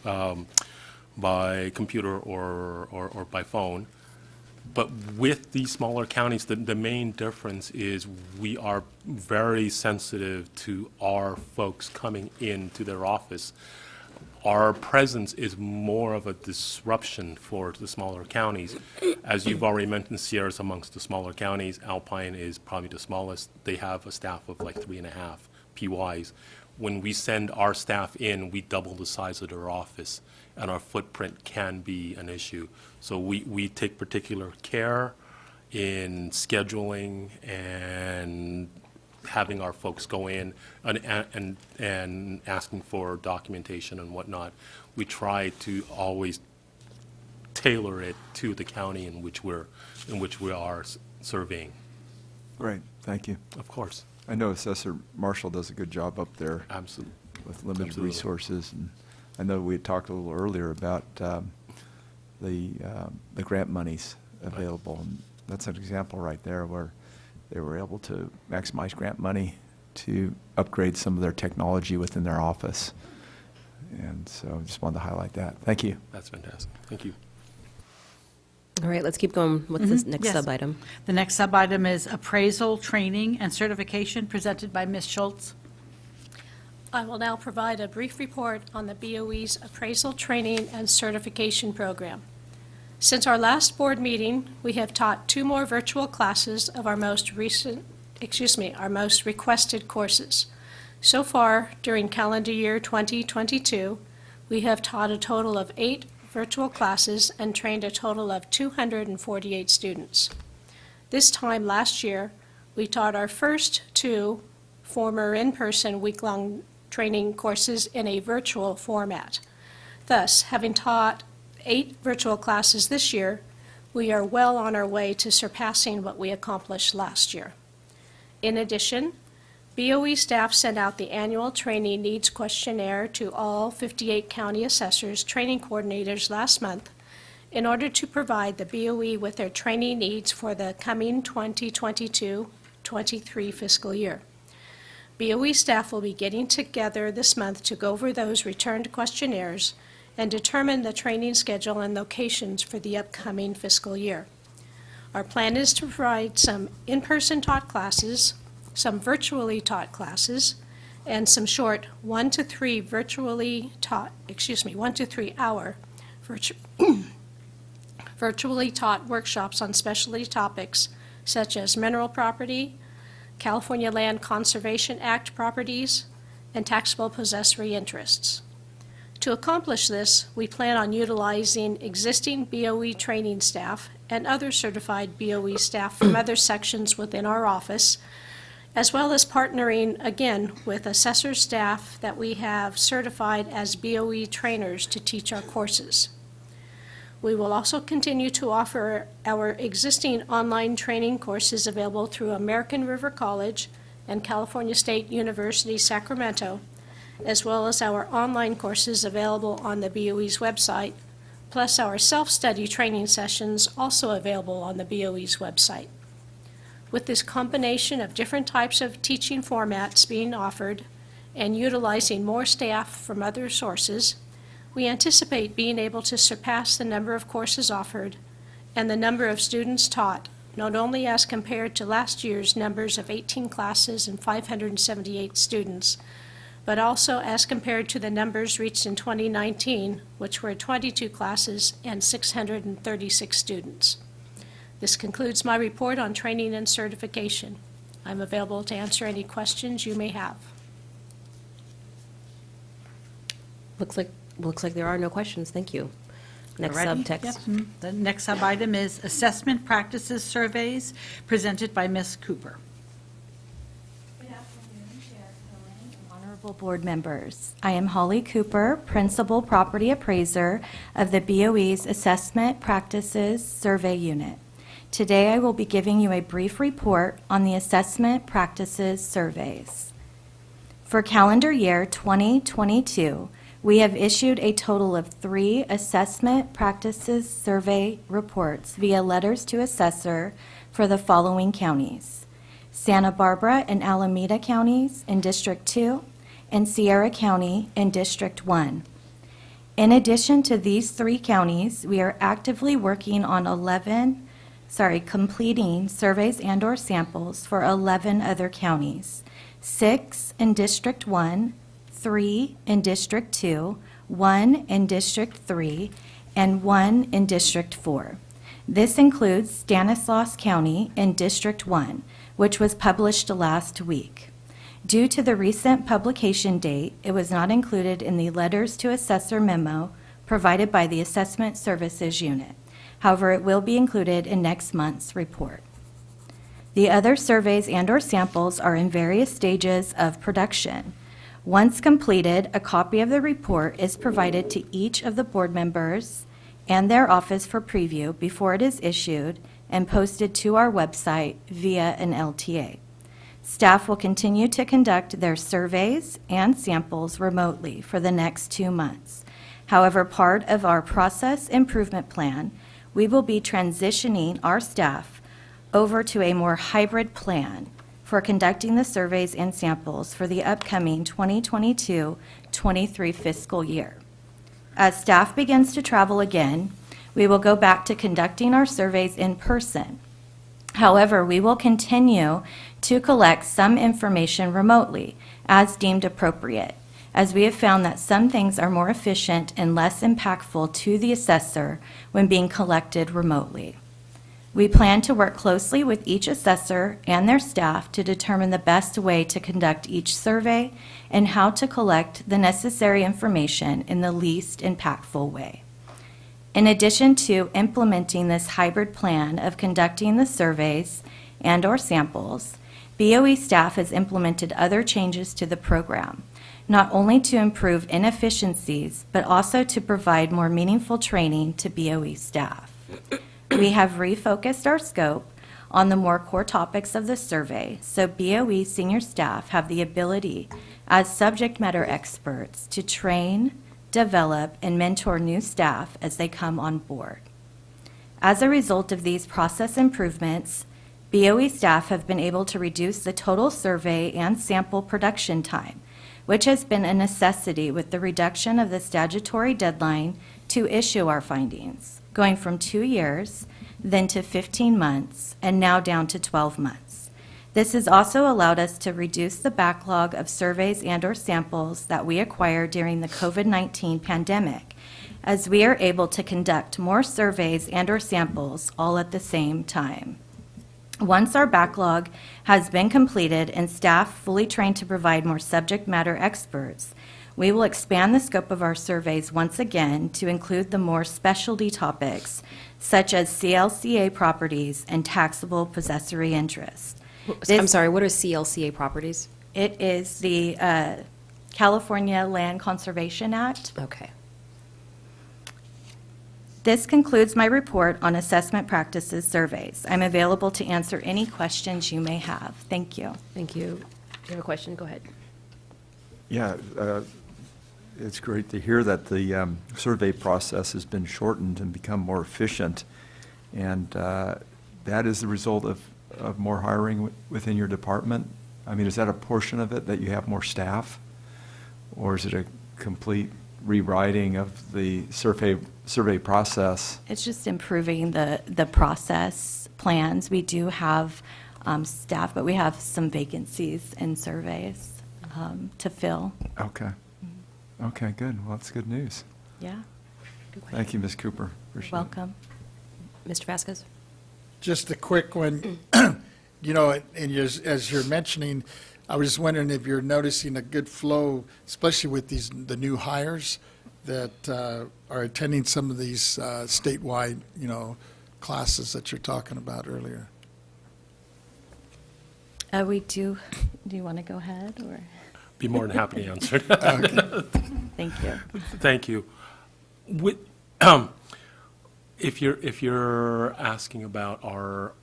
computer or by phone. But with these smaller counties, the main difference is we are very sensitive to our folks coming into their office. Our presence is more of a disruption for the smaller counties. As you've already mentioned, Sierra's amongst the smaller counties. Alpine is probably the smallest. They have a staff of like 3.5 PYs. When we send our staff in, we double the size of their office, and our footprint can be an issue. So we take particular care in scheduling and having our folks go in and asking for documentation and whatnot. We try to always tailor it to the county in which we are surveying. Great, thank you. Of course. I know Assessor Marshall does a good job up there Absolutely. with limited Absolutely. resources. And I know we had talked a little earlier about the grant monies available. And that's an example right there where they were able to maximize grant money to upgrade some of their technology within their office. And so I just wanted to highlight that. Thank you. That's fantastic. Thank you. All right, let's keep going. What's this next Yes. sub-item? The next sub-item is appraisal, training, and certification presented by Ms. Schultz. I will now provide a brief report on the BOE's appraisal, training, and certification program. Since our last board meeting, we have taught 2 more virtual classes of our most requested courses. So far, during calendar year 2022, we have taught a total of 8 virtual classes and trained a total of 248 students. This time last year, we taught our first 2 former in-person week-long training courses in a virtual format. Thus, having taught 8 virtual classes this year, we are well on our way to surpassing what we accomplished last year. In addition, BOE staff sent out the annual training needs questionnaire to all 58 county assessors, training coordinators last month in order to provide the BOE with their training needs for the coming 2022-23 fiscal year. BOE staff will be getting together this month to go over those returned questionnaires and determine the training schedule and locations for the upcoming fiscal year. Our plan is to provide some in-person taught classes, some virtually taught classes, and some short 1 to 3 hour virtually taught workshops on specialty topics such as mineral property, California Land Conservation Act properties, and taxable possessory interests. To accomplish this, we plan on utilizing existing BOE training staff and other certified BOE staff from other sections within our office, as well as partnering again with assessor staff that we have certified as BOE trainers to teach our courses. We will also continue to offer our existing online training courses available through American River College and California State University, Sacramento, as well as our online courses available on the BOE's website, plus our self-study training sessions also available on the BOE's website. With this combination of different types of teaching formats being offered and utilizing more staff from other sources, we anticipate being able to surpass the number of courses offered and the number of students taught, not only as compared to last year's numbers of 18 classes and 578 students, but also as compared to the numbers reached in 2019, which were 22 classes and 636 students. This concludes my report on training and certification. I'm available to answer any questions you may have. Looks like there are no questions. Thank you. Next Ready? subtext. Yep. The next sub-item is assessment practices surveys presented by Ms. Cooper. Good afternoon, Chair Cohen and honorable board members. I am Holly Cooper, Principal Property Appraiser of the BOE's Assessment Practices Survey Unit. Today, I will be giving you a brief report on the assessment practices surveys. For calendar year 2022, we have issued a total of 3 assessment practices survey reports via letters to assessor for the following counties: Santa Barbara and Alameda counties in District 2 and Sierra County in District 1. In addition to these 3 counties, we are actively working on completing surveys and/or samples for 11 other counties, 6 in District 1, 3 in District 2, 1 in District 3, and 1 in District 4. This includes Stanislaus County in District 1, which was published last week. Due to the recent publication date, it was not included in the Letters to Assessor memo provided by the Assessment Services Unit. However, it will be included in next month's report. The other surveys and/or samples are in various stages of production. Once completed, a copy of the report is provided to each of the board members and their office for preview before it is issued and posted to our website via an LTA. Staff will continue to conduct their surveys and samples remotely for the next 2 months. However, part of our process improvement plan, we will be transitioning our staff over to a more hybrid plan for conducting the surveys and samples for the upcoming 2022-23 fiscal year. As staff begins to travel again, we will go back to conducting our surveys in person. However, we will continue to collect some information remotely as deemed appropriate, as we have found that some things are more efficient and less impactful to the assessor when being collected remotely. We plan to work closely with each assessor and their staff to determine the best way to conduct each survey and how to collect the necessary information in the least impactful way. In addition to implementing this hybrid plan of conducting the surveys and/or samples, BOE staff has implemented other changes to the program, not only to improve inefficiencies, but also to provide more meaningful training to BOE staff. We have refocused our scope on the more core topics of the survey, so BOE senior staff have the ability, as subject matter experts, to train, develop, and mentor new staff as they come on board. As a result of these process improvements, BOE staff have been able to reduce the total survey and sample production time, which has been a necessity with the reduction of the statutory deadline to issue our findings, going from 2 years, then to 15 months, and now down to 12 months. This has also allowed us to reduce the backlog of surveys and/or samples that we acquired during the COVID-19 pandemic, as we are able to conduct more surveys and/or samples all at the same time. Once our backlog has been completed and staff fully trained to provide more subject matter experts, we will expand the scope of our surveys once again to include the more specialty topics, such as CLCA properties and taxable possessory interest. I'm sorry, what are CLCA properties? It is the California Land Conservation Act. Okay. This concludes my report on assessment practices surveys. I'm available to answer any questions you may have. Thank you. Thank you. Do you have a question? Go ahead. Yeah, it's great to hear that the survey process has been shortened and become more efficient. And that is the result of more hiring within your department? I mean, is that a portion of it, that you have more staff? Or is it a complete rewriting of the survey process? It's just improving the process plans. We do have staff, but we have some vacancies in surveys to fill. Okay. Okay, good. Well, that's good news. Yeah, Thank you, Ms. Cooper. Appreciate it. welcome. Mr. Vasquez? Just a quick one. You know, and as you're mentioning, I was just wondering if you're noticing a good flow, especially with the new hires that are attending some of these statewide, classes that you're talking about earlier. We do you want to go ahead, or? Be more than happy to answer. Thank you. Thank you. If you're asking about our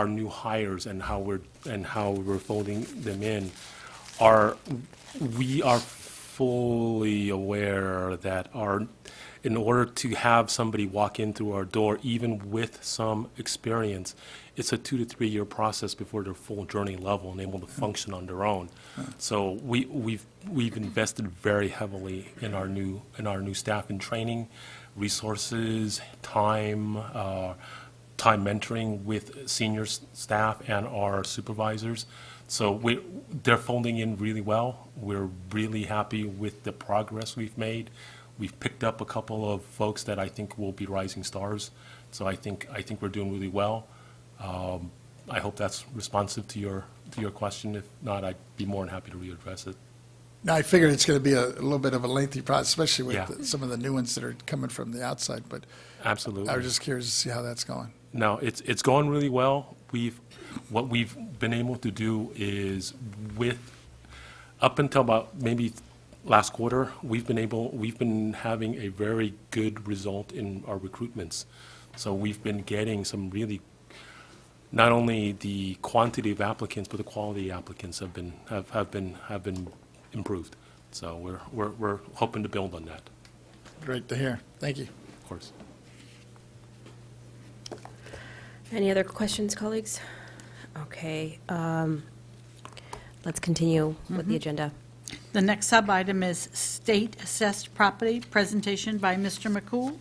new hires and how we're folding them in, we are fully aware that in order to have somebody walk in through our door, even with some experience, it's a 2 to 3 year process before they're full journey level and able to function on their own. So we've invested very heavily in our new staff in training, resources, time mentoring with senior staff and our supervisors. So they're folding in really well. We're really happy with the progress we've made. We've picked up a couple of folks that I think will be rising stars. So I think we're doing really well. I hope that's responsive to your question. If not, I'd be more than happy to readdress it. Now, I figured it's going to be a little bit of a lengthy process, especially with Yeah. some of the new ones that are coming from the outside, but Absolutely. I was just curious to see how that's going. No, it's going really well. What we've been able to do is up until about maybe last quarter, we've been having a very good result in our recruitments. So we've been getting some really, not only the quantity of applicants, but the quality of applicants have been improved. So we're hoping to build on that, Great to hear. Thank you. of course. Any other questions, colleagues? Okay, let's continue with the agenda. The next sub-item is state-assessed property, presentation by Mr. McCool.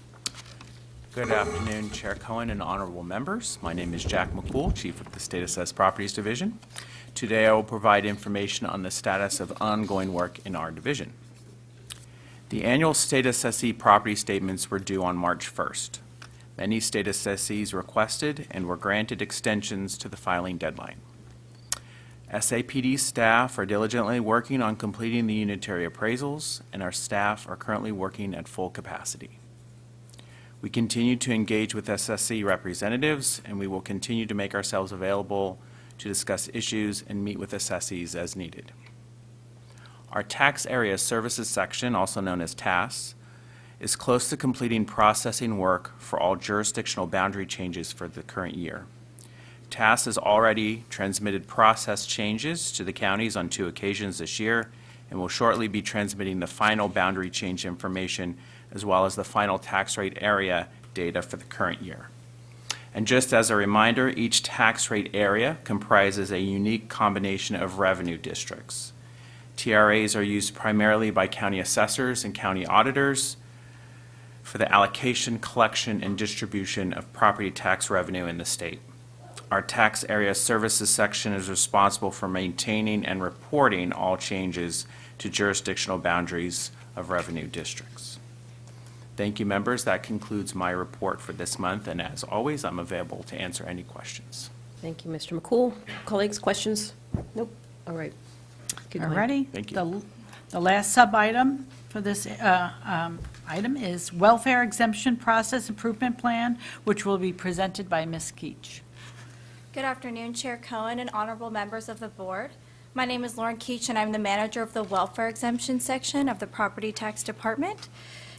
Good afternoon, Chair Cohen and honorable members. My name is Jack McCool, Chief of the State Assessed Properties Division. Today, I will provide information on the status of ongoing work in our division. The annual state assessee property statements were due on March 1st. Many state assessees requested and were granted extensions to the filing deadline. SAPD staff are diligently working on completing the unitary appraisals, and our staff are currently working at full capacity. We continue to engage with SSC representatives, and we will continue to make ourselves available to discuss issues and meet with assessees as needed. Our Tax Area Services section, also known as TAS, is close to completing processing work for all jurisdictional boundary changes for the current year. TAS has already transmitted process changes to the counties on 2 occasions this year and will shortly be transmitting the final boundary change information as well as the final tax rate area data for the current year. And just as a reminder, each tax rate area comprises a unique combination of revenue districts. TRAs are used primarily by county assessors and county auditors for the allocation, collection, and distribution of property tax revenue in the state. Our Tax Area Services section is responsible for maintaining and reporting all changes to jurisdictional boundaries of revenue districts. Thank you, members. That concludes my report for this month, and as always, I'm available to answer any questions. Thank you, Mr. McCool. Colleagues, questions? Nope. All right. Keep All going. righty. Thank you. The last sub-item for this item is Welfare Exemption Process Improvement Plan, which will be presented by Ms. Keach. Good afternoon, Chair Cohen and honorable members of the board. My name is Lauren Keach, and I'm the manager of the Welfare Exemption section of the Property Tax Department.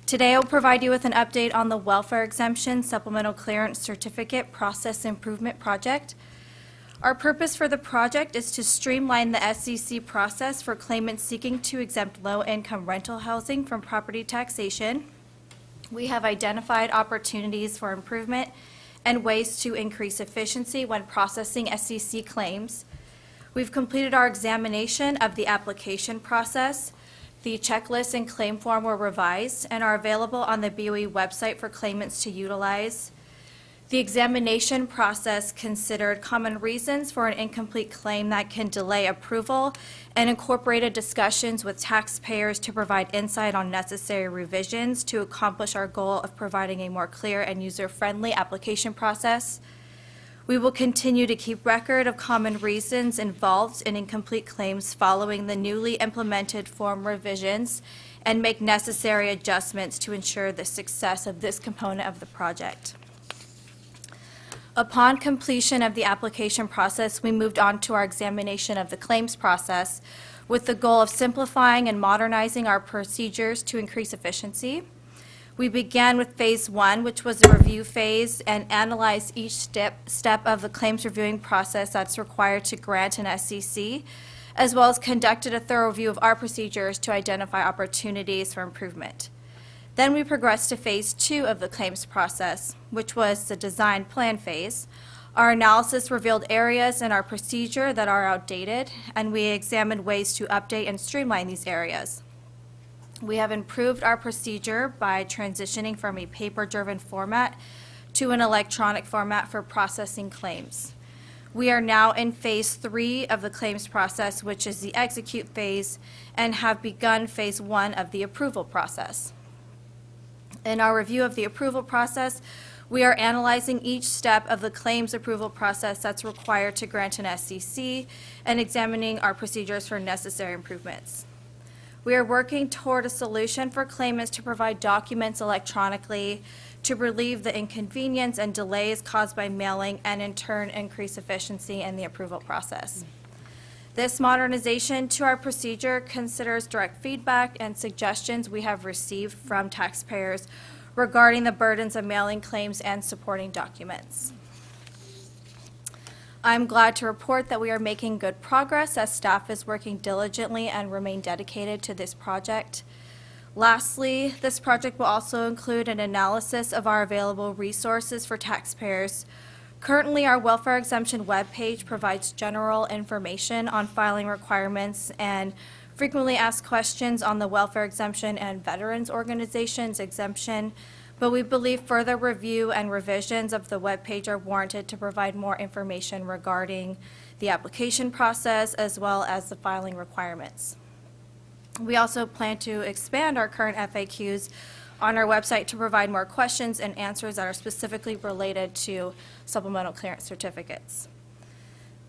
Today, I'll provide you with an update on the Welfare Exemption Supplemental Clearance Certificate Process Improvement Project. Our purpose for the project is to streamline the SEC process for claimants seeking to exempt low-income rental housing from property taxation. We have identified opportunities for improvement and ways to increase efficiency when processing SEC claims. We've completed our examination of the application process. The checklist and claim form were revised and are available on the BOE website for claimants to utilize. The examination process considered common reasons for an incomplete claim that can delay approval and incorporated discussions with taxpayers to provide insight on necessary revisions to accomplish our goal of providing a more clear and user-friendly application process. We will continue to keep record of common reasons involved in incomplete claims following the newly implemented form revisions and make necessary adjustments to ensure the success of this component of the project. Upon completion of the application process, we moved on to our examination of the claims process with the goal of simplifying and modernizing our procedures to increase efficiency. We began with Phase 1, which was the review phase, and analyzed each step of the claims reviewing process that's required to grant an SEC, as well as conducted a thorough review of our procedures to identify opportunities for improvement. Then we progressed to Phase 2 of the claims process, which was the design plan phase. Our analysis revealed areas in our procedure that are outdated, and we examined ways to update and streamline these areas. We have improved our procedure by transitioning from a paper-driven format to an electronic format for processing claims. We are now in Phase 3 of the claims process, which is the execute phase, and have begun Phase 1 of the approval process. In our review of the approval process, we are analyzing each step of the claims approval process that's required to grant an SEC and examining our procedures for necessary improvements. We are working toward a solution for claimants to provide documents electronically to relieve the inconvenience and delays caused by mailing and in turn increase efficiency in the approval process. This modernization to our procedure considers direct feedback and suggestions we have received from taxpayers regarding the burdens of mailing claims and supporting documents. I'm glad to report that we are making good progress as staff is working diligently and remain dedicated to this project. Lastly, this project will also include an analysis of our available resources for taxpayers. Currently, our welfare exemption webpage provides general information on filing requirements and frequently asked questions on the welfare exemption and veterans organizations exemption, but we believe further review and revisions of the webpage are warranted to provide more information regarding the application process as well as the filing requirements. We also plan to expand our current FAQs on our website to provide more questions and answers that are specifically related to supplemental clearance certificates.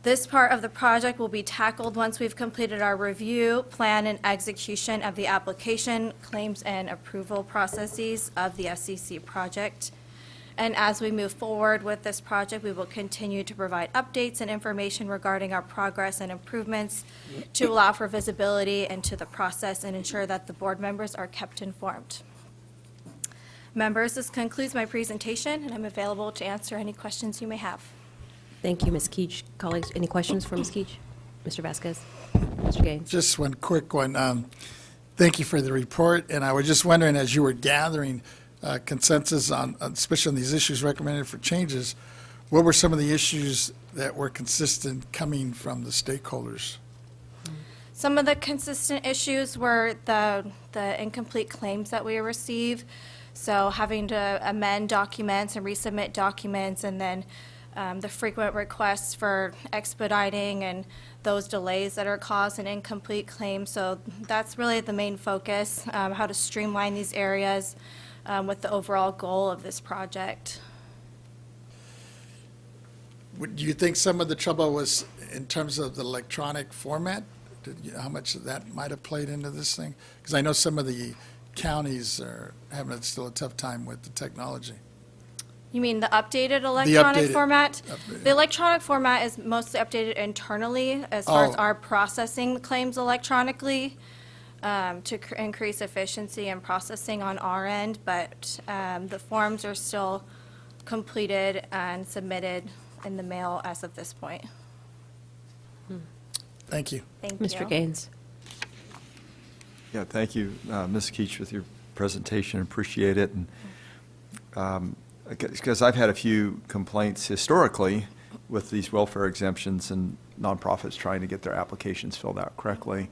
This part of the project will be tackled once we've completed our review, plan, and execution of the application, claims, and approval processes of the SCC project. And as we move forward with this project, we will continue to provide updates and information regarding our progress and improvements to allow for visibility into the process and ensure that the board members are kept informed. Members, this concludes my presentation, and I'm available to answer any questions you may have. Thank you, Ms. Keach. Colleagues, any questions for Ms. Keach? Mr. Vasquez? Mr. Gaines? Just one quick one. Thank you for the report, and I was just wondering, as you were gathering consensus on, especially on these issues recommended for changes, what were some of the issues that were consistent coming from the stakeholders? Some of the consistent issues were the incomplete claims that we receive, so having to amend documents and resubmit documents, and then the frequent requests for expediting and those delays that are caused in incomplete claims. So that's really the main focus, how to streamline these areas with the overall goal of this project. Do you think some of the trouble was in terms of the electronic format? How much of that might have played into this thing? Because I know some of the counties are having still a tough time with the technology. You mean the updated electronic updated- format? updated. The electronic format is mostly updated internally as far as Oh. our processing the claims electronically to increase efficiency and processing on our end, but the forms are still completed and submitted in the mail as of this point. Thank you. Thank you. Mr. Gaines? Yeah, thank you, Ms. Keach, with your presentation. Appreciate it. And because I've had a few complaints historically with these welfare exemptions and nonprofits trying to get their applications filled out correctly.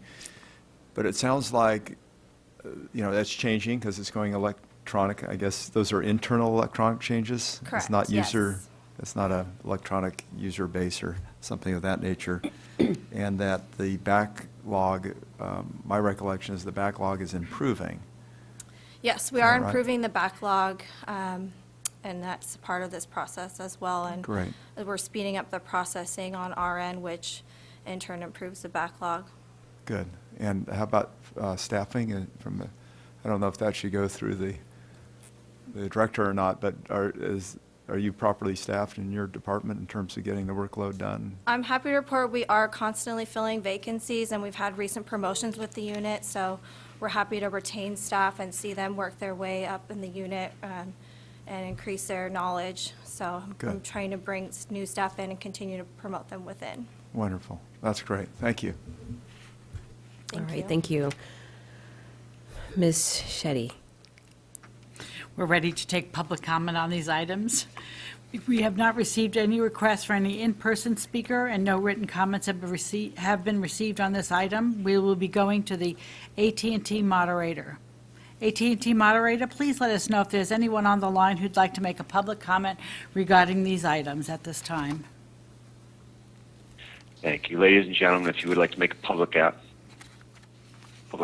But it sounds like, that's changing because it's going electronic. I guess those are internal electronic changes? Correct, It's not user, yes. it's not a electronic user base or something of that nature. And that the backlog, my recollection is the backlog is improving. Yes, we are All right. improving the backlog, and that's part of this process as well. And Great. we're speeding up the processing on our end, which in turn improves the backlog. Good. And how about staffing I don't know if that should go through the director or not, but are you properly staffed in your department in terms of getting the workload done? I'm happy to report we are constantly filling vacancies, and we've had recent promotions with the unit, so we're happy to retain staff and see them work their way up in the unit and increase their knowledge. So I'm Good. trying to bring new staff in and continue to promote them within. Wonderful. That's great. Thank you. All right, thank you. Ms. Shetty? We're ready to take public comment on these items. We have not received any requests for any in-person speaker, and no written comments have been received on this item. We will be going to the AT&T moderator. AT&T moderator, please let us know if there's anyone on the line who'd like to make a public comment regarding these items at this time. Thank you. Ladies and gentlemen, if you would like to make a public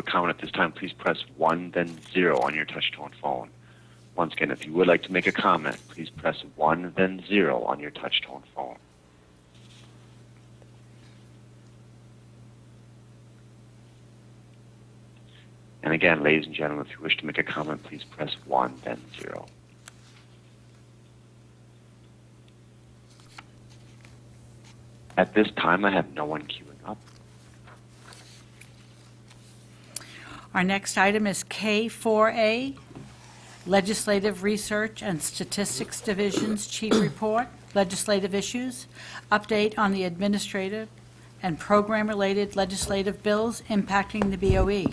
comment at this time, please press 1, then 0 on your touch-tone phone. Once again, if you would like to make a comment, please press 1, then 0 on your touch-tone phone. And again, ladies and gentlemen, if you wish to make a comment, please press 1, then 0. At this time, I have no one queuing up. Our next item is K4A, Legislative Research and Statistics Division's Chief Report, Legislative Issues, Update on the Administrative and Program-Related Legislative Bills Impacting the BOE.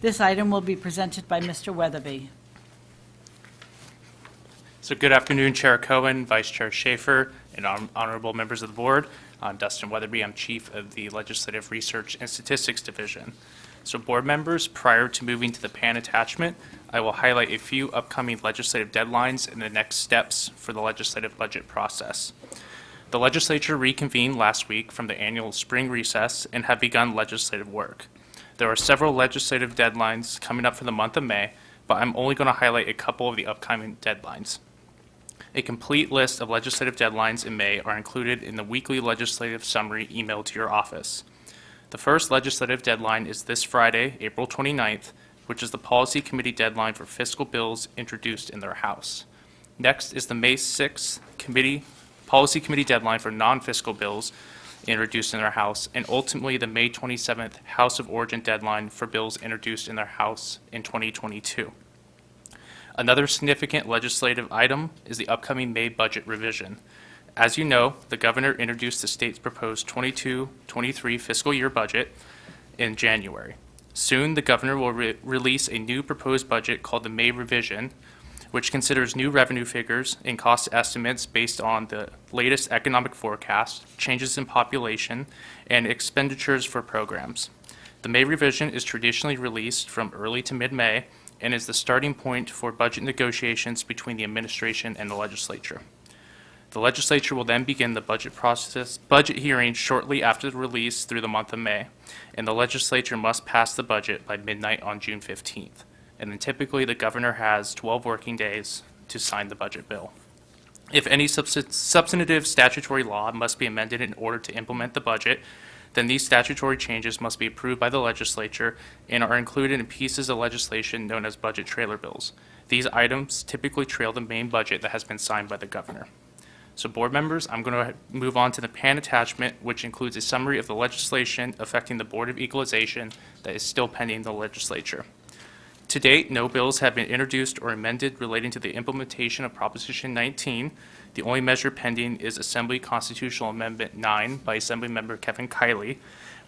This item will be presented by Mr. Weatherby. So good afternoon, Chair Cohen, Vice Chair Schaefer, and honorable members of the board. I'm Dustin Weatherby. I'm Chief of the Legislative Research and Statistics Division. So board members, prior to moving to the PAN attachment, I will highlight a few upcoming legislative deadlines and the next steps for the legislative budget process. The legislature reconvened last week from the annual spring recess and have begun legislative work. There are several legislative deadlines coming up for the month of May, but I'm only going to highlight a couple of the upcoming deadlines. A complete list of legislative deadlines in May are included in the weekly legislative summary emailed to your office. The first legislative deadline is this Friday, April 29th, which is the Policy Committee deadline for fiscal bills introduced in their House. Next is the May 6th Policy Committee deadline for non-fiscal bills introduced in their House, and ultimately the May 27th House of Origin deadline for bills introduced in their House in 2022. Another significant legislative item is the upcoming May budget revision. As you know, the governor introduced the state's proposed 22-23 fiscal year budget in January. Soon, the governor will release a new proposed budget called the May revision, which considers new revenue figures and cost estimates based on the latest economic forecast, changes in population, and expenditures for programs. The May revision is traditionally released from early to mid-May and is the starting point for budget negotiations between the administration and the legislature. The legislature will then begin the budget hearing shortly after the release through the month of May, and the legislature must pass the budget by midnight on June 15th. And then typically the governor has 12 working days to sign the budget bill. If any substantive statutory law must be amended in order to implement the budget, then these statutory changes must be approved by the legislature and are included in pieces of legislation known as budget trailer bills. These items typically trail the main budget that has been signed by the governor. So board members, I'm going to move on to the PAN attachment, which includes a summary of the legislation affecting the Board of Equalization that is still pending the legislature. To date, no bills have been introduced or amended relating to the implementation of Proposition 19. The only measure pending is Assembly Constitutional Amendment 9 by Assemblymember Kevin Kiley,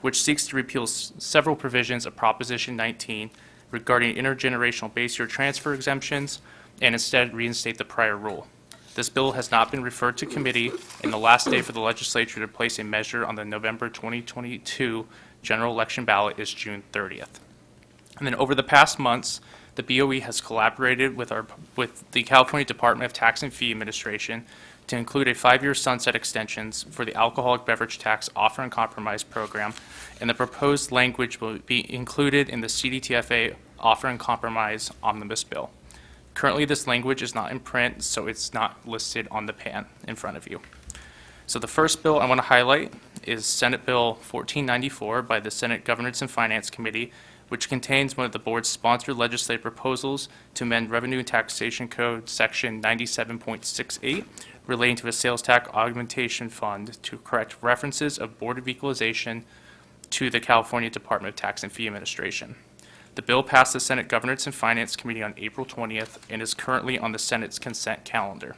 which seeks to repeal several provisions of Proposition 19 regarding intergenerational base year transfer exemptions and instead reinstate the prior rule. This bill has not been referred to committee, and the last day for the legislature to place a measure on the November 2022 general election ballot is June 30th. And then over the past months, the BOE has collaborated with the California Department of Tax and Fee Administration to include a 5-year sunset extensions for the alcoholic beverage tax offer and compromise program, and the proposed language will be included in the CDTFA offer and compromise omnibus bill. Currently, this language is not in print, so it's not listed on the PAN in front of you. So the first bill I want to highlight is Senate Bill 1494 by the Senate Governance and Finance Committee, which contains one of the board's sponsored legislative proposals to amend Revenue and Taxation Code Section 97.68 relating to a sales tax augmentation fund to correct references of Board of Equalization to the California Department of Tax and Fee Administration. The bill passed the Senate Governance and Finance Committee on April 20th and is currently on the Senate's consent calendar.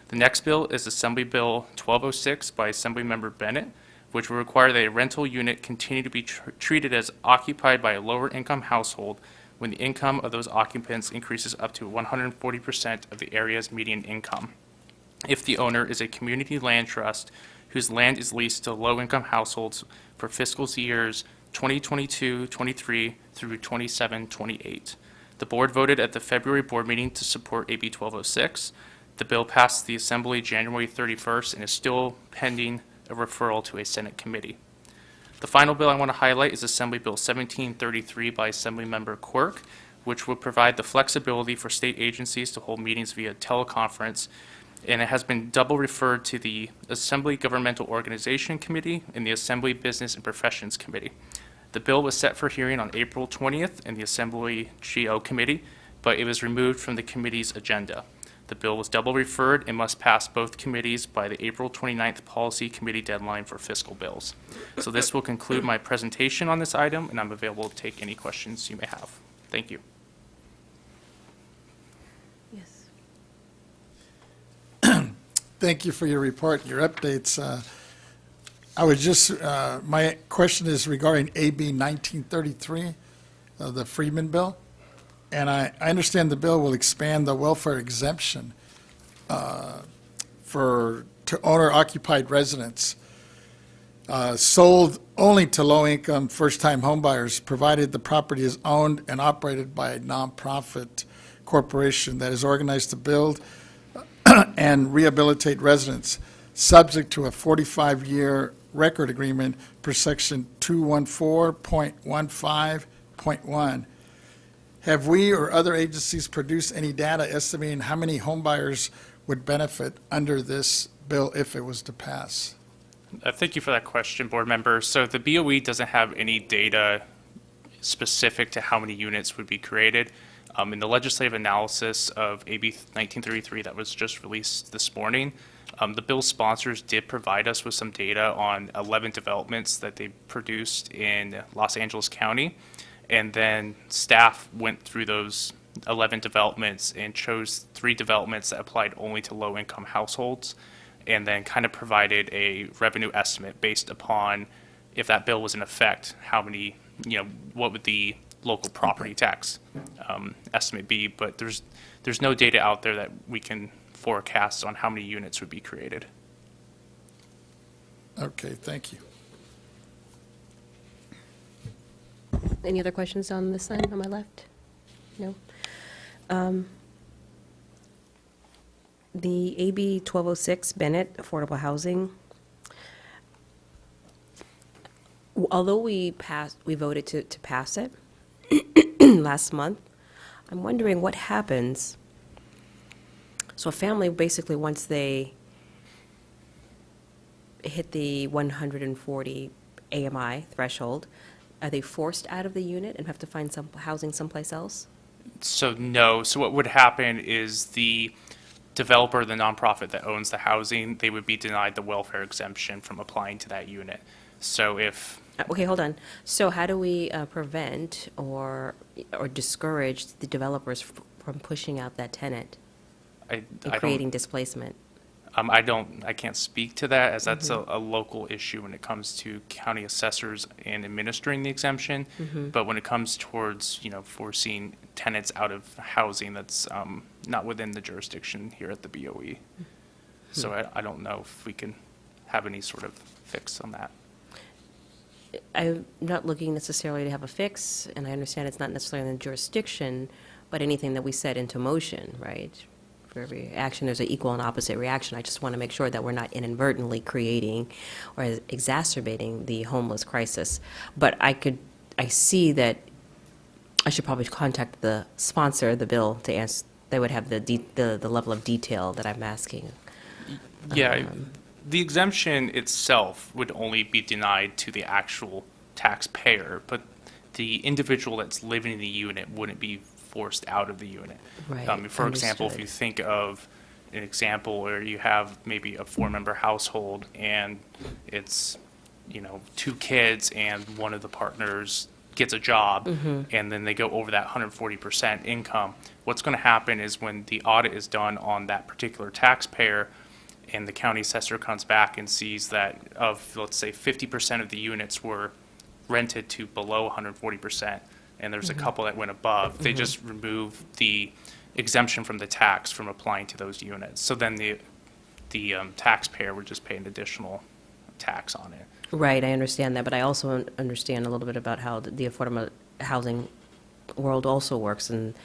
The next bill is Assembly Bill 1206 by Assemblymember Bennett, which will require that a rental unit continue to be treated as occupied by a lower income household when the income of those occupants increases up to 140% of the area's median income, if the owner is a community land trust whose land is leased to low-income households for fiscal years 2022-23 through 27-28. The board voted at the February board meeting to support AB 1206. The bill passed the Assembly January 31st and is still pending a referral to a Senate committee. The final bill I want to highlight is Assembly Bill 1733 by Assemblymember Quirk, which would provide the flexibility for state agencies to hold meetings via teleconference, and it has been double referred to the Assembly Governmental Organization Committee and the Assembly Business and Professions Committee. The bill was set for hearing on April 20th in the Assembly GO Committee, but it was removed from the committee's agenda. The bill was double referred and must pass both committees by the April 29th Policy Committee deadline for fiscal bills. So this will conclude my presentation on this item, and I'm available to take any questions you may have. Thank you. Yes. Thank you for your report, your updates. I was just, my question is regarding AB 1933, the Freeman Bill. And I understand the bill will expand the welfare exemption to owner-occupied residents sold only to low-income first-time homebuyers, provided the property is owned and operated by a nonprofit corporation that is organized to build and rehabilitate residents, subject to a 45-year record agreement per section 214.15.1. Have we or other agencies produced any data estimating how many homebuyers would benefit under this bill if it was to pass? Thank you for that question, board member. So the BOE doesn't have any data specific to how many units would be created. In the legislative analysis of AB 1933 that was just released this morning, the bill sponsors did provide us with some data on 11 developments that they produced in Los Angeles County. And then staff went through those 11 developments and chose 3 developments that applied only to low-income households, and then kind of provided a revenue estimate based upon if that bill was in effect, how many, what would the local property tax estimate be. But there's no data out there that we can forecast on how many units would be created. Okay, thank you. Any other questions on this side, on my left? No? The AB 1206, Bennett, affordable housing. Although we voted to pass it last month, I'm wondering what happens. So a family, basically, once they hit the 140 AMI threshold, are they forced out of the unit and have to find some housing someplace else? So no. So what would happen is the developer, the nonprofit that owns the housing, they would be denied the welfare exemption from applying to that unit. So if Okay, hold on. So how do we prevent or discourage the developers from pushing out that tenant and creating displacement? I can't speak to that, as that's a local issue when it comes to county assessors and administering the exemption. But when it comes towards, forcing tenants out of housing, that's not within the jurisdiction here at the BOE. So I don't know if we can have any sort of fix on that. I'm not looking necessarily to have a fix, and I understand it's not necessarily in the jurisdiction, but anything that we set into motion, right? For every action, there's an equal and opposite reaction. I just want to make sure that we're not inadvertently creating or exacerbating the homeless crisis. But I see that I should probably contact the sponsor of the bill to ask, they would have the level of detail that I'm asking. Yeah, the exemption itself would only be denied to the actual taxpayer, but the individual that's living in the unit wouldn't be forced out of the unit. Right, For example, if understood. you think of an example where you have maybe a 4-member household and it's, 2 kids and one of the partners gets a job and then they go over that 140% income, what's going to happen is when the audit is done on that particular taxpayer and the county assessor comes back and sees that of, let's say, 50% of the units were rented to below 140%, and there's a couple that went above, they just remove the exemption from the tax from applying to those units. So then the taxpayer would just pay an additional tax on it. Right, I understand that, but I also understand a little bit about how the affordable housing world also works, and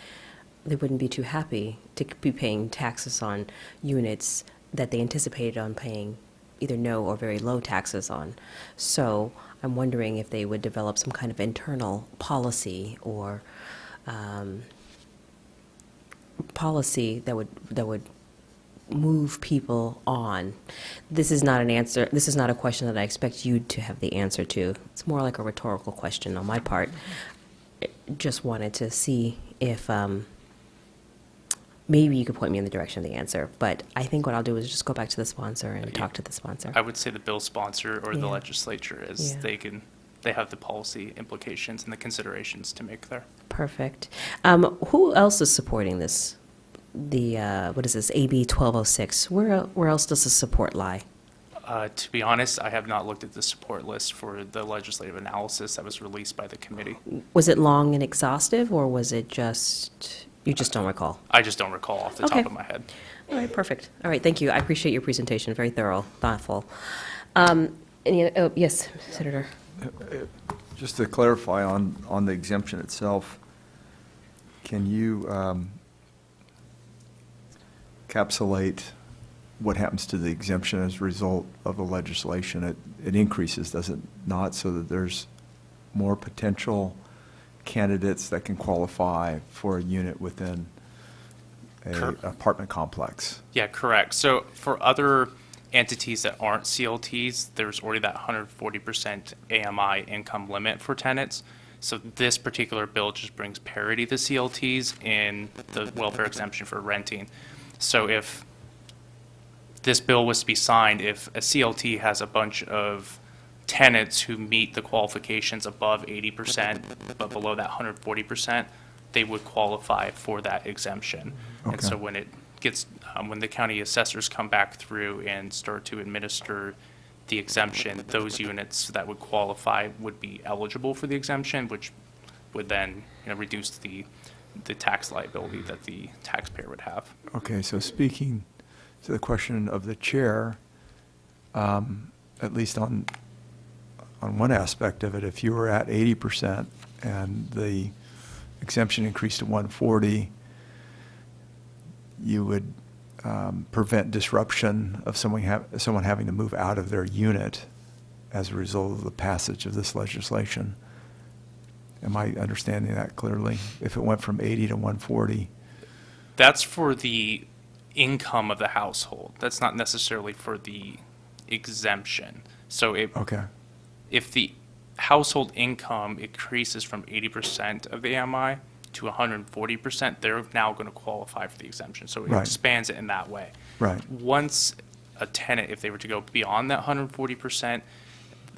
they wouldn't be too happy to be paying taxes on units that they anticipated on paying either no or very low taxes on. So I'm wondering if they would develop some kind of internal policy or policy that would move people on. This is not an answer. This is not a question that I expect you to have the answer to. It's more like a rhetorical question on my part. Just wanted to see if maybe you could point me in the direction of the answer, but I think what I'll do is just go back to the sponsor and talk to the sponsor. I would say the bill sponsor or the Yeah. legislature, as Yeah. they have the policy implications and the considerations to make there. Perfect. Who else is supporting this? What is this, AB 1206? Where else does the support lie? To be honest, I have not looked at the support list for the legislative analysis that was released by the committee. Was it long and exhaustive, or was it just, you just don't recall? I just don't recall off the Okay. top of my head. All right, perfect. All right, thank you. I appreciate your presentation, very thorough, thoughtful. Yes, Senator. Just to clarify on the exemption itself, can you encapsulate what happens to the exemption as a result of the legislation? It increases, does it not, so that there's more potential candidates that can qualify for a unit within a apartment complex? Yeah, correct. So for other entities that aren't CLTs, there's already that 140% AMI income limit for tenants. So this particular bill just brings parity to CLTs in the welfare exemption for renting. So if this bill was to be signed, if a CLT has a bunch of tenants who meet the qualifications above 80%, but below that 140%, they would qualify for that exemption. And Okay. so when it gets, when the county assessors come back through and start to administer the exemption, those units that would qualify would be eligible for the exemption, which would then, reduce the tax liability that the taxpayer would have. Okay, so speaking to the question of the chair, at least on one aspect of it, if you were at 80% and the exemption increased to 140, you would prevent disruption of someone having to move out of their unit as a result of the passage of this legislation. Am I understanding that clearly? If it went from 80 to 140? That's for the income of the household. That's not necessarily for the exemption. So Okay. if the household income increases from 80% of the AMI to 140%, they're now going to qualify for the exemption. So it Right. expands it in that way. Right. Once a tenant, if they were to go beyond that 140%,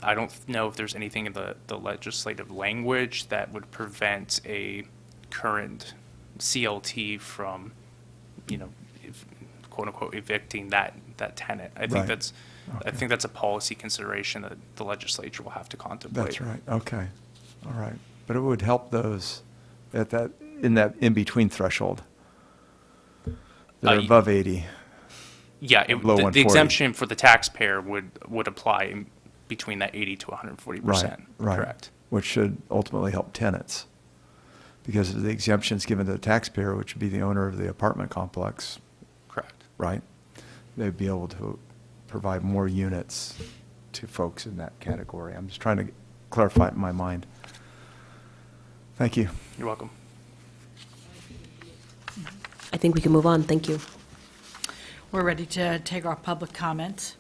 I don't know if there's anything in the legislative language that would prevent a current CLT from, quote unquote, evicting that tenant. I think Right. that's, I think that's a policy consideration that the legislature will have to contemplate. That's right, okay, all right. But it would help those in that in-between threshold that are above 80. Yeah, below the 140. exemption for the taxpayer would apply in between that 80 to 140%. Right. Correct. Which should ultimately help tenants. Because of the exemptions given to the taxpayer, which would be the owner of the apartment complex, Correct. right? They'd be able to provide more units to folks in that category. I'm just trying to clarify it in my mind. Thank you. You're welcome. I think we can move on, thank you. We're ready to take our public comments.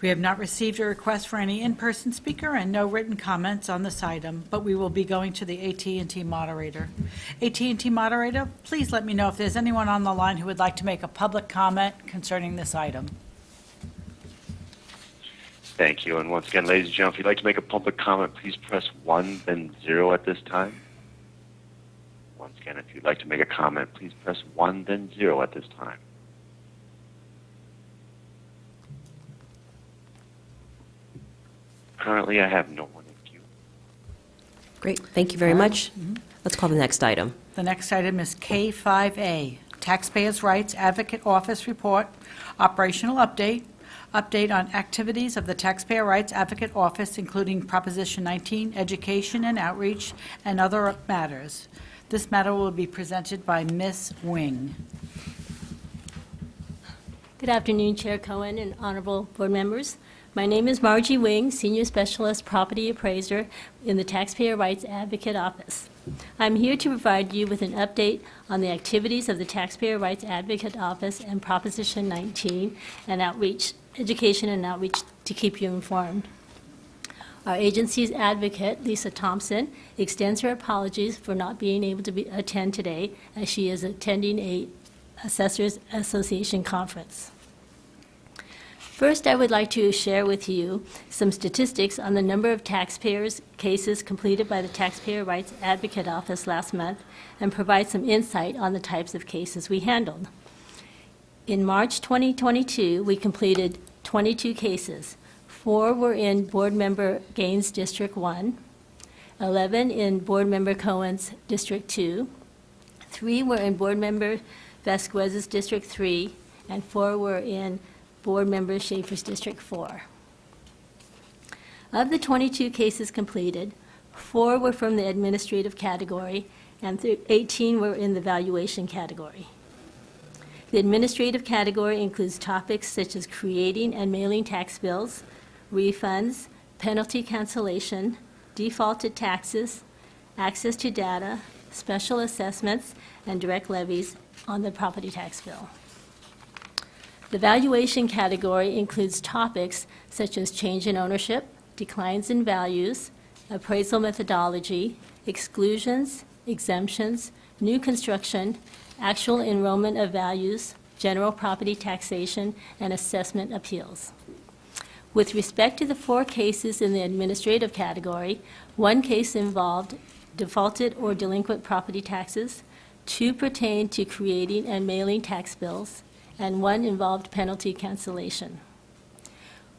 We have not received a request for any in-person speaker and no written comments on this item, but we will be going to the AT&T moderator. AT&T moderator, please let me know if there's anyone on the line who would like to make a public comment concerning this item. Thank you. And once again, ladies and gentlemen, if you'd like to make a public comment, please press 1, then 0 at this time. Once again, if you'd like to make a comment, please press 1, then 0 at this time. Currently, I have no one in queue. Great, thank you very much. Let's call the next item. The next item is K5A, Taxpayers' Rights Advocate Office Report, Operational Update, Update on Activities of the Taxpayer Rights Advocate Office, including Proposition 19, Education and Outreach, and other matters. This matter will be presented by Ms. Wing. Good afternoon, Chair Cohen and honorable board members. My name is Margie Wing, Senior Specialist Property Appraiser in the Taxpayer Rights Advocate Office. I'm here to provide you with an update on the activities of the Taxpayer Rights Advocate Office and Proposition 19 and outreach, education and outreach to keep you informed. Our agency's advocate, Lisa Thompson, extends her apologies for not being able to attend today, as she is attending a Assessors Association Conference. First, I would like to share with you some statistics on the number of taxpayers' cases completed by the Taxpayer Rights Advocate Office last month and provide some insight on the types of cases we handled. In March 2022, we completed 22 cases. 4 were in Board Member Gaines District 1, 11 in Board Member Cohen's District 2, 3 were in Board Member Vasquez's District 3, and 4 were in Board Member Schaefer's District 4. Of the 22 cases completed, 4 were from the administrative category and 18 were in the valuation category. The administrative category includes topics such as creating and mailing tax bills, refunds, penalty cancellation, defaulted taxes, access to data, special assessments, and direct levies on the property tax bill. The valuation category includes topics such as change in ownership, declines in values, appraisal methodology, exclusions, exemptions, new construction, actual enrollment of values, general property taxation, and assessment appeals. With respect to the 4 cases in the administrative category, 1 case involved defaulted or delinquent property taxes, 2 pertained to creating and mailing tax bills, and 1 involved penalty cancellation.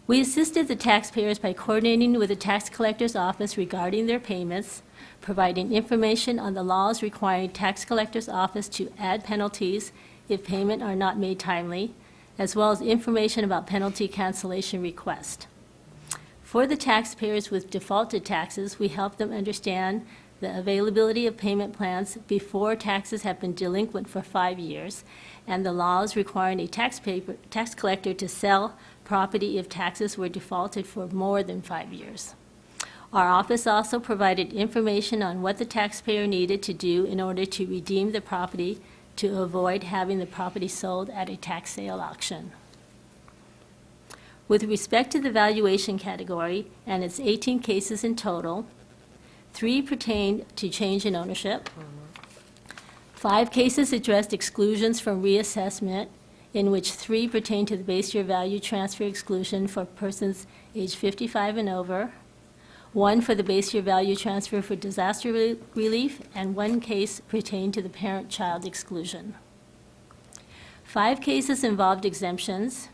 We assisted the taxpayers by coordinating with the tax collector's office regarding their payments, providing information on the laws requiring tax collector's office to add penalties if payment are not made timely, as well as information about penalty cancellation request. For the taxpayers with defaulted taxes, we help them understand the availability of payment plans before taxes have been delinquent for 5 years, and the laws requiring a tax collector to sell property if taxes were defaulted for more than 5 years. Our office also provided information on what the taxpayer needed to do in order to redeem the property to avoid having the property sold at a tax sale auction. With respect to the valuation category and its 18 cases in total, 3 pertained to change in ownership. 5 cases addressed exclusions from reassessment, in which 3 pertain to the base year value transfer exclusion for persons age 55 and over, 1 for the base year value transfer for disaster relief, and 1 case pertained to the parent-child exclusion. 5 cases involved exemptions.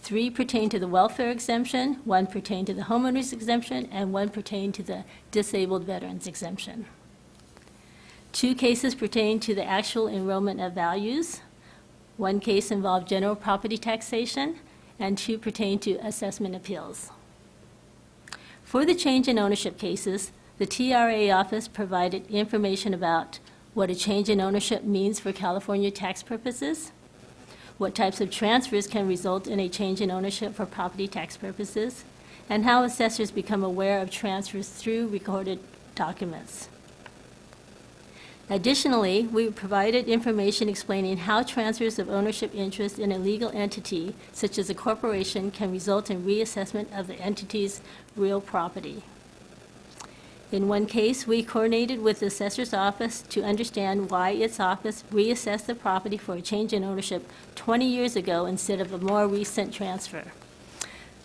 3 pertain to the welfare exemption, 1 pertained to the homeowner's exemption, and 1 pertained to the disabled veterans exemption. 2 cases pertain to the actual enrollment of values. 1 case involved general property taxation, and 2 pertain to assessment appeals. For the change in ownership cases, the TRA office provided information about what a change in ownership means for California tax purposes, what types of transfers can result in a change in ownership for property tax purposes, and how assessors become aware of transfers through recorded documents. Additionally, we provided information explaining how transfers of ownership interest in a legal entity, such as a corporation, can result in reassessment of the entity's real property. In 1 case, we coordinated with the assessor's office to understand why its office reassessed the property for a change in ownership 20 years ago instead of a more recent transfer.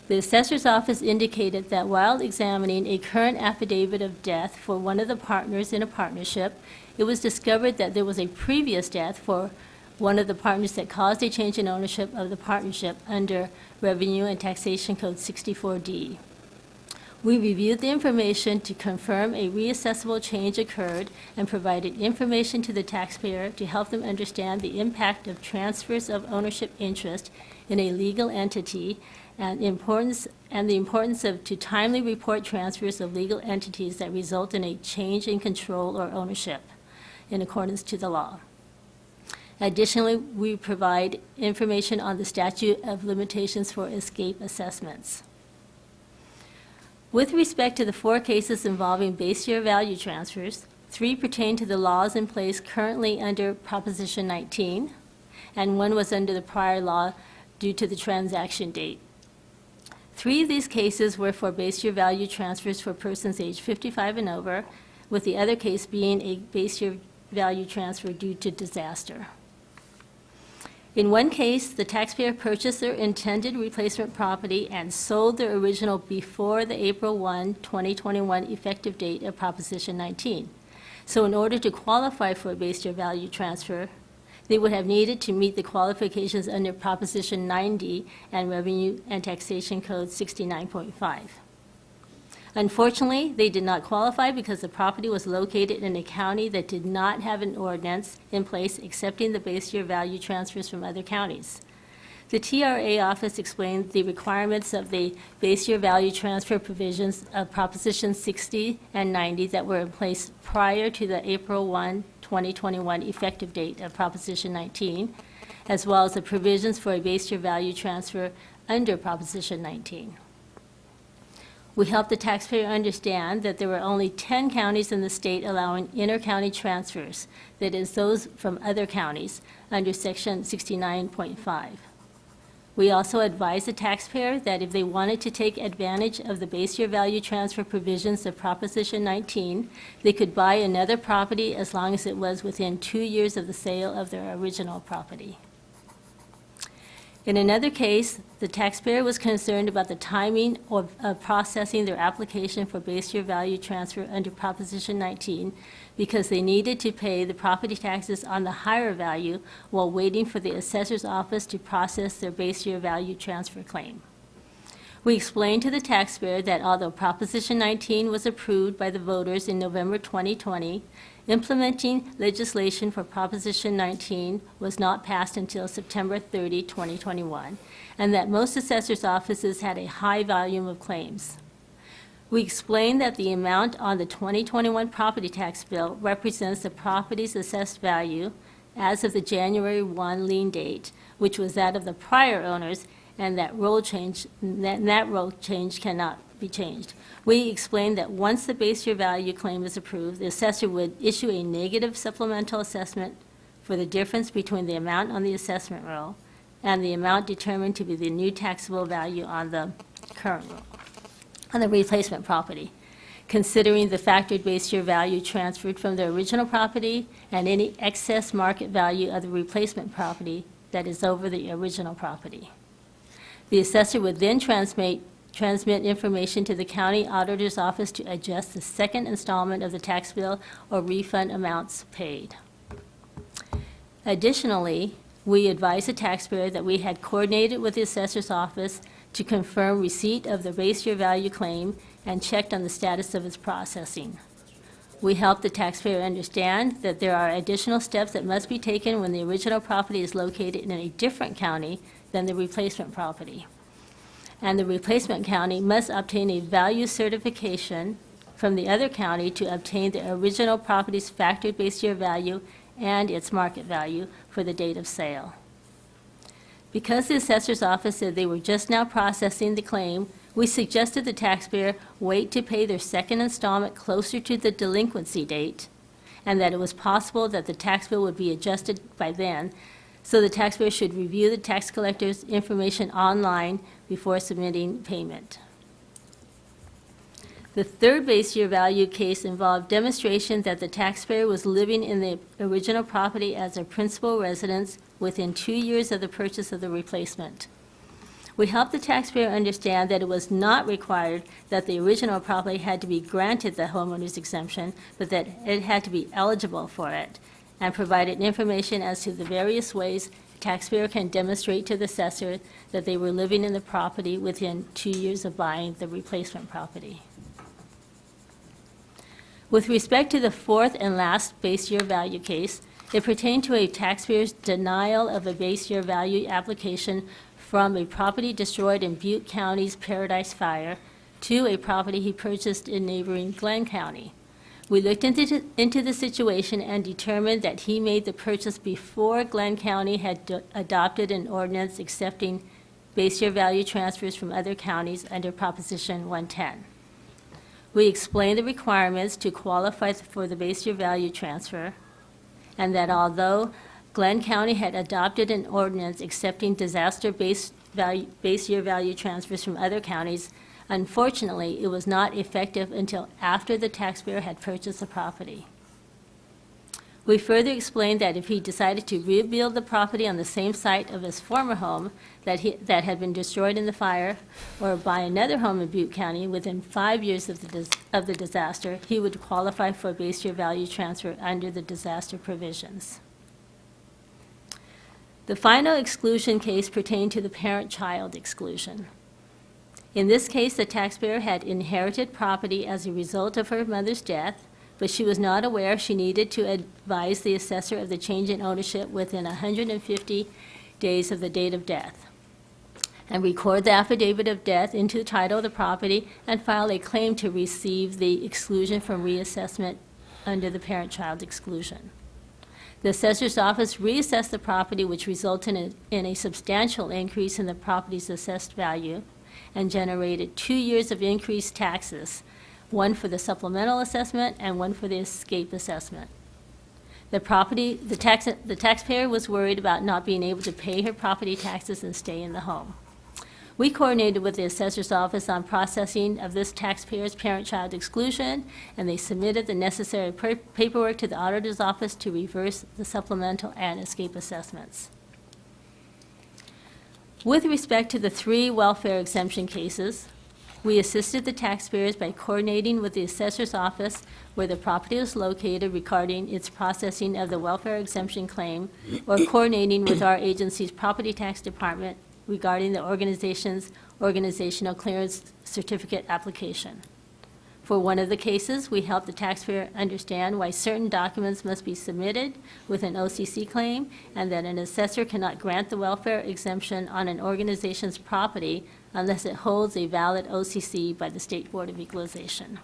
The assessor's office indicated that while examining a current affidavit of death for one of the partners in a partnership, it was discovered that there was a previous death for one of the partners that caused a change in ownership of the partnership under Revenue and Taxation Code 64D. We reviewed the information to confirm a reassessable change occurred and provided information to the taxpayer to help them understand the impact of transfers of ownership interest in a legal entity and the importance of to timely report transfers of legal entities that result in a change in control or ownership in accordance to the law. Additionally, we provide information on the statute of limitations for escape assessments. With respect to the 4 cases involving base year value transfers, 3 pertain to the laws in place currently under Proposition 19, and 1 was under the prior law due to the transaction date. 3 of these cases were for base year value transfers for persons aged 55 and over, with the other case being a base year value transfer due to disaster. In one case, the taxpayer purchased their intended replacement property and sold their original before the April 1, 2021 effective date of Proposition 19. So in order to qualify for a base year value transfer, they would have needed to meet the qualifications under Proposition 90 and Revenue and Taxation Code 69.5. Unfortunately, they did not qualify because the property was located in a county that did not have an ordinance in place accepting the base year value transfers from other counties. The TRA office explained the requirements of the base year value transfer provisions of Proposition 60 and 90 that were in place prior to the April 1, 2021 effective date of Proposition 19, as well as the provisions for a base year value transfer under Proposition 19. We helped the taxpayer understand that there were only 10 counties in the state allowing inter-county transfers, that is, those from other counties, under Section 69.5. We also advised the taxpayer that if they wanted to take advantage of the base year value transfer provisions of Proposition 19, they could buy another property as long as it was within 2 years of the sale of their original property. In another case, the taxpayer was concerned about the timing of processing their application for base year value transfer under Proposition 19 because they needed to pay the property taxes on the higher value while waiting for the assessor's office to process their base year value transfer claim. We explained to the taxpayer that although Proposition 19 was approved by the voters in November 2020, implementing legislation for Proposition 19 was not passed until September 30, 2021, and that most assessors' offices had a high volume of claims. We explained that the amount on the 2021 property tax bill represents the property's assessed value as of the January 1 lien date, which was that of the prior owners, and that rule change cannot be changed. We explained that once the base year value claim is approved, the assessor would issue a negative supplemental assessment for the difference between the amount on the assessment roll and the amount determined to be the new taxable value on the current roll, on the replacement property, considering the factored base year value transferred from the original property and any excess market value of the replacement property that is over the original property. The assessor would then transmit information to the county auditor's office to adjust the second installment of the tax bill or refund amounts paid. Additionally, we advised the taxpayer that we had coordinated with the assessor's office to confirm receipt of the base year value claim and checked on the status of its processing. We helped the taxpayer understand that there are additional steps that must be taken when the original property is located in a different county than the replacement property. And the replacement county must obtain a value certification from the other county to obtain the original property's factored base year value and its market value for the date of sale. Because the assessor's office said they were just now processing the claim, we suggested the taxpayer wait to pay their second installment closer to the delinquency date, and that it was possible that the tax bill would be adjusted by then, so the taxpayer should review the tax collector's information online before submitting payment. The third base year value case involved demonstration that the taxpayer was living in the original property as a principal residence within 2 years of the purchase of the replacement. We helped the taxpayer understand that it was not required that the original property had to be granted the homeowner's exemption, but that it had to be eligible for it, and provided information as to the various ways the taxpayer can demonstrate to the assessor that they were living in the property within 2 years of buying the replacement property. With respect to the fourth and last base year value case, it pertained to a taxpayer's denial of a base year value application from a property destroyed in Butte County's Paradise Fire to a property he purchased in neighboring Glenn County. We looked into the situation and determined that he made the purchase before Glenn County had adopted an ordinance accepting base year value transfers from other counties under Proposition 110. We explained the requirements to qualify for the base year value transfer, and that although Glenn County had adopted an ordinance accepting disaster base year value transfers from other counties, unfortunately, it was not effective until after the taxpayer had purchased the property. We further explained that if he decided to rebuild the property on the same site of his former home that had been destroyed in the fire, or buy another home in Butte County within 5 years of the disaster, he would qualify for base year value transfer under the disaster provisions. The final exclusion case pertained to the parent-child exclusion. In this case, the taxpayer had inherited property as a result of her mother's death, but she was not aware she needed to advise the assessor of the change in ownership within 150 days of the date of death, and record the affidavit of death into the title of the property and file a claim to receive the exclusion from reassessment under the parent-child exclusion. The assessor's office reassessed the property, which resulted in a substantial increase in the property's assessed value and generated 2 years of increased taxes, one for the supplemental assessment and one for the escape assessment. The taxpayer was worried about not being able to pay her property taxes and stay in the home. We coordinated with the assessor's office on processing of this taxpayer's parent-child exclusion, and they submitted the necessary paperwork to the auditor's office to reverse the supplemental and escape assessments. With respect to the 3 welfare exemption cases, we assisted the taxpayers by coordinating with the assessor's office where the property was located regarding its processing of the welfare exemption claim, or coordinating with our agency's property tax department regarding the organization's organizational clearance certificate application. For one of the cases, we helped the taxpayer understand why certain documents must be submitted with an OCC claim, and that an assessor cannot grant the welfare exemption on an organization's property unless it holds a valid OCC by the State Board of Equalization.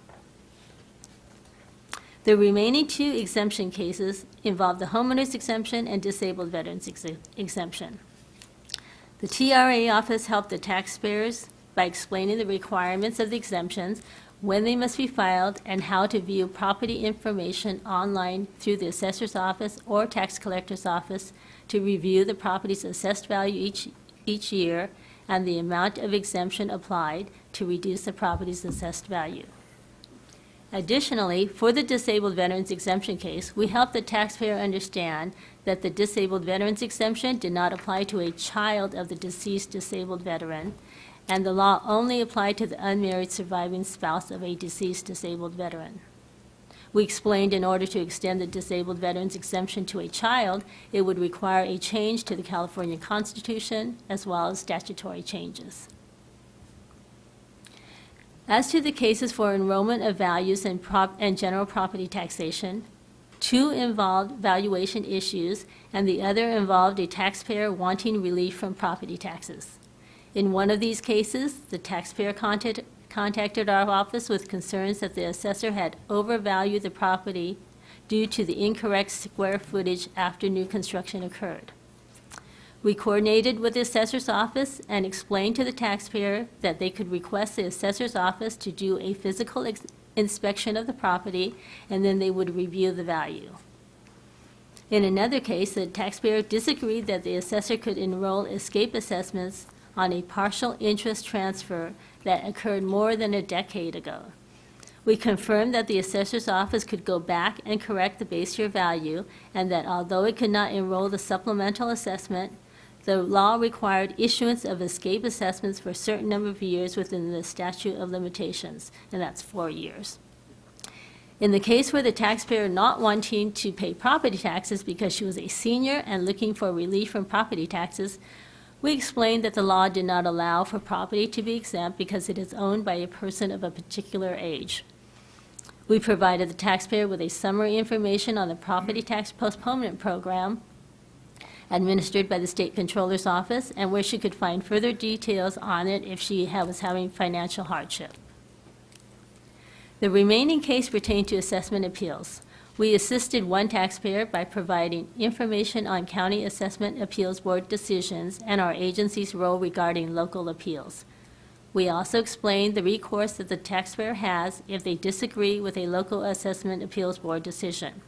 The remaining 2 exemption cases involve the homeowner's exemption and disabled veterans exemption. The TRA office helped the taxpayers by explaining the requirements of the exemptions, when they must be filed, and how to view property information online through the assessor's office or tax collector's office to review the property's assessed value each year and the amount of exemption applied to reduce the property's assessed value. Additionally, for the disabled veterans exemption case, we helped the taxpayer understand that the disabled veterans exemption did not apply to a child of the deceased disabled veteran, and the law only applied to the unmarried surviving spouse of a deceased disabled veteran. We explained in order to extend the disabled veterans exemption to a child, it would require a change to the California Constitution as well as statutory changes. As to the cases for enrollment of values and general property taxation, 2 involved valuation issues and the other involved a taxpayer wanting relief from property taxes. In one of these cases, the taxpayer contacted our office with concerns that the assessor had overvalued the property due to the incorrect square footage after new construction occurred. We coordinated with the assessor's office and explained to the taxpayer that they could request the assessor's office to do a physical inspection of the property, and then they would review the value. In another case, the taxpayer disagreed that the assessor could enroll escape assessments on a partial interest transfer that occurred more than a decade ago. We confirmed that the assessor's office could go back and correct the base year value, and that although it could not enroll the supplemental assessment, the law required issuance of escape assessments for a certain number of years within the statute of limitations, and that's 4 years. In the case where the taxpayer not wanting to pay property taxes because she was a senior and looking for relief from property taxes, we explained that the law did not allow for property to be exempt because it is owned by a person of a particular age. We provided the taxpayer with a summary information on the property tax postponement program administered by the State Controller's Office, and where she could find further details on it if she was having financial hardship. The remaining case pertained to assessment appeals. We assisted one taxpayer by providing information on County Assessment Appeals Board decisions and our agency's role regarding local appeals. We also explained the recourse that the taxpayer has if they disagree with a local Assessment Appeals Board decision.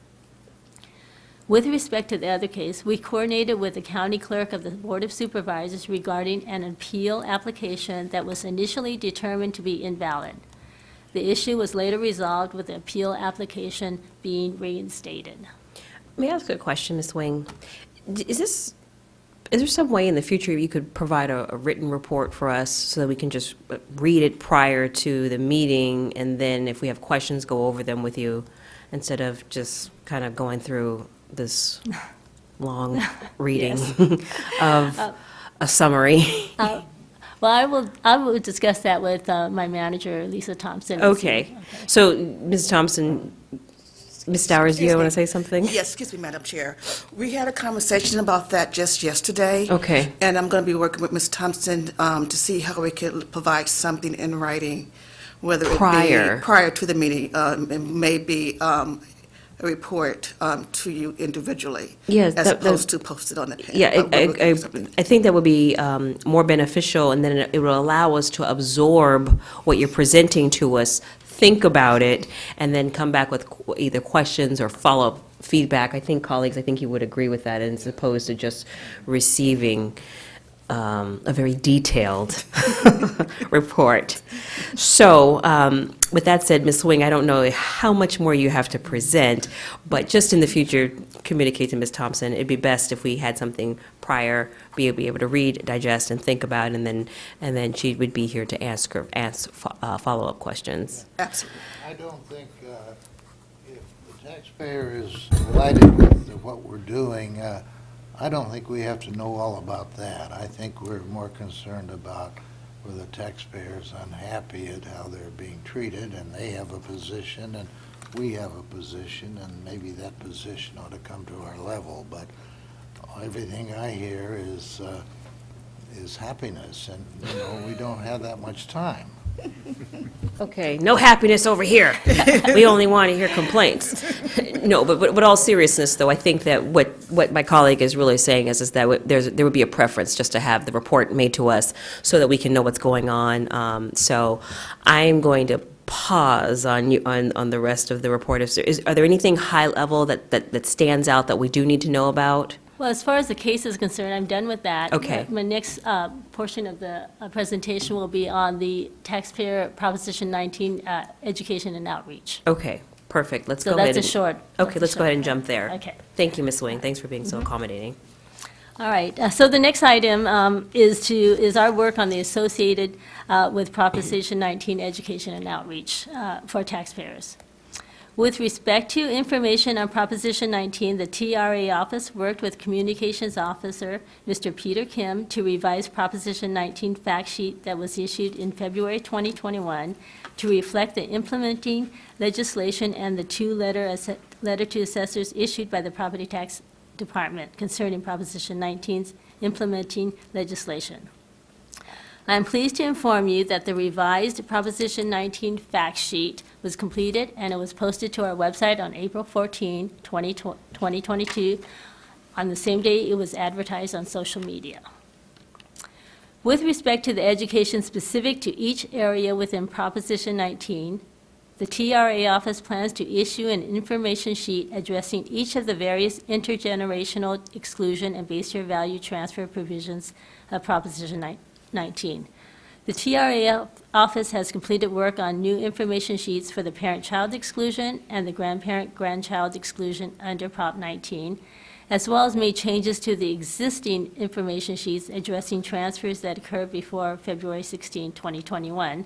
With respect to the other case, we coordinated with the county clerk of the Board of Supervisors regarding an appeal application that was initially determined to be invalid. The issue was later resolved with the appeal application being reinstated. May I ask a question, Ms. Wing? Is there some way in the future you could provide a written report for us so that we can just read it prior to the meeting, and then if we have questions, go over them with you, instead of just kind of going through this long reading of a summary? Well, I will discuss that with my manager, Lisa Thompson. and see- Okay. So, Ms. Thompson, Ms. Stowers, do you want to say something? Yes, excuse me, Madam Chair. We had a conversation about that just yesterday. Okay. And I'm going to be working with Ms. Thompson to see how we could provide something in writing, whether it be prior to the meeting. It may be a report to you individually. Yes, as opposed to posted on the page. Yeah, I think that would be more beneficial, and then it will allow us to absorb what you're presenting to us, think about it, and then come back with either questions or follow-up feedback. I think, colleagues, you would agree with that, as opposed to just receiving a very detailed report. So, with that said, Ms. Wing, I don't know how much more you have to present, but just in the future, communicate to Ms. Thompson. It'd be best if we had something prior, be able to read, digest, and think about, and then she would be here to answer follow-up questions. Absolutely. I don't think, if the taxpayer is delighted with what we're doing, I don't think we have to know all about that. I think we're more concerned about whether the taxpayer's unhappy at how they're being treated, and they have a position, and we have a position, and maybe that position ought to come to our level. But everything I hear is happiness, and, we don't have that much time. Okay, no happiness over here. We only want to hear complaints. No, but all seriousness, though, I think that what my colleague is really saying is that there would be a preference just to have the report made to us so that we can know what's going on. So I'm going to pause on the rest of the report. Are there anything high level that stands out that we do need to know about? Well, as far as the case is concerned, I'm done with that. Okay. My next portion of the presentation will be on the taxpayer Proposition 19 education and outreach. Okay, perfect. Let's So go ahead. that's a short. Okay, let's go ahead and jump there. Okay. Thank you, Ms. Wing. Thanks for being so accommodating. All right, so the next item is our work on the associated with Proposition 19 education and outreach for taxpayers. With respect to information on Proposition 19, the TRA office worked with Communications Officer Mr. Peter Kim to revise Proposition 19 fact sheet that was issued in February 2021 to reflect the implementing legislation and the letter to assessors issued by the Property Tax Department concerning Proposition 19's implementing legislation. I am pleased to inform you that the revised Proposition 19 fact sheet was completed and it was posted to our website on April 14, 2022, on the same day it was advertised on social media. With respect to the education specific to each area within Proposition 19, the TRA office plans to issue an information sheet addressing each of the various intergenerational exclusion and base year value transfer provisions of Proposition 19. The TRA office has completed work on new information sheets for the parent-child exclusion and the grandparent-grandchild exclusion under Prop 19, as well as made changes to the existing information sheets addressing transfers that occurred before February 16, 2021,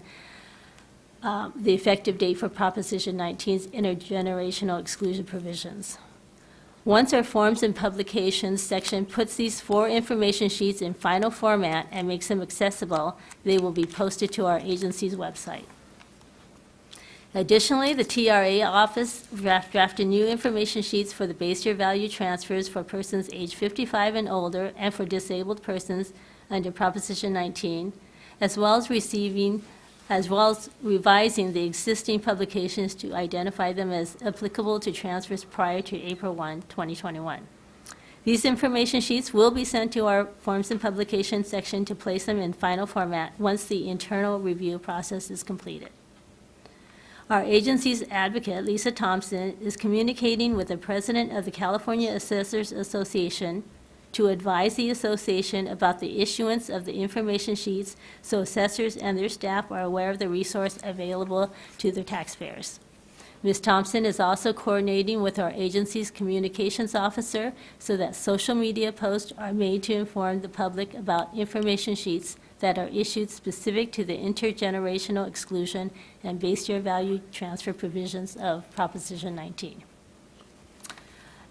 the effective date for Proposition 19's intergenerational exclusion provisions. Once our Forms and Publications section puts these 4 information sheets in final format and makes them accessible, they will be posted to our agency's website. Additionally, the TRA office drafted new information sheets for the base year value transfers for persons age 55 and older and for disabled persons under Proposition 19, as well as revising the existing publications to identify them as applicable to transfers prior to April 1, 2021. These information sheets will be sent to our Forms and Publications section to place them in final format once the internal review process is completed. Our agency's advocate, Lisa Thompson, is communicating with the president of the California Assessors Association to advise the association about the issuance of the information sheets so assessors and their staff are aware of the resource available to their taxpayers. Ms. Thompson is also coordinating with our agency's communications officer so that social media posts are made to inform the public about information sheets that are issued specific to the intergenerational exclusion and base year value transfer provisions of Proposition 19.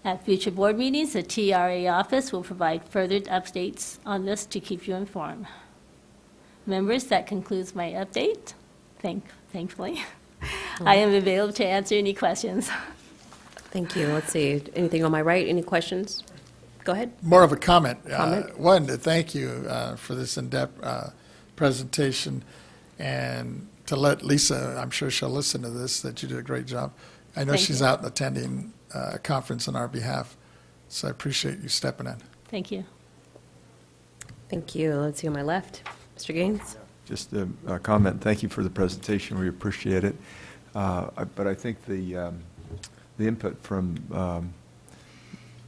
At future board meetings, the TRA office will provide further updates on this to keep you informed. Members, that concludes my update, thankfully. I am available to answer any questions. Thank you. Let's see, anything on my right? Any questions? Go ahead. More of a comment. Comment? One, to thank you for this in-depth presentation, and to let Lisa, I'm sure she'll listen to this, that you did a great job. I know Thank she's you. out attending a conference on our behalf, so I appreciate you stepping in. Thank you. Thank you. Let's see on my left. Mr. Gaines? Just a comment. Thank you for the presentation. We appreciate it. But I think the input from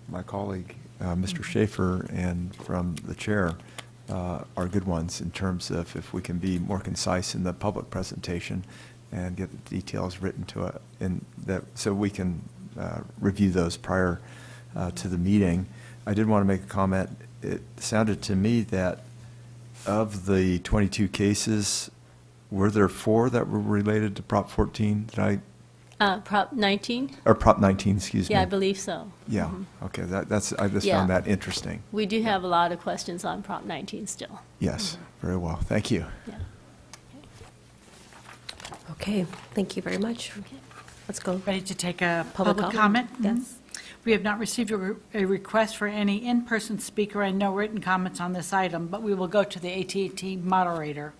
my colleague, Mr. Schaefer, and from the chair are good ones in terms of if we can be more concise in the public presentation and get the details written to it, and that so we can review those prior to the meeting. I did want to make a comment. It sounded to me that of the 22 cases, were there 4 that were related to Prop 14? Did I, Prop 19? or Prop 19, excuse me? Yeah, I believe so. Yeah, okay, that's, I just Yeah. found that interesting. We do have a lot of questions on Prop 19 still. Yes, very well, thank you. Yeah. Okay, thank you very much. Let's go. Ready to take a Public public comment? comment? Yes. We have not received a request for any in-person speaker and no written comments on this item, but we will go to the AT&T moderator.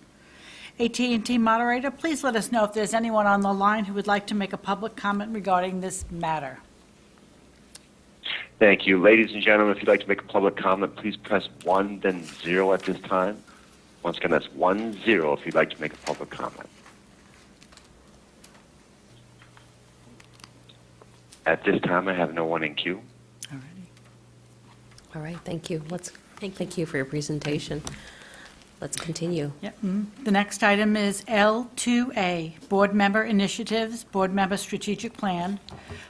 AT&T moderator, please let us know if there's anyone on the line who would like to make a public comment regarding this matter. Thank you. Ladies and gentlemen, if you'd like to make a public comment, please press 1, then 0 at this time. Once again, that's 1, 0 if you'd like to make a public comment. At this time, I have no one in queue. All right, thank you. Thank you for your presentation. Let's continue. Yep. The next item is L2A, Board Member Initiatives, Board Member Strategic Plan.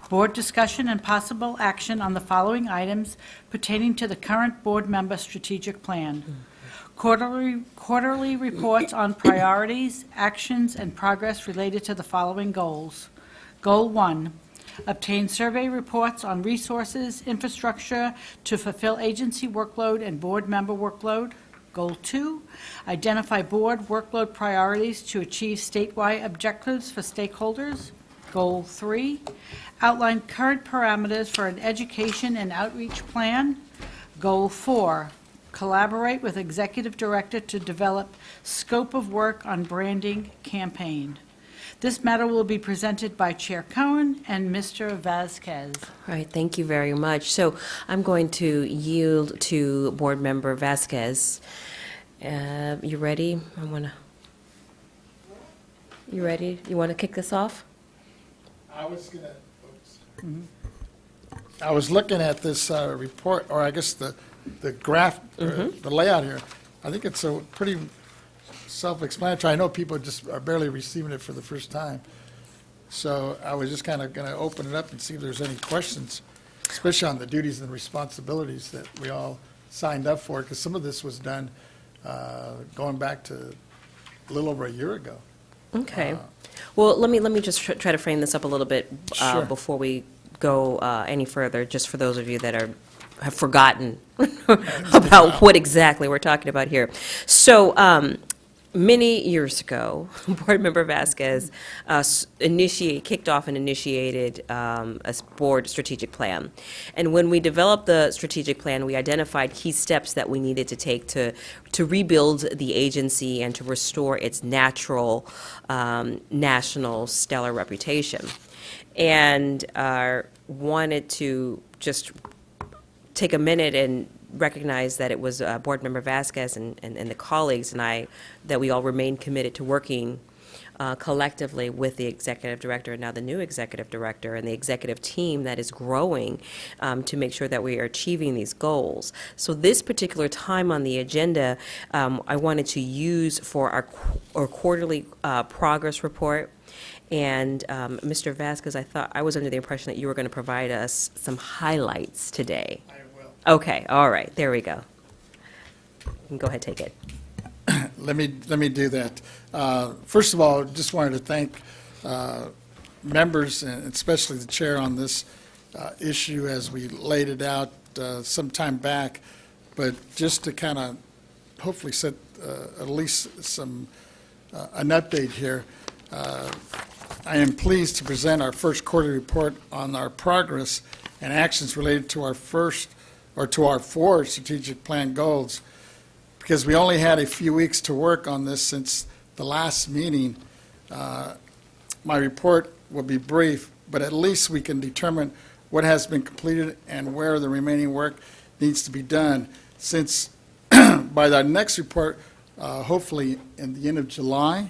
Board discussion and possible action on the following items pertaining to the current Board Member Strategic Plan. Quarterly reports on priorities, actions, and progress related to the following goals. Goal 1, obtain survey reports on resources, infrastructure to fulfill agency workload and board member workload. Goal 2, identify board workload priorities to achieve statewide objectives for stakeholders. Goal 3, outline current parameters for an education and outreach plan. Goal 4, collaborate with executive director to develop scope of work on branding campaign. This matter will be presented by Chair Cohen and Mr. Vasquez. All right, thank you very much. So I'm going to yield to Board Member Vasquez. You ready? You ready? You want to kick this off? I was looking at this report, or I guess the graph, the layout here. I think it's a pretty self-explanatory. I know people just are barely receiving it for the first time. So I was just kind of going to open it up and see if there's any questions, especially on the duties and responsibilities that we all signed up for, because some of this was done going back to a little over a year ago. Okay. Well, let me just try to frame this up a little bit Sure. before we go any further, just for those of you that have forgotten about what exactly we're talking about here. So, many years ago, Board Member Vasquez kicked off and initiated a board strategic plan. And when we developed the strategic plan, we identified key steps that we needed to take to rebuild the agency and to restore its natural national stellar reputation. And wanted to just take a minute and recognize that it was Board Member Vasquez and the colleagues and I, that we all remained committed to working collectively with the executive director and now the new executive director and the executive team that is growing to make sure that we are achieving these goals. So this particular time on the agenda, I wanted to use for our quarterly progress report And Mr. Vasquez, I was under the impression that you were going to provide us some highlights today. I will. Okay, all right, there we go. You can go ahead, take it. Let me do that. First of all, just wanted to thank members, and especially the chair, on this issue as we laid it out some time back. But just to kind of hopefully set at least some an update here, I am pleased to present our first quarterly report on our progress and actions related to our four strategic plan goals. Because we only had a few weeks to work on this since the last meeting, my report will be brief, but at least we can determine what has been completed and where the remaining work needs to be done. Since by the next report, hopefully in the end of July,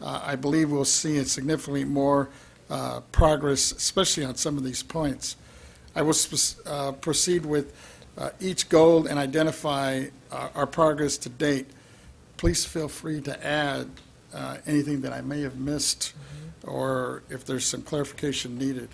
I believe we'll see a significantly more progress, especially on some of these points. I will proceed with each goal and identify our progress to date. Please feel free to add anything that I may have missed or if there's some clarification needed.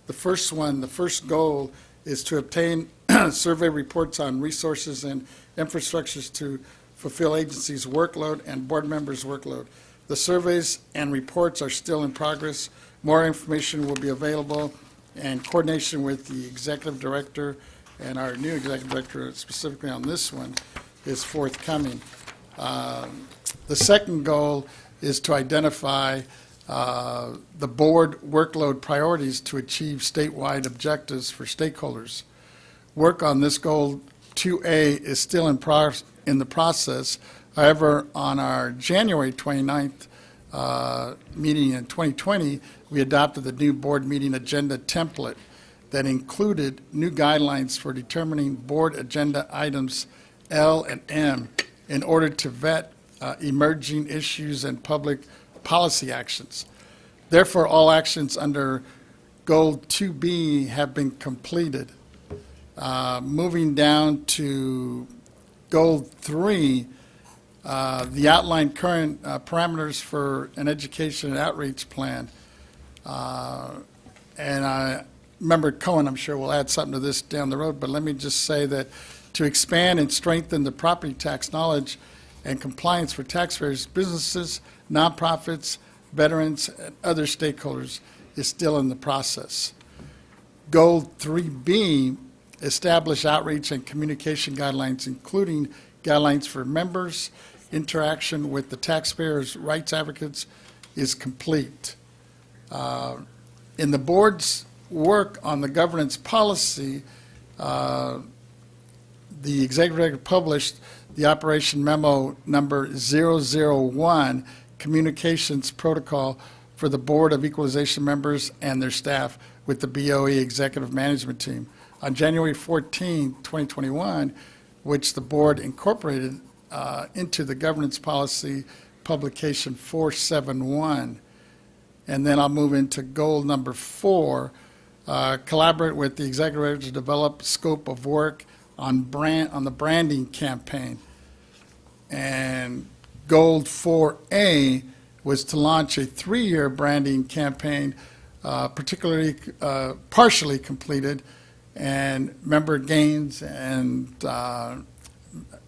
The first goal is to obtain survey reports on resources and infrastructures to fulfill agencies' workload and board members' workload. The surveys and reports are still in progress. More information will be available, and coordination with the executive director and our new executive director, specifically on this one, is forthcoming. The second goal is to identify the board workload priorities to achieve statewide objectives for stakeholders. Work on this goal 2A is still in the process. However, on our January 29th meeting in 2020, we adopted the new board meeting agenda template that included new guidelines for determining board agenda items L and M in order to vet emerging issues and public policy actions. Therefore, all actions under Goal 2B have been completed. Moving down to Goal 3, the outlined current parameters for an education and outreach plan. And Member Cohen, I'm sure, will add something to this down the road, but let me just say that to expand and strengthen the property tax knowledge and compliance for taxpayers, businesses, nonprofits, veterans, and other stakeholders is still in the process. Goal 3B, establish outreach and communication guidelines, including guidelines for members, interaction with the taxpayers' rights advocates, is complete. In the board's work on the governance policy, the executive director published the operation memo number 001, Communications Protocol for the Board of Equalization members and their staff with the BOE Executive Management Team on January 14, 2021, which the board incorporated into the governance policy publication 471. And then I'll move into goal number 4, collaborate with the executive director to develop scope of work on the branding campaign. And goal 4A was to launch a 3-year branding campaign, partially completed, and Member Gaines and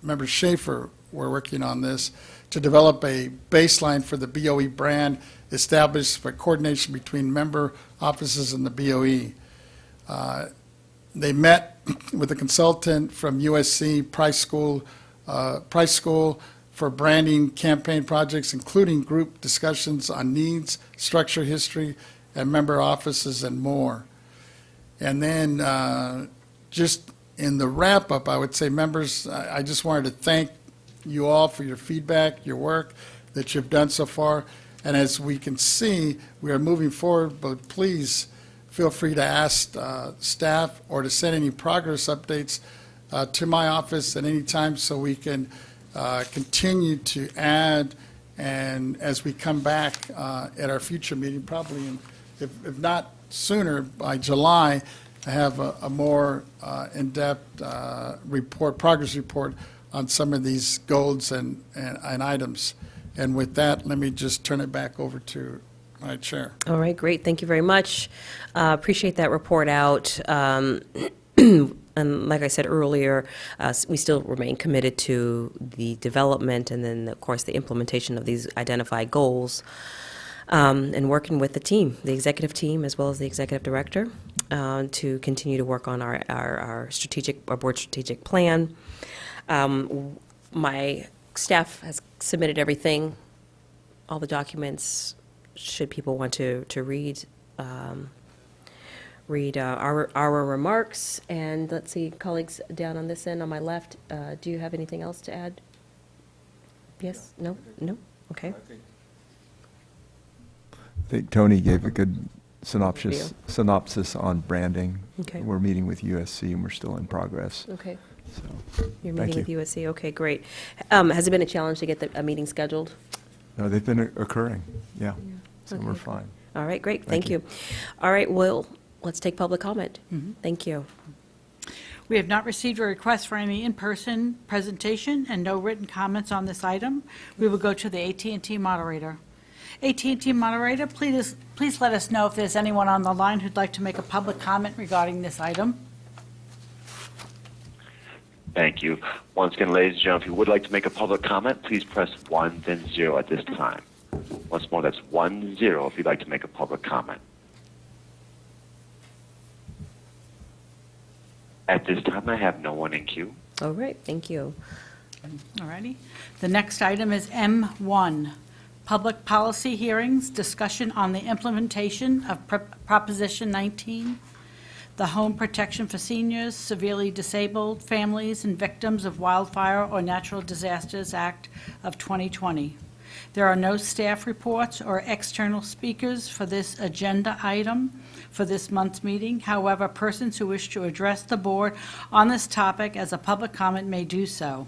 Member Schaefer were working on this to develop a baseline for the BOE brand established for coordination between member offices and the BOE. They met with a consultant from USC Price School for branding campaign projects, including group discussions on needs, structure, history, and member offices, and more. And then just in the wrap-up, I would say, members, I just wanted to thank you all for your feedback, your work that you've done so far. And as we can see, we are moving forward, but please feel free to ask staff or to send any progress updates to my office at any time so we can continue to add, and as we come back at our future meeting, probably if not sooner, by July, have a more in-depth progress report on some of these goals and items. And with that, let me just turn it back over to my chair. All right, great, thank you very much. Appreciate that report out. And like I said earlier, we still remain committed to the development and then, of course, the implementation of these identified goals, and working with the team, the executive team, as well as the executive director, to continue to work on our board strategic plan. My staff has submitted everything, all the documents, should people want to read our remarks. And let's see, colleagues down on this end on my left, do you have anything else to add? Yes? No? No? Okay. I think Tony gave a good synopsis on branding. Okay. We're meeting with USC and we're still in progress. Okay. So, You're thank meeting you. with USC, okay, great. Has it been a challenge to get a meeting scheduled? No, they've been occurring, yeah. So Okay. we're fine. All right, great, Thank thank you. All right, well, let's take public comment. Thank you. We have not received a request for any in-person presentation and no written comments on this item. We will go to the AT&T moderator. AT&T moderator, please let us know if there's anyone on the line who'd like to make a public comment regarding this item. Thank you. Once again, ladies and gentlemen, if you would like to make a public comment, please press 1, then 0 at this time. Once more, that's 1, 0 if you'd like to make a public comment. At this time, I have no one in queue. All right, thank you. All righty. The next item is M1, Public Policy Hearings, Discussion on the Implementation of Proposition 19, the Home Protection for Seniors, Severely Disabled Families, and Victims of Wildfire or Natural Disasters Act of 2020. There are no staff reports or external speakers for this agenda item for this month's meeting. However, persons who wish to address the board on this topic as a public comment may do so.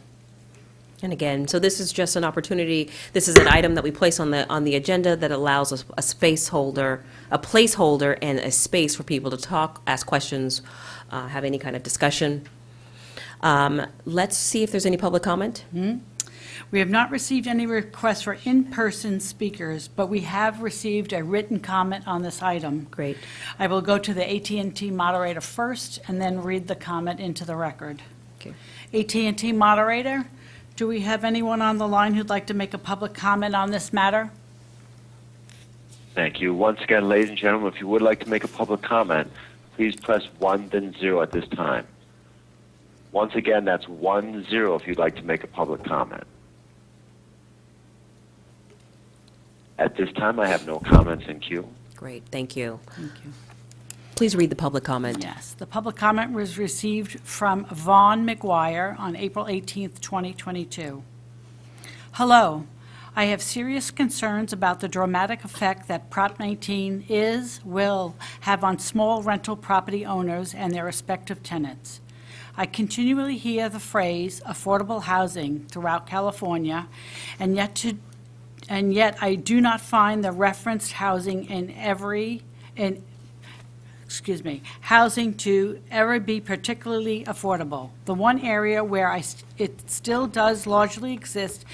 And again, so this is just an opportunity, this is an item that we place on the agenda that allows us a placeholder and a space for people to talk, ask questions, have any kind of discussion. Let's see if there's any public comment. We have not received any requests for in-person speakers, but we have received a written comment on this item. Great. I will go to the AT&T moderator first and then read the comment into the record. Okay. AT&T moderator, do we have anyone on the line who'd like to make a public comment on this matter? Thank you. Once again, ladies and gentlemen, if you would like to make a public comment, please press 1, then 0 at this time. Once again, that's 1, 0 if you'd like to make a public comment. At this time, I have no comments in queue. Great, thank you. Thank you. Please read the public comment. Yes, the public comment was received from Vaughn McGuire on April 18th, 2022. Hello. I have serious concerns about the dramatic effect that Prop 19 will have on small rental property owners and their respective tenants. I continually hear the phrase affordable housing throughout California, and yet I do not find the referenced housing housing to ever be particularly affordable. The one area where it still does largely exist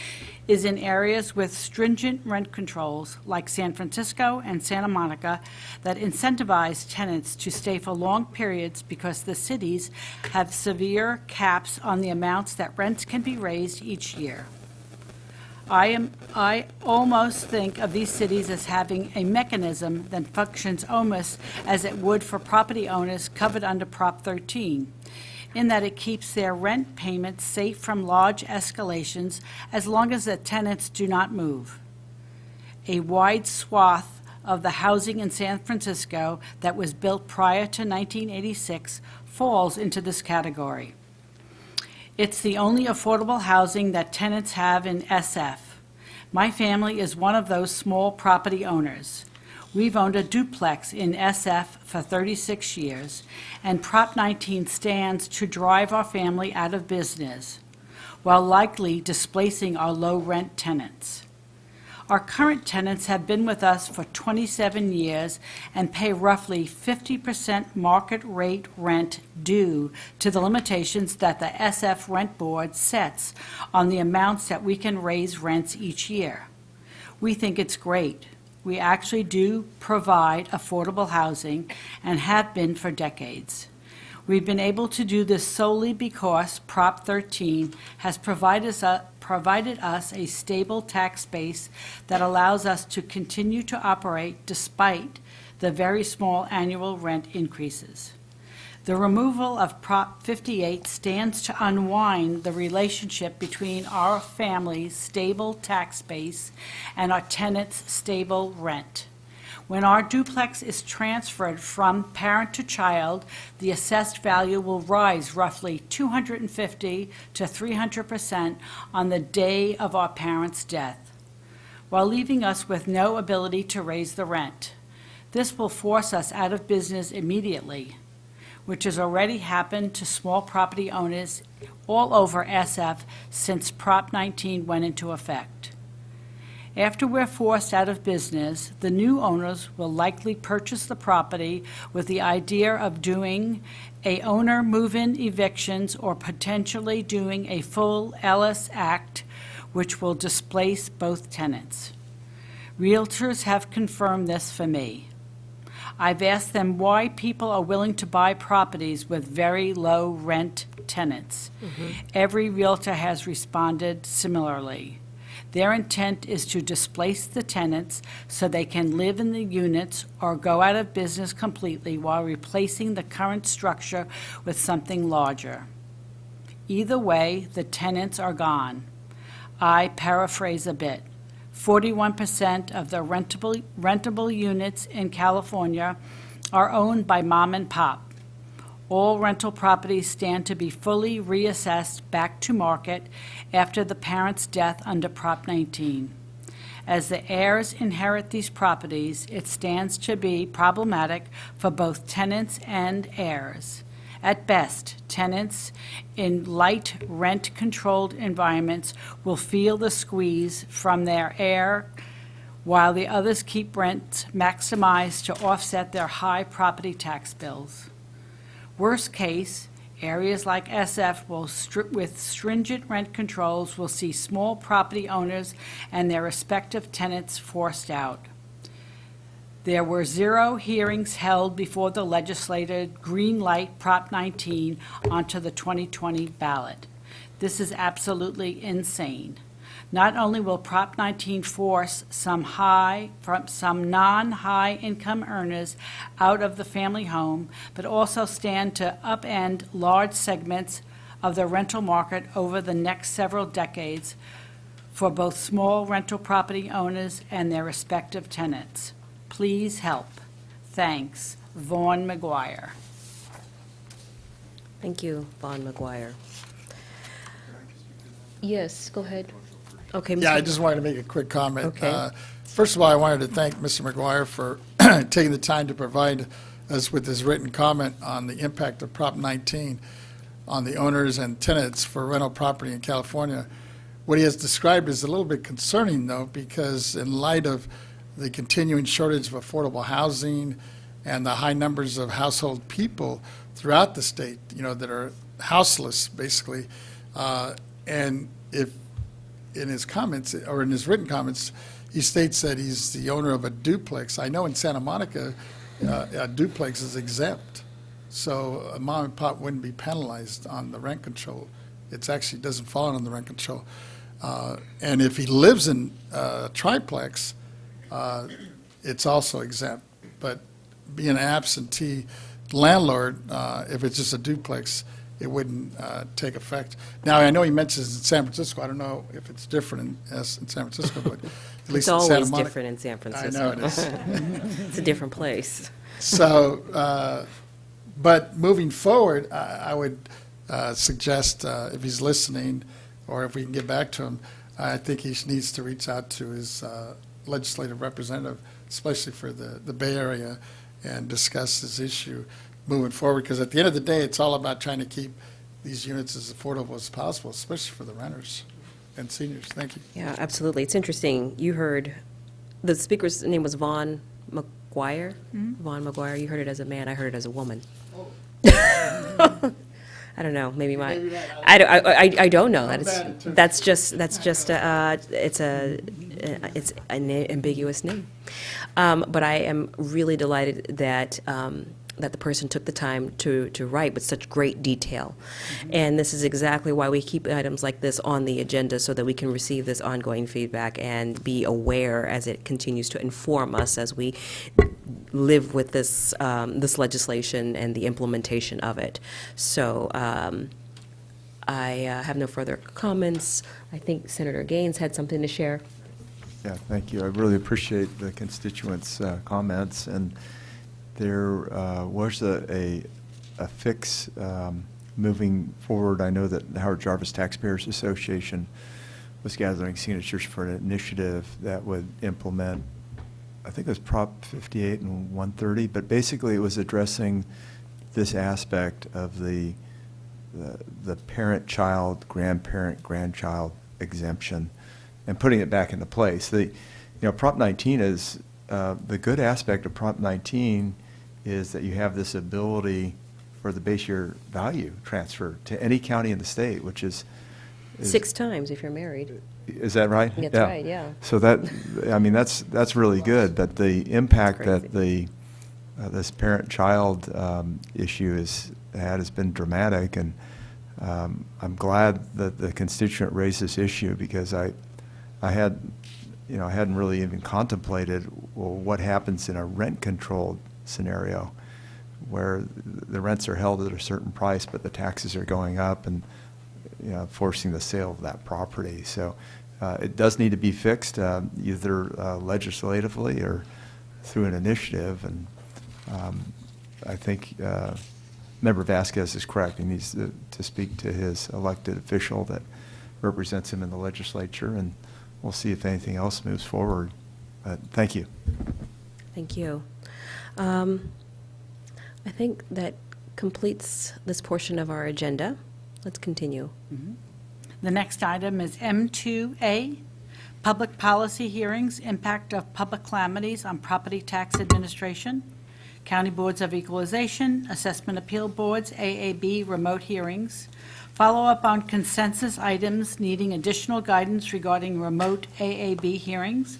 is in areas with stringent rent controls, like San Francisco and Santa Monica, that incentivize tenants to stay for long periods because the cities have severe caps on the amounts that rents can be raised each year. I almost think of these cities as having a mechanism that functions almost as it would for property owners covered under Prop 13, in that it keeps their rent payments safe from large escalations as long as the tenants do not move. A wide swath of the housing in San Francisco that was built prior to 1986 falls into this category. It's the only affordable housing that tenants have in SF. My family is one of those small property owners. We've owned a duplex in SF for 36 years, and Prop 19 stands to drive our family out of business, while likely displacing our low-rent tenants. Our current tenants have been with us for 27 years and pay roughly 50% market rate rent due to the limitations that the SF Rent Board sets on the amounts that we can raise rents each year. We think it's great. we actually do provide affordable housing and have been for decades. We've been able to do this solely because Prop 13 has provided us a stable tax base that allows us to continue to operate despite the very small annual rent increases. The removal of Prop 58 stands to unwind the relationship between our family's stable tax base and our tenants' stable rent. When our duplex is transferred from parent to child, the assessed value will rise roughly 250 to 300% on the day of our parent's death, while leaving us with no ability to raise the rent. This will force us out of business immediately, which has already happened to small property owners all over SF since Prop 19 went into effect. After we're forced out of business, the new owners will likely purchase the property with the idea of doing a owner move-in evictions or potentially doing a full Ellis Act, which will displace both tenants. Realtors have confirmed this for me. I've asked them why people are willing to buy properties with very low rent tenants. Every realtor has responded similarly. Their intent is to displace the tenants so they can live in the units or go out of business completely while replacing the current structure with something larger. Either way, the tenants are gone. I paraphrase a bit. 41% of the rentable units in California are owned by mom and pop. All rental properties stand to be fully reassessed back to market after the parent's death under Prop 19. As the heirs inherit these properties, it stands to be problematic for both tenants and heirs. At best, tenants in light rent-controlled environments will feel the squeeze from their heir, while the others keep rents maximized to offset their high property tax bills. Worst case, areas like SF with stringent rent controls will see small property owners and their respective tenants forced out. There were 0 hearings held before the legislature green-light Prop 19 onto the 2020 ballot. This is absolutely insane. Not only will Prop 19 force some non-high income earners out of the family home, but also stand to upend large segments of the rental market over the next several decades for both small rental property owners and their respective tenants. Please help. Thanks, Vaughn McGuire. Thank you, Vaughn McGuire. Yes, go ahead. Okay. Yeah, I Mr. just wanted to make a quick comment. Okay. First of all, I wanted to thank Mr. McGuire for taking the time to provide us with his written comment on the impact of Prop 19 on the owners and tenants for rental property in California. What he has described is a little bit concerning, though, because in light of the continuing shortage of affordable housing and the high numbers of household people throughout the state, that are houseless, basically, and if in his comments, or in his written comments, he states that he's the owner of a duplex. I know in Santa Monica, a duplex is exempt, so a mom and pop wouldn't be penalized on the rent control. It actually doesn't fall under the rent control. And if he lives in a triplex, it's also exempt. But being an absentee landlord, if it's just a duplex, it wouldn't take effect. Now, I know he mentions in San Francisco. I don't know if it's different in San Francisco, but at least in Santa It's always Monica. different in San Francisco. I know it is. It's a different place. So, but moving forward, I would suggest, if he's listening, or if we can get back to him, I think he needs to reach out to his legislative representative, especially for the Bay Area, and discuss this issue moving forward, because at the end of the day, it's all about trying to keep these units as affordable as possible, especially for the renters and seniors. Thank you. Yeah, absolutely. It's interesting. You heard, the speaker's name was Vaughn McGuire? Vaughn McGuire. You heard it as a man. I heard it as a woman. I don't know. Maybe I don't know. That's just it's a it's an ambiguous name. But I am really delighted that that the person took the time to write with such great detail. And this is exactly why we keep items like this on the agenda, so that we can receive this ongoing feedback and be aware as it continues to inform us as we live with this, this legislation and the implementation of it. So I have no further comments. I think Senator Gaines had something to share. Yeah, thank you. I really appreciate the constituents' comments, and there was a fix moving forward. I know that the Howard Jarvis Taxpayers Association was gathering signatures for an initiative that would implement, I think it was Prop 58 and 130, but basically it was addressing this aspect of the parent-child, grandparent-grandchild exemption and putting it back into place. Prop 19 is, the good aspect of Prop 19 is that you have this ability for the base year value transfer to any county in the state, which is 6 times if you're married. Is that right? That's right, yeah. So that's really good, but the impact that this parent-child issue has been dramatic, and I'm glad that the constituent raised this issue, because I hadn't really even contemplated, well, what happens in a rent-controlled scenario where the rents are held at a certain price, but the taxes are going up and forcing the sale of that property. So it does need to be fixed, either legislatively or through an initiative. And I think Member Vasquez is correct. He needs to speak to his elected official that represents him in the legislature, and we'll see if anything else moves forward. But thank you. Thank you. I think that completes this portion of our agenda. Let's continue. The next item is M2A, Public Policy Hearings, Impact of Public Calamities on Property Tax Administration, County Boards of Equalization, Assessment Appeal Boards, AAB Remote Hearings, follow-up on consensus items needing additional guidance regarding remote AAB hearings.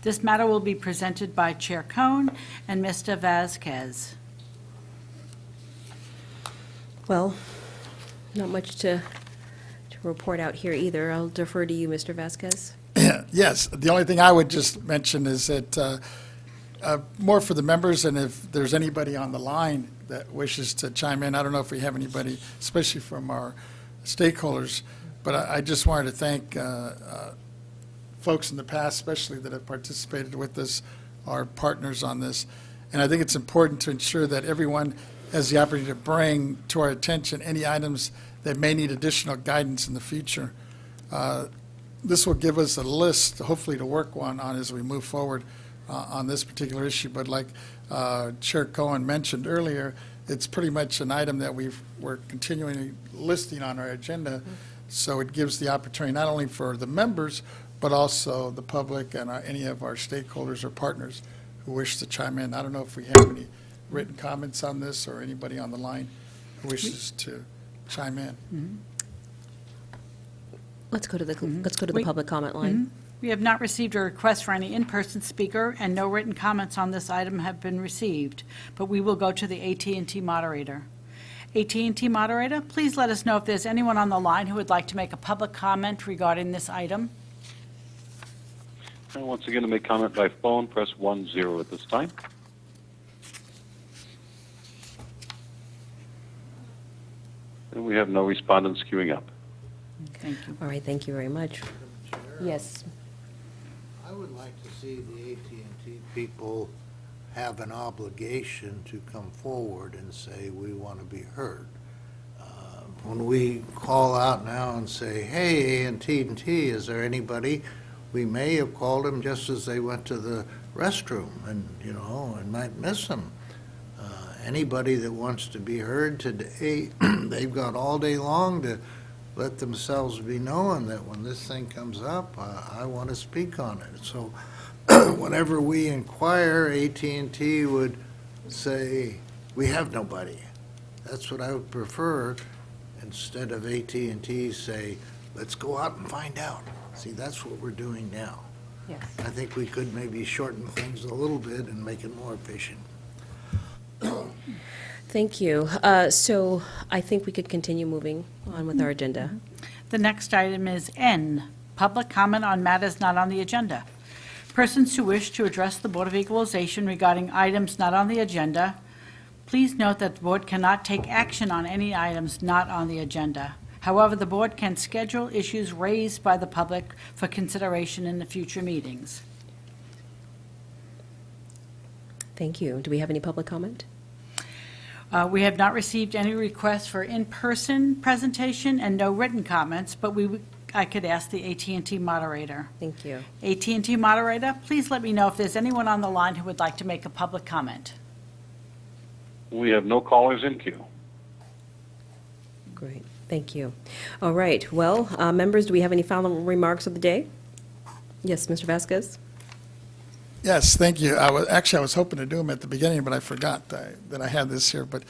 This matter will be presented by Chair Cohn and Mr. Vasquez. Well, not much to report out here either. I'll defer to you, Mr. Vasquez. Yes, the only thing I would just mention is that more for the members, and if there's anybody on the line that wishes to chime in, I don't know if we have anybody, especially from our stakeholders, but I just wanted to thank folks in the past, especially that have participated with us, our partners on this. And I think it's important to ensure that everyone has the opportunity to bring to our attention any items that may need additional guidance in the future. This will give us a list, hopefully, to work on as we move forward on this particular issue. But like Chair Cohen mentioned earlier, it's pretty much an item that we're continually listing on our agenda. So it gives the opportunity not only for the members, but also the public and any of our stakeholders or partners who wish to chime in. I don't know if we have any written comments on this or anybody on the line who wishes to chime in. Let's go to the public comment line. We have not received a request for any in-person speaker, and no written comments on this item have been received, but we will go to the AT&T moderator. AT&T moderator, please let us know if there's anyone on the line who would like to make a public comment regarding this item. And once again, to make comment by phone, press 10 at this time. And we have no respondents queuing up. Thank you. All right, thank you very much. Yes. I would like to see the AT&T people have an obligation to come forward and say, we want to be heard. When we call out now and say, hey, AT&T, is there anybody? We may have called them just as they went to the restroom and, and might miss them. Anybody that wants to be heard today, they've got all day long to let themselves be known that when this thing comes up, I want to speak on it. So whenever we inquire, AT&T would say, we have nobody. That's what I would prefer, instead of AT&T say, let's go out and find out. See, that's what we're doing now. Yes. I think we could maybe shorten things a little bit and make it more efficient. Thank you. So I think we could continue moving on with our agenda. The next item is N, public comment on matters not on the agenda. Persons who wish to address the Board of Equalization regarding items not on the agenda, please note that the board cannot take action on any items not on the agenda. However, the board can schedule issues raised by the public for consideration in the future meetings. Thank you. Do we have any public comment? We have not received any requests for in-person presentation and no written comments, but I could ask the AT&T moderator. Thank you. AT&T moderator, please let me know if there's anyone on the line who would like to make a public comment. We have no callers in queue. Great. Thank you. All right. Well, members, do we have any final remarks of the day? Yes, Mr. Vasquez? Yes, thank you. I was hoping to do them at the beginning, but I forgot that I had this here. But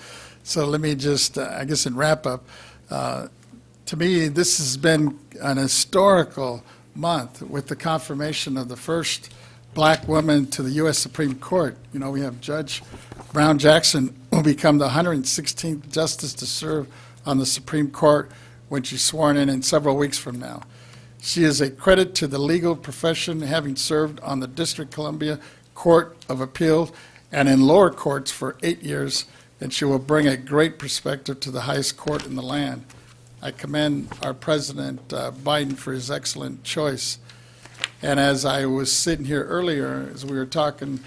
so let me just, I guess, in wrap up. To me, this has been an historical month with the confirmation of the first black woman to the U.S. Supreme Court. You know, we have Judge Brown Jackson, who will become the 116th justice to serve on the Supreme Court when she's sworn in several weeks from now. She is a credit to the legal profession, having served on the District of Columbia Court of Appeal and in lower courts for 8 years, and she will bring a great perspective to the highest court in the land. I commend our President Biden for his excellent choice. And as I was sitting here earlier, as we were talking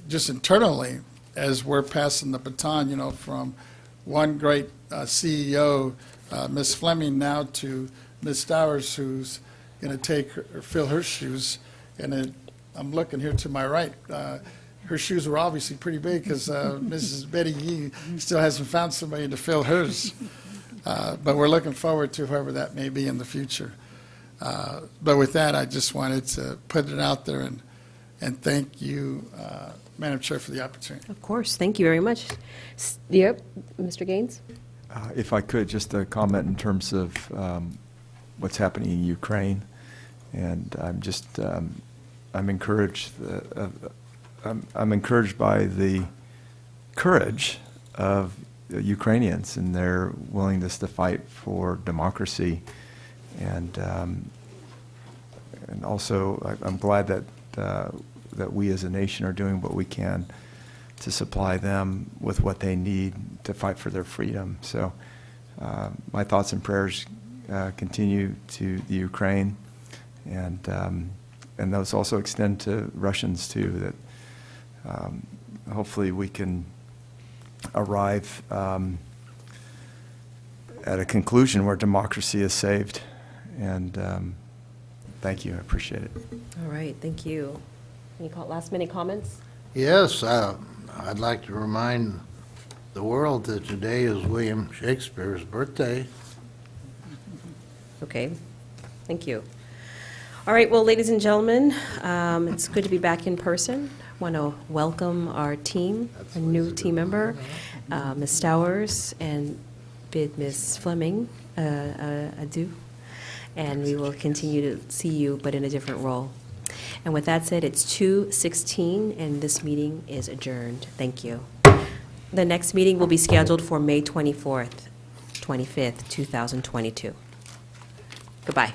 just internally, as we're passing the baton, you know, from one great CEO, Ms. Fleming, now to Ms. Stowers, who's going to fill her shoes. And I'm looking here to my right. Her shoes were obviously pretty big because Mrs. Betty Yee still hasn't found somebody to fill hers. But we're looking forward to whoever that may be in the future. But with that, I just wanted to put it out there and thank you, Madam Chair, for the opportunity. Of course. Thank you very much. Yep. Mr. Gaines? If I could, just a comment in terms of what's happening in Ukraine. And I'm just, I'm encouraged, I'm encouraged by the courage of the Ukrainians and their willingness to fight for democracy. And also, I'm glad that that we as a nation are doing what we can to supply them with what they need to fight for their freedom. So my thoughts and prayers continue to the Ukraine, and those also extend to Russians too, that hopefully we can arrive at a conclusion where democracy is saved. And thank you, I appreciate it. All right, thank you. Any last-minute comments? Yes, I'd like to remind the world that today is William Shakespeare's birthday. Okay, thank you. All right, well, ladies and gentlemen, it's good to be back in person. I want to welcome our team, a new team member, Ms. Stowers, and bid Ms. Fleming adieu. And we will continue to see you, but in a different role. And with that said, it's 2:16, and this meeting is adjourned. Thank you. The next meeting will be scheduled for May 25th, 2022. Goodbye.